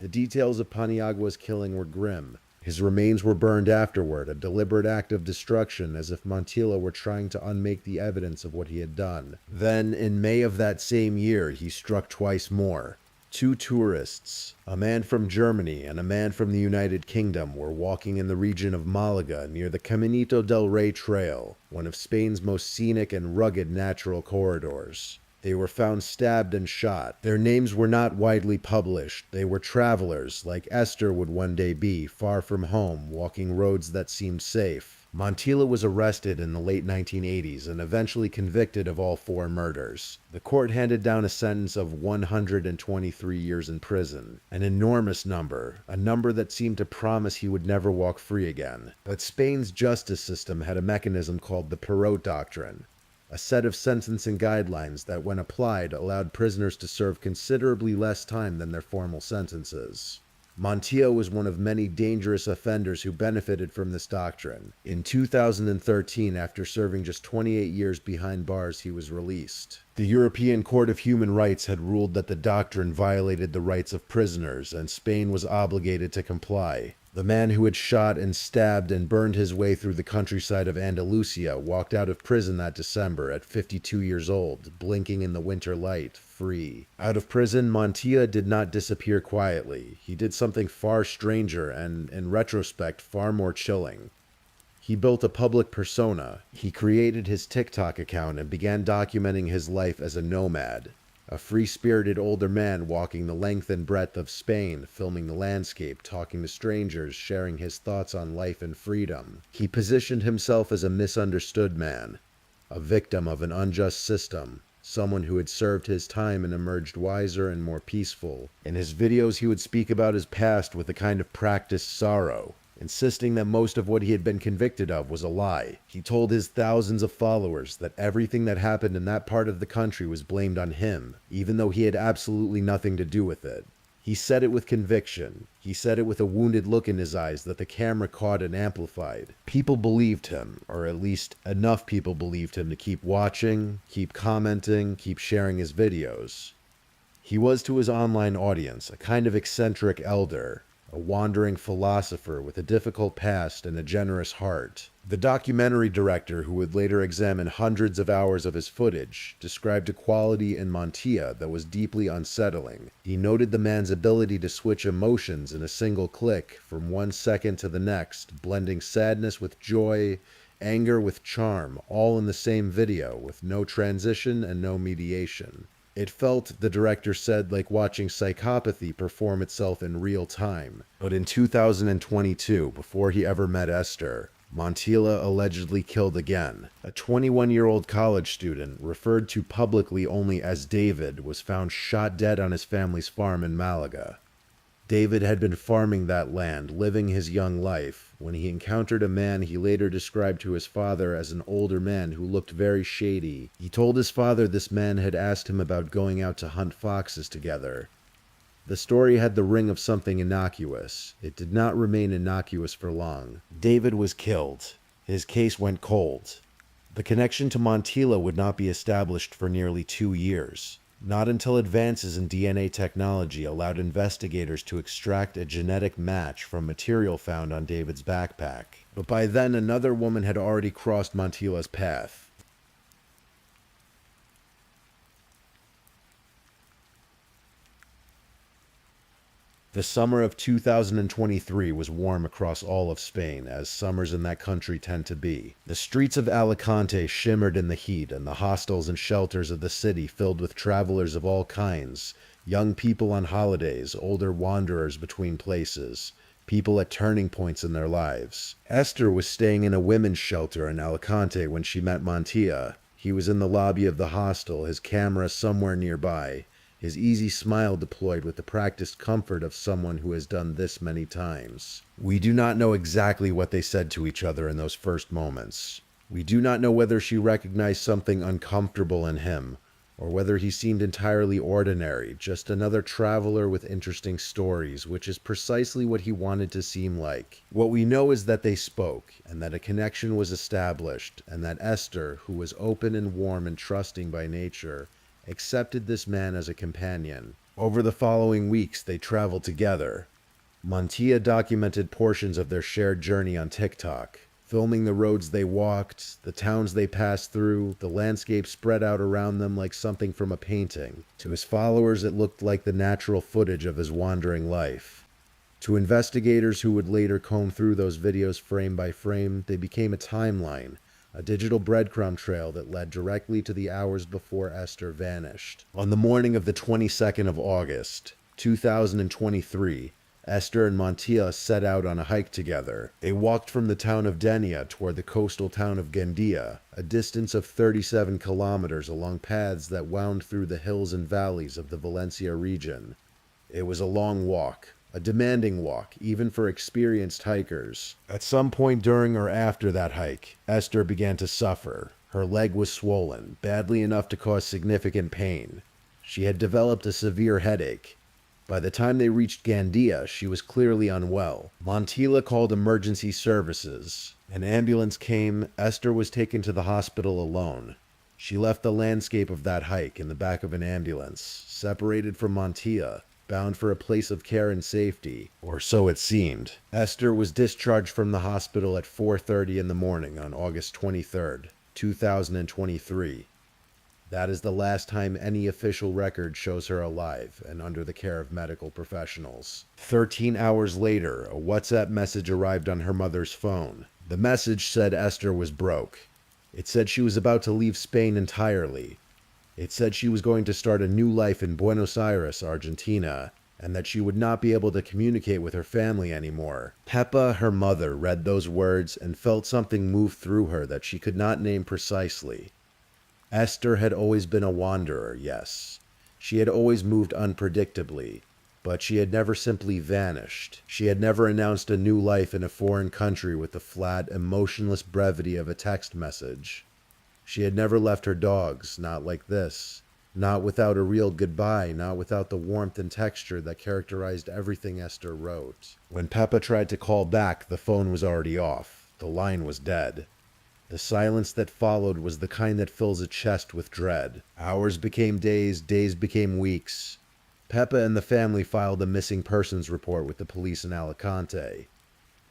The details of Paniagua's killing were grim. His remains were burned afterward, a deliberate act of destruction, as if Montilla were trying to unmake the evidence of what he had done. Then, in May of that same year, he struck twice more. Two tourists, a man from Germany and a man from the United Kingdom, were walking in the region of Malaga near the Caminito del Rey Trail, one of Spain's most scenic and rugged natural corridors. They were found stabbed and shot. Their names were not widely published. They were travelers, like Esther would one day be, far from home, walking roads that seemed safe. Montilla was arrested in the late 1980s and eventually convicted of all four murders. The court handed down a sentence of 123 years in prison, an enormous number, a number that seemed to promise he would never walk free again. But Spain's justice system had a mechanism called the Perot Doctrine, a set of sentencing guidelines that, when applied, allowed prisoners to serve considerably less time than their formal sentences. Montilla was one of many dangerous offenders who benefited from this doctrine. In 2013, after serving just 28 years behind bars, he was released. The European Court of Human Rights had ruled that the doctrine violated the rights of prisoners, and Spain was obligated to comply. The man who had shot and stabbed and burned his way through the countryside of Andalusia walked out of prison that December at 52 years old, blinking in the winter light, free. Out of prison, Montilla did not disappear quietly. He did something far stranger and, in retrospect, far more chilling. He built a public persona. He created his TikTok account and began documenting his life as a nomad. A free-spirited older man walking the length and breadth of Spain, filming the landscape, talking to strangers, sharing his thoughts on life and freedom. He positioned himself as a misunderstood man, a victim of an unjust system, someone who had served his time and emerged wiser and more peaceful. In his videos, he would speak about his past with a kind of practiced sorrow, insisting that most of what he had been convicted of was a lie. He told his thousands of followers that everything that happened in that part of the country was blamed on him, even though he had absolutely nothing to do with it. He said it with conviction. He said it with a wounded look in his eyes that the camera caught and amplified. People believed him, or at least enough people believed him to keep watching, keep commenting, keep sharing his videos. He was to his online audience a kind of eccentric elder, a wandering philosopher with a difficult past and a generous heart. The documentary director, who would later examine hundreds of hours of his footage, described a quality in Montilla that was deeply unsettling. He noted the man's ability to switch emotions in a single click from one second to the next, blending sadness with joy, anger with charm, all in the same video, with no transition and no mediation. It felt, the director said, like watching psychopathy perform itself in real time. But in 2022, before he ever met Esther, Montilla allegedly killed again. A 21-year-old college student, referred to publicly only as David, was found shot dead on his family's farm in Malaga. David had been farming that land, living his young life, when he encountered a man he later described to his father as an older man who looked very shady. He told his father this man had asked him about going out to hunt foxes together. The story had the ring of something innocuous. It did not remain innocuous for long. David was killed. His case went cold. The connection to Montilla would not be established for nearly 2 years. Not until advances in DNA technology allowed investigators to extract a genetic match from material found on David's backpack. But by then, another woman had already crossed Montilla's path. The summer of 2023 was warm across all of Spain, as summers in that country tend to be. The streets of Alicante shimmered in the heat, and the hostels and shelters of the city filled with travelers of all kinds, young people on holidays, older wanderers between places, people at turning points in their lives. Esther was staying in a women's shelter in Alicante when she met Montilla. He was in the lobby of the hostel, his camera somewhere nearby, his easy smile deployed with the practiced comfort of someone who has done this many times. We do not know exactly what they said to each other in those first moments. We do not know whether she recognized something uncomfortable in him, or whether he seemed entirely ordinary, just another traveler with interesting stories, which is precisely what he wanted to seem like. What we know is that they spoke, and that a connection was established, and that Esther, who was open and warm and trusting by nature, accepted this man as a companion. Over the following weeks, they traveled together. Montilla documented portions of their shared journey on TikTok, filming the roads they walked, the towns they passed through, the landscape spread out around them like something from a painting. To his followers, it looked like the natural footage of his wandering life. To investigators who would later comb through those videos frame by frame, they became a timeline, a digital breadcrumb trail that led directly to the hours before Esther vanished. On the morning of the 22nd of August, 2023, Esther and Montilla set out on a hike together. They walked from the town of Denia toward the coastal town of Gandia, a distance of 37 kilometers along paths that wound through the hills and valleys of the Valencia region. It was a long walk, a demanding walk, even for experienced hikers. At some point during or after that hike, Esther began to suffer. Her leg was swollen, badly enough to cause significant pain. She had developed a severe headache. By the time they reached Gandia, she was clearly unwell. Montilla called emergency services. An ambulance came. Esther was taken to the hospital alone. She left the landscape of that hike in the back of an ambulance, separated from Montilla, bound for a place of care and safety, or so it seemed. Esther was discharged from the hospital at 4:30 in the morning on August 23rd, 2023. That is the last time any official record shows her alive and under the care of medical professionals. 13 hours later, a WhatsApp message arrived on her mother's phone. The message said Esther was broke. It said she was about to leave Spain entirely. It said she was going to start a new life in Buenos Aires, Argentina, and that she would not be able to communicate with her family anymore. Peppa, her mother, read those words and felt something move through her that she could not name precisely. Esther had always been a wanderer, yes. She had always moved unpredictably, but she had never simply vanished. She had never announced a new life in a foreign country with the flat, emotionless brevity of a text message. She had never left her dogs, not like this. Not without a real goodbye, not without the warmth and texture that characterized everything Esther wrote. When Peppa tried to call back, the phone was already off. The line was dead. The silence that followed was the kind that fills a chest with dread. Hours became days, days became weeks. Peppa and the family filed a missing persons report with the police in Alicante.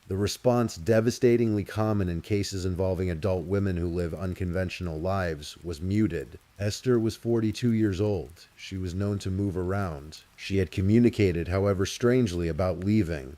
The response, devastatingly common in cases involving adult women who live unconventional lives, was muted. Esther was 42 years old. She was known to move around. She had communicated, however strangely, about leaving.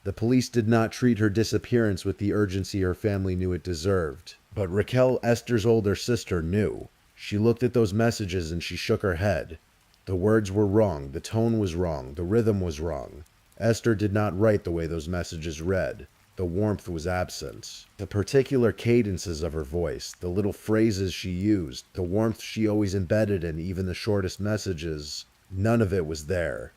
The police did not treat her disappearance with the urgency her family knew it deserved. But Raquel, Esther's older sister, knew. She looked at those messages and she shook her head. The words were wrong, the tone was wrong, the rhythm was wrong. Esther did not write the way those messages read. The warmth was absent. The particular cadences of her voice, the little phrases she used, the warmth she always embedded in even the shortest messages, none of it was there.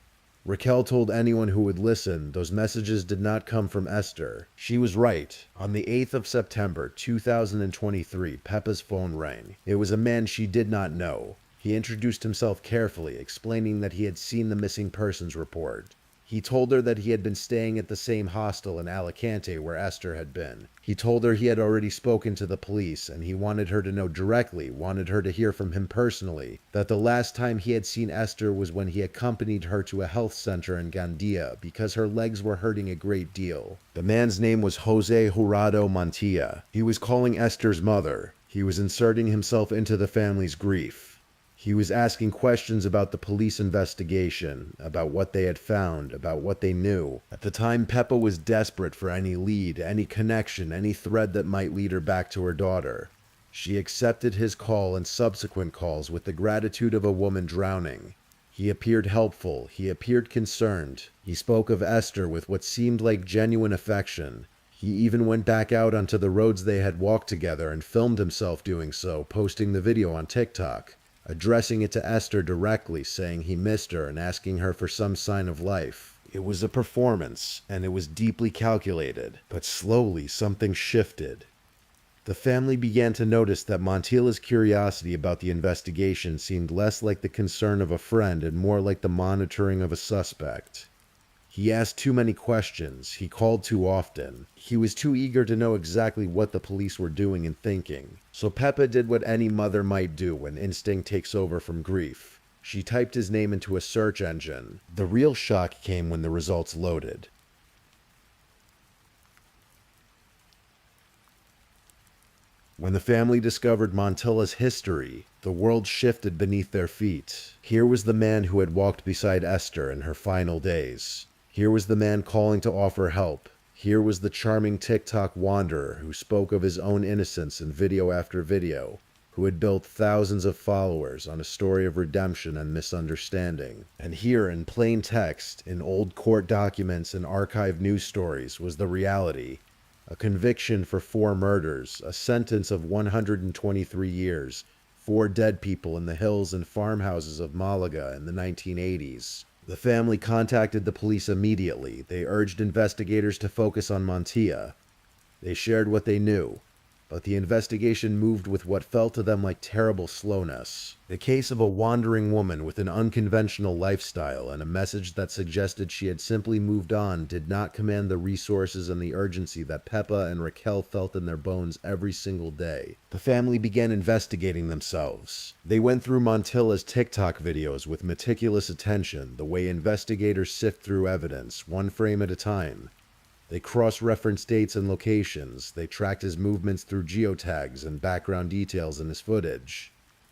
Raquel told anyone who would listen, those messages did not come from Esther. She was right. On the 8th of September, 2023, Peppa's phone rang. It was a man she did not know. He introduced himself carefully, explaining that he had seen the missing persons report. He told her that he had been staying at the same hostel in Alicante where Esther had been. He told her he had already spoken to the police, and he wanted her to know directly, wanted her to hear from him personally, that the last time he had seen Esther was when he accompanied her to a health center in Gandia because her legs were hurting a great deal. The man's name was Jose Jurado Montilla. He was calling Esther's mother. He was inserting himself into the family's grief. He was asking questions about the police investigation, about what they had found, about what they knew. At the time, Peppa was desperate for any lead, any connection, any thread that might lead her back to her daughter. She accepted his call and subsequent calls with the gratitude of a woman drowning. He appeared helpful. He appeared concerned. He spoke of Esther with what seemed like genuine affection. He even went back out onto the roads they had walked together and filmed himself doing so, posting the video on TikTok. Addressing it to Esther directly, saying he missed her and asking her for some sign of life. It was a performance, and it was deeply calculated, but slowly something shifted. The family began to notice that Montilla's curiosity about the investigation seemed less like the concern of a friend and more like the monitoring of a suspect. He asked too many questions. He called too often. He was too eager to know exactly what the police were doing and thinking. So Peppa did what any mother might do when instinct takes over from grief. She typed his name into a search engine. The real shock came when the results loaded. When the family discovered Montilla's history, the world shifted beneath their feet. Here was the man who had walked beside Esther in her final days. Here was the man calling to offer help. Here was the charming TikTok wanderer who spoke of his own innocence in video after video, who had built thousands of followers on a story of redemption and misunderstanding. And here, in plain text, in old court documents and archived news stories, was the reality. A conviction for 4 murders, a sentence of 123 years, 4 dead people in the hills and farmhouses of Malaga in the 1980s. The family contacted the police immediately. They urged investigators to focus on Montilla. They shared what they knew, but the investigation moved with what felt to them like terrible slowness. The case of a wandering woman with an unconventional lifestyle and a message that suggested she had simply moved on did not command the resources and the urgency that Peppa and Raquel felt in their bones every single day. The family began investigating themselves. They went through Montilla's TikTok videos with meticulous attention, the way investigators sift through evidence, one frame at a time. They cross-referenced dates and locations. They tracked his movements through geotags and background details in his footage.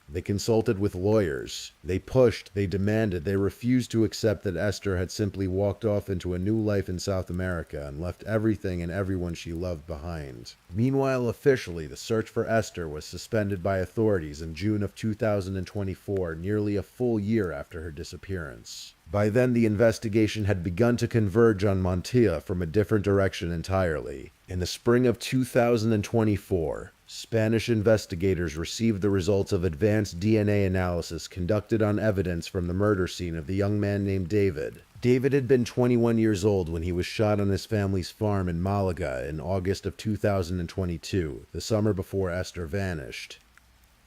They consulted with lawyers. They pushed, they demanded, they refused to accept that Esther had simply walked off into a new life in South America and left everything and everyone she loved behind. Meanwhile, officially, the search for Esther was suspended by authorities in June of 2024, nearly a full year after her disappearance. By then, the investigation had begun to converge on Montilla from a different direction entirely. In the spring of 2024, Spanish investigators received the results of advanced DNA analysis conducted on evidence from the murder scene of the young man named David. David had been 21 years old when he was shot on his family's farm in Malaga in August of 2022, the summer before Esther vanished.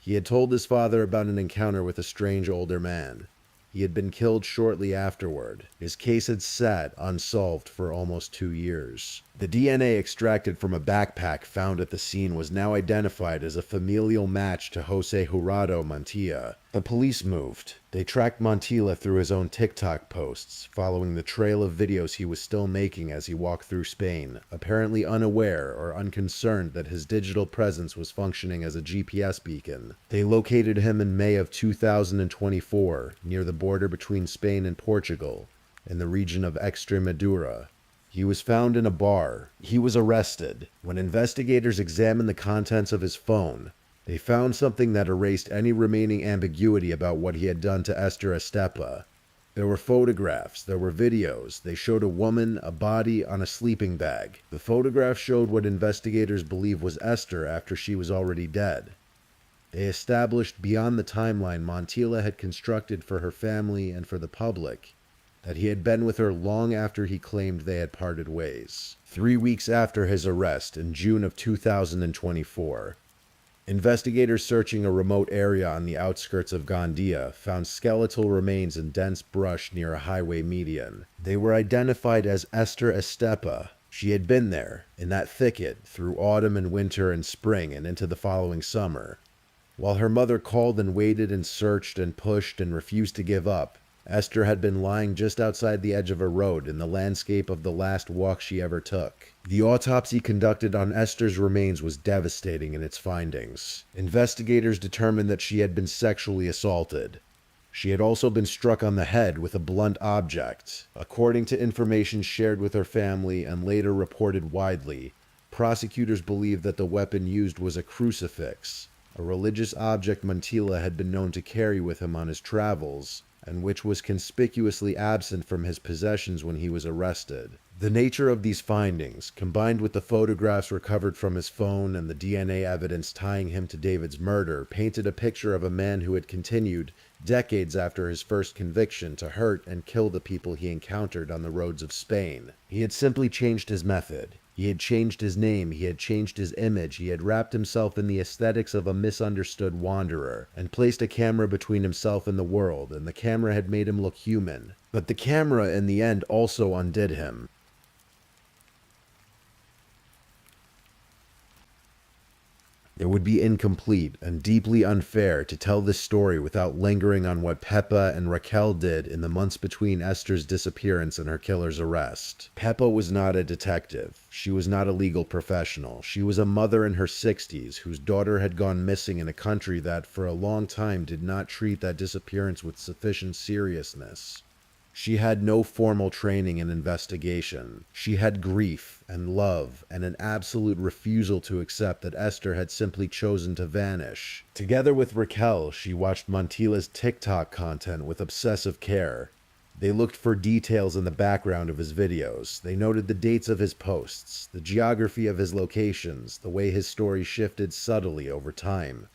He had told his father about an encounter with a strange older man. He had been killed shortly afterward. His case had sat unsolved for almost 2 years. The DNA extracted from a backpack found at the scene was now identified as a familial match to Jose Jurado Montilla. The police moved. They tracked Montilla through his own TikTok posts, following the trail of videos he was still making as he walked through Spain, apparently unaware or unconcerned that his digital presence was functioning as a GPS beacon. They located him in May of 2024, near the border between Spain and Portugal, in the region of Extremadura. He was found in a bar. He was arrested. When investigators examined the contents of his phone, they found something that erased any remaining ambiguity about what he had done to Esther Estepa. There were photographs, there were videos. They showed a woman, a body, on a sleeping bag. The photographs showed what investigators believe was Esther after she was already dead. They established beyond the timeline Montilla had constructed for her family and for the public that he had been with her long after he claimed they had parted ways. 3 weeks after his arrest, in June of 2024, investigators searching a remote area on the outskirts of Gandia found skeletal remains in dense brush near a highway median. They were identified as Esther Estepa. She had been there, in that thicket, through autumn and winter and spring and into the following summer. While her mother called and waited and searched and pushed and refused to give up, Esther had been lying just outside the edge of a road in the landscape of the last walk she ever took. The autopsy conducted on Esther's remains was devastating in its findings. Investigators determined that she had been sexually assaulted. She had also been struck on the head with a blunt object. According to information shared with her family and later reported widely, prosecutors believed that the weapon used was a crucifix, a religious object Montilla had been known to carry with him on his travels, and which was conspicuously absent from his possessions when he was arrested. The nature of these findings, combined with the photographs recovered from his phone and the DNA evidence tying him to David's murder, painted a picture of a man who had continued, decades after his first conviction, to hurt and kill the people he encountered on the roads of Spain. He had simply changed his method. He had changed his name, he had changed his image, he had wrapped himself in the aesthetics of a misunderstood wanderer, and placed a camera between himself and the world, and the camera had made him look human. But the camera, in the end, also undid him. It would be incomplete and deeply unfair to tell this story without lingering on what Peppa and Raquel did in the months between Esther's disappearance and her killer's arrest. Peppa was not a detective. She was not a legal professional. She was a mother in her 60s whose daughter had gone missing in a country that, for a long time, did not treat that disappearance with sufficient seriousness. She had no formal training in investigation. She had grief and love and an absolute refusal to accept that Esther had simply chosen to vanish. Together with Raquel, she watched Montila's TikTok content with obsessive care. They looked for details in the background of his videos. They noted the dates of his posts, the geography of his locations, the way his story shifted subtly over time.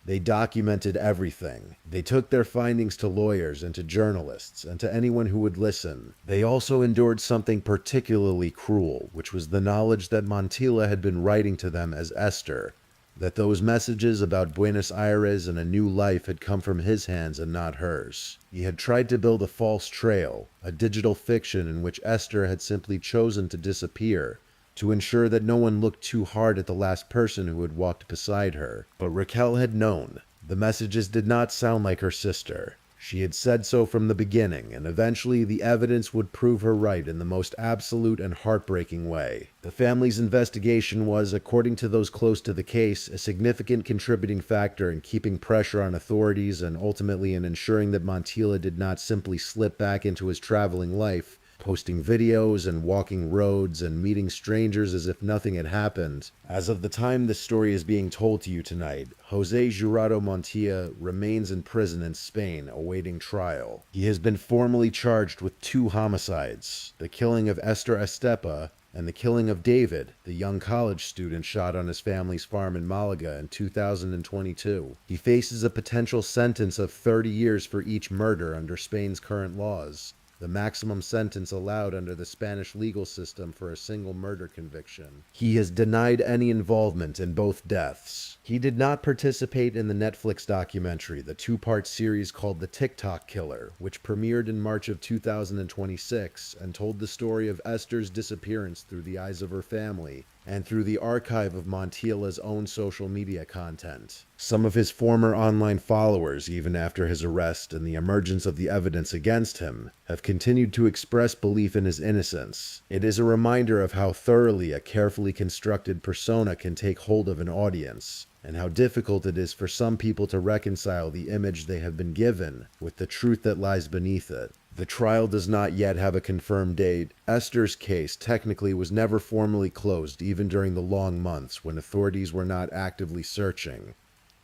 They documented everything. They took their findings to lawyers and to journalists and to anyone who would listen. They also endured something particularly cruel, which was the knowledge that Montilla had been writing to them as Esther, that those messages about Buenos Aires and a new life had come from his hands and not hers. He had tried to build a false trail, a digital fiction in which Esther had simply chosen to disappear, to ensure that no one looked too hard at the last person who had walked beside her. But Raquel had known. The messages did not sound like her sister. She had said so from the beginning, and eventually the evidence would prove her right in the most absolute and heartbreaking way. The family's investigation was, according to those close to the case, a significant contributing factor in keeping pressure on authorities and ultimately in ensuring that Montilla did not simply slip back into his traveling life, posting videos and walking roads and meeting strangers as if nothing had happened. As of the time this story is being told to you tonight, Jose Jurado Montilla remains in prison in Spain awaiting trial. He has been formally charged with 2 homicides, the killing of Esther Estepa and the killing of David, the young college student shot on his family's farm in Malaga in 2022. He faces a potential sentence of 30 years for each murder under Spain's current laws, the maximum sentence allowed under the Spanish legal system for a single murder conviction. He has denied any involvement in both deaths. He did not participate in the Netflix documentary, the 2-part series called The TikTok Killer, which premiered in March of 2026 and told the story of Esther's disappearance through the eyes of her family and through the archive of Montilla's own social media content. Some of his former online followers, even after his arrest and the emergence of the evidence against him, have continued to express belief in his innocence. It is a reminder of how thoroughly a carefully constructed persona can take hold of an audience, and how difficult it is for some people to reconcile the image they have been given with the truth that lies beneath it. The trial does not yet have a confirmed date. Esther's case technically was never formally closed even during the long months when authorities were not actively searching.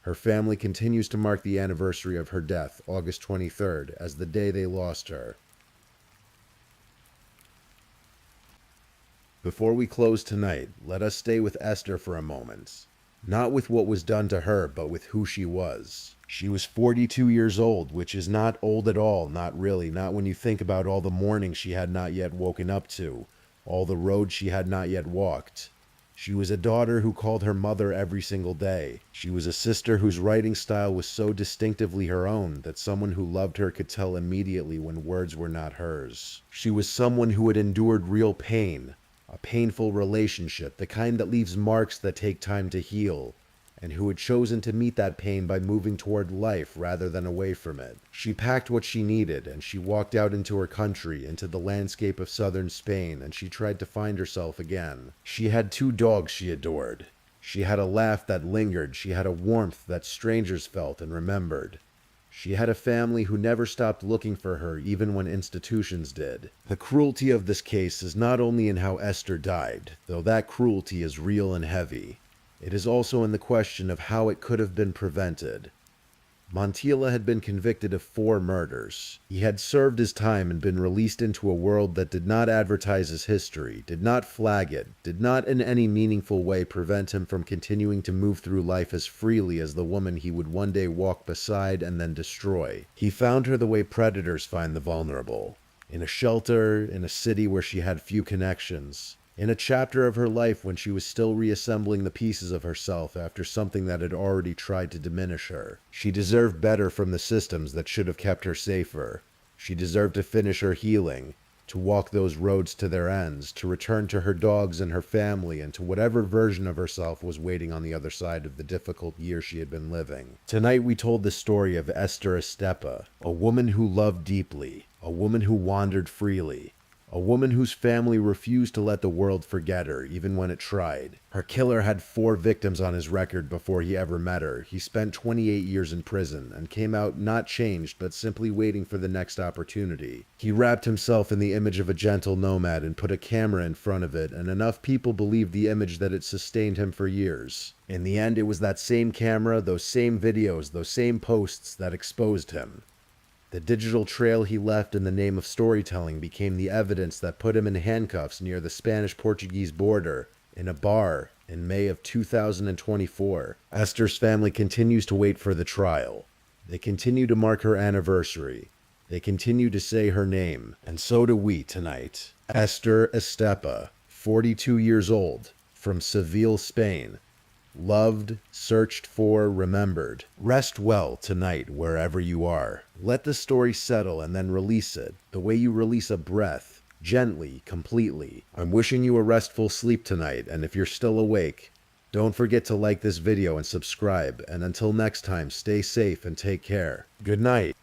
Her family continues to mark the anniversary of her death, August 23rd, as the day they lost her. Before we close tonight, let us stay with Esther for a moment. Not with what was done to her, but with who she was. She was 42 years old, which is not old at all, not really, not when you think about all the mourning she had not yet woken up to, all the roads she had not yet walked. She was a daughter who called her mother every single day. She was a sister whose writing style was so distinctively her own that someone who loved her could tell immediately when words were not hers. She was someone who had endured real pain, a painful relationship, the kind that leaves marks that take time to heal, and who had chosen to meet that pain by moving toward life rather than away from it. She packed what she needed, and she walked out into her country, into the landscape of southern Spain, and she tried to find herself again. She had 2 dogs she adored. She had a laugh that lingered. She had a warmth that strangers felt and remembered. She had a family who never stopped looking for her, even when institutions did. The cruelty of this case is not only in how Esther died, though that cruelty is real and heavy. It is also in the question of how it could have been prevented. Montilla had been convicted of 4 murders. He had served his time and been released into a world that did not advertise his history, did not flag it, did not in any meaningful way prevent him from continuing to move through life as freely as the woman he would one day walk beside and then destroy. He found her the way predators find the vulnerable, in a shelter, in a city where she had few connections, in a chapter of her life when she was still reassembling the pieces of herself after something that had already tried to diminish her. She deserved better from the systems that should have kept her safer. She deserved to finish her healing, to walk those roads to their ends, to return to her dogs and her family, and to whatever version of herself was waiting on the other side of the difficult year she had been living. Tonight we told the story of Esther Estepa, a woman who loved deeply, a woman who wandered freely, a woman whose family refused to let the world forget her, even when it tried. Her killer had 4 victims on his record before he ever met her. He spent 28 years in prison and came out not changed, but simply waiting for the next opportunity. He wrapped himself in the image of a gentle nomad and put a camera in front of it, and enough people believed the image that it sustained him for years. In the end, it was that same camera, those same videos, those same posts that exposed him. The digital trail he left in the name of storytelling became the evidence that put him in handcuffs near the Spanish-Portuguese border in a bar in May of 2024. Esther's family continues to wait for the trial. They continue to mark her anniversary. They continue to say her name, and so do we tonight. Esther Estepa, 42 years old, from Seville, Spain. Loved, searched for, remembered. Rest well tonight wherever you are. Let the story settle and then release it, the way you release a breath, gently, completely. I'm wishing you a restful sleep tonight, and if you're still awake, don't forget to like this video and subscribe, and until next time, stay safe and take care. Good night.